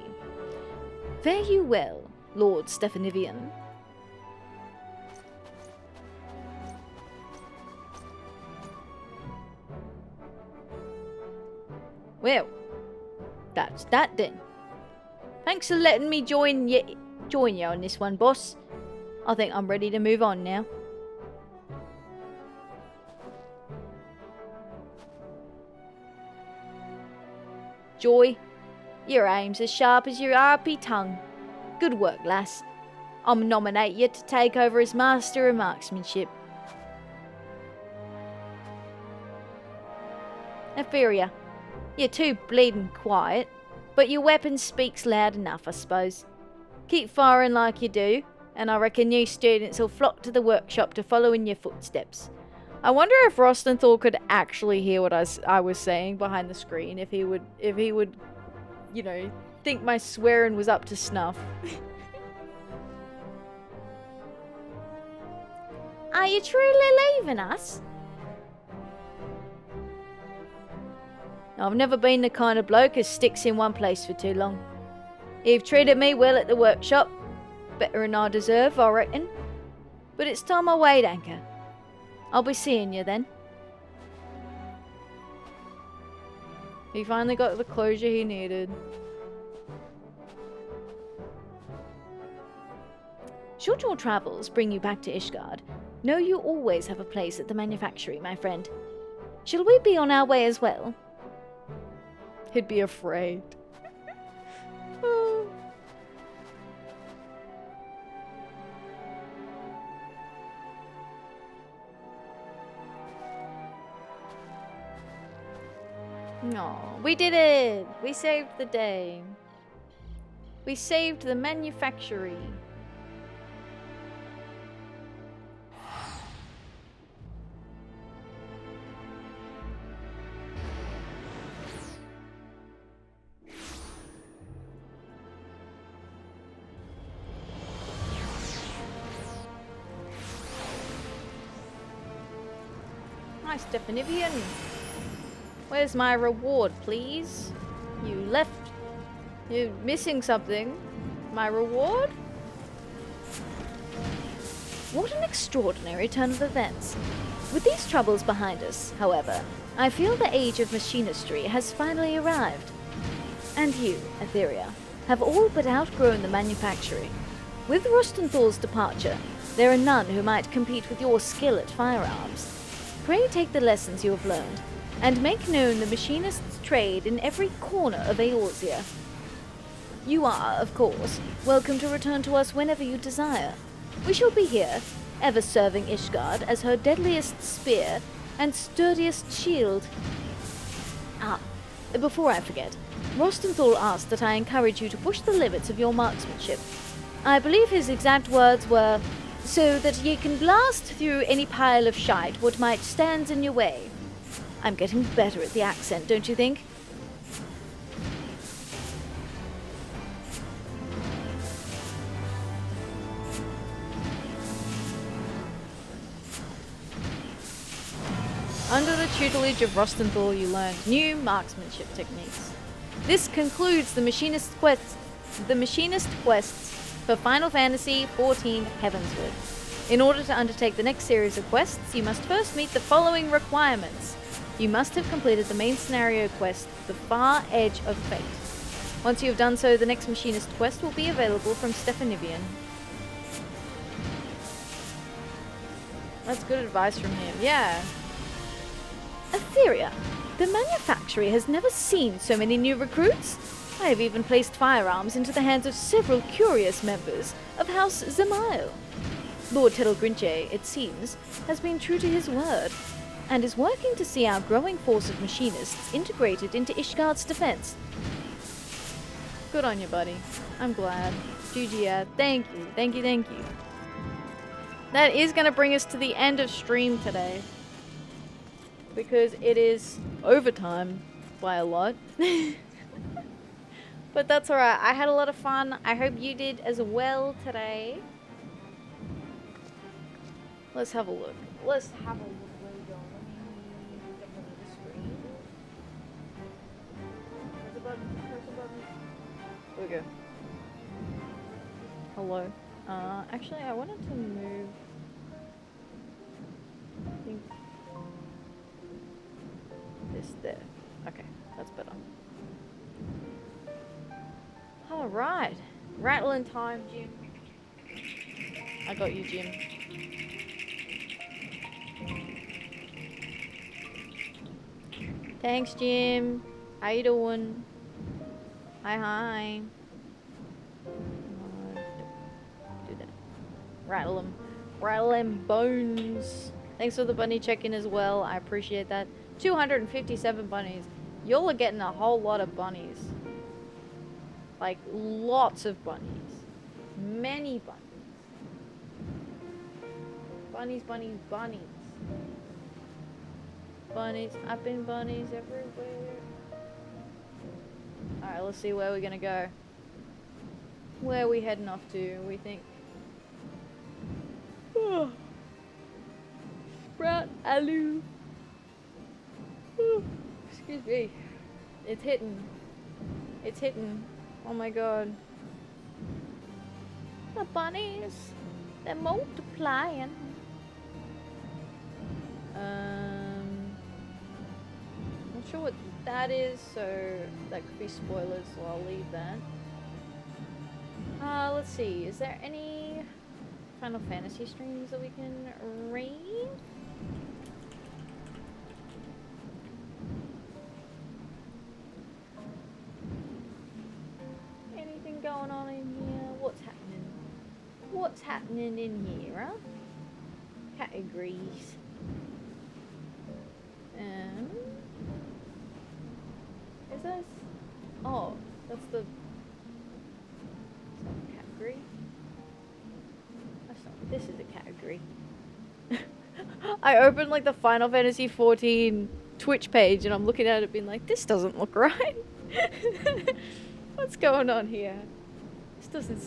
Fare you well, Lord Stephanivian. Well, that's that then. Thanks for letting me join you on this one, boss. I think I'm ready to move on now. Joy, your aim's as sharp as your RP tongue. Good work, lass. I'll nominate you to take over as Master of Marksmanship. Atheria, you're too bleeding quiet, but your weapon speaks loud enough, I suppose. Keep firing like you do, and I reckon new students will flock to the workshop to follow in your footsteps. I wonder if Rostenthal could actually hear what I was saying behind the screen, if he would, you know, think my swearing was up to snuff. Are you truly leaving us? I've never been the kind of bloke who sticks in one place for too long. You've treated me well at the workshop, better than I deserve, I reckon. But it's time I weighed anchor. I'll be seeing you then. He finally got the closure he needed. Should your travels bring you back to Ishgard, know you always have a place at the manufactory, my friend. Shall we be on our way as well? He'd be afraid. No, we did it! We saved the day. We saved the manufactory. Hi, Stephanivian. Where's my reward, please? You left. You're missing something. My reward? What an extraordinary turn of events. With these troubles behind us, however, I feel the age of machinistry has finally arrived. and you, Atheria, have all but outgrown the manufacturing. With Rostenthal's departure, there are none who might compete with your skill at firearms. Pray take the lessons you have learned, and make known the Machinists' trade in every corner of Eorzea. You are, of course, welcome to return to us whenever you desire. We shall be here, ever serving Ishgard as her deadliest spear and sturdiest shield. Before I forget, Rostenthal asked that I encourage you to push the limits of your marksmanship. I believe his exact words were, so that ye can blast through any pile of shite what might stand in your way. I'm getting better at the accent, don't you think? Under the tutelage of Rostenthal, you learned new marksmanship techniques. This concludes the Machinist quests for Final Fantasy XIV Heavensward. In order to undertake the next series of quests, you must first meet the following requirements. You must have completed the main scenario quest, The Far Edge of Fate. Once you have done so, the next Machinist quest will be available from Stephanivian. That's good advice from him, yeah. Atheria, the manufactory has never seen so many new recruits. I have even placed firearms into the hands of several curious members of House Zemail. Lord Telgrinche, it seems, has been true to his word, and is working to see our growing force of machinists integrated into Ishgard's defense. Good on you, buddy. I'm glad. GG, thank you, thank you, thank you. That is going to bring us to the end of stream today, because it is overtime by a lot. But that's alright. I had a lot of fun. I hope you did as well today. Let's have a look. Let's have a look where we go. Let me jump onto the screen. Press a button. Press a button. There we go. Hello. Actually, I wanted to move. I think this there. Okay, that's better. Alright. Rattling time, Jim. I got you, Jim. Thanks, Jim. How you doing? Hi. Do that. Rattle them. Rattle them bones. Thanks for the bunny check-in as well. I appreciate that. 257 bunnies. Y'all are getting a whole lot of bunnies. Like, lots of bunnies. Many bunnies. Bunnies, bunnies, bunnies. Bunnies, up in bunnies everywhere. Alright, let's see where we're gonna go. Where are we heading off to, we think? Sprout Alu. Excuse me. It's hitting. It's hitting. Oh my god. The bunnies, they're multiplying. Not sure what that is, so that could be spoilers, so I'll leave that. Let's see, is there any Final Fantasy streams that we can read? Anything going on in here? What's happening? What's happening in here, huh? Categories. Is this? Oh, that's the... Is that a category? That's not... This is a category. I opened like the Final Fantasy XIV Twitch page and I'm looking at it being like, this doesn't look right. What's going on here? This doesn't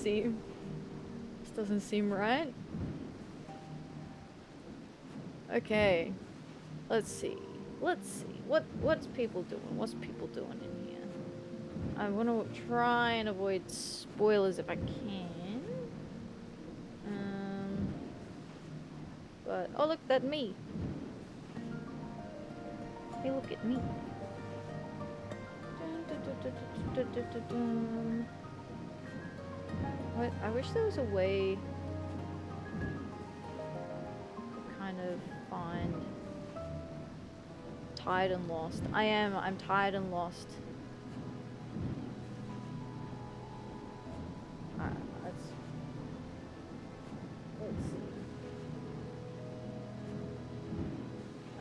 seem right. Okay. Let's see. What's people doing? What's people doing in here? I want to try and avoid spoilers if I can. But oh look, that's me. Hey, look at me. What? I wish there was a way to kind of find tired and lost. I'm tired and lost. Alright, let's see.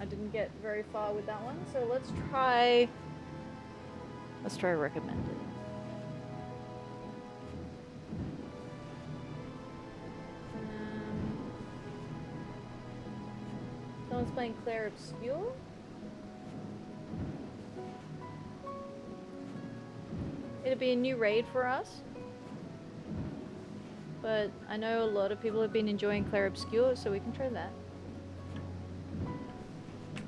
I didn't get very far with that one, so let's try recommended. Someone's playing Claire Obscure. It'll be a new raid for us. But I know a lot of people have been enjoying Claire Obscure, so we can try that.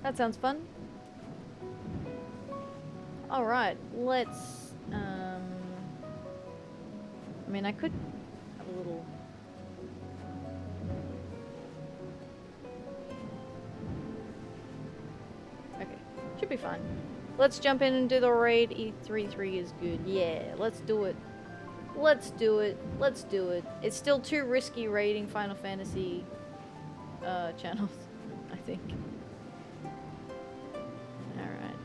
That sounds fun. Alright, let's... I mean, I could have a little... Okay, should be fine. Let's jump in and do the raid. E33 is good. Yeah, let's do it. Let's do it. Let's do it. It's still too risky raiding Final Fantasy channels, I think. Alright.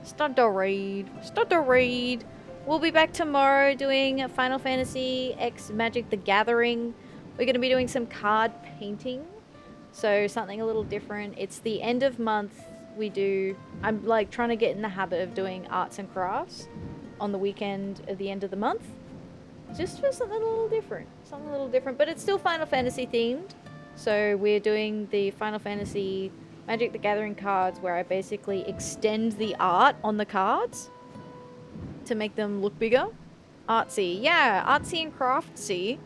Start the raid. Start the raid. We'll be back tomorrow doing Final Fantasy X Magic the Gathering. We're going to be doing some card painting. So something a little different. It's the end of month. I'm like trying to get in the habit of doing arts and crafts on the weekend at the end of the month. Just for something a little different. Something a little different. But it's still Final Fantasy themed. So we're doing the Final Fantasy Magic the Gathering cards where I basically extend the art on the cards to make them look bigger. Artsy. Yeah, artsy and craftsy.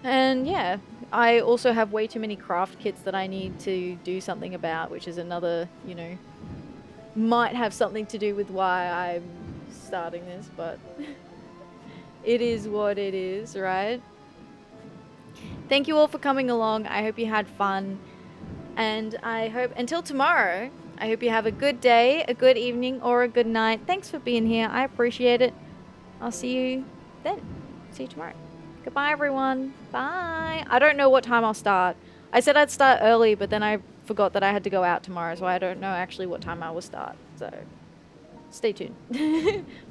And yeah, I also have way too many craft kits that I need to do something about, which is another, you know, might have something to do with why I'm starting this, but it is what it is, right? Thank you all for coming along. I hope you had fun. And I hope, until tomorrow, I hope you have a good day, a good evening, or a good night. Thanks for being here. I appreciate it. I'll see you then. See you tomorrow. Goodbye, everyone. Bye. I don't know what time I'll start. I said I'd start early, but then I forgot that I had to go out tomorrow, so I don't know actually what time I will start. So, stay tuned.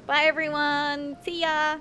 Bye, everyone. See ya.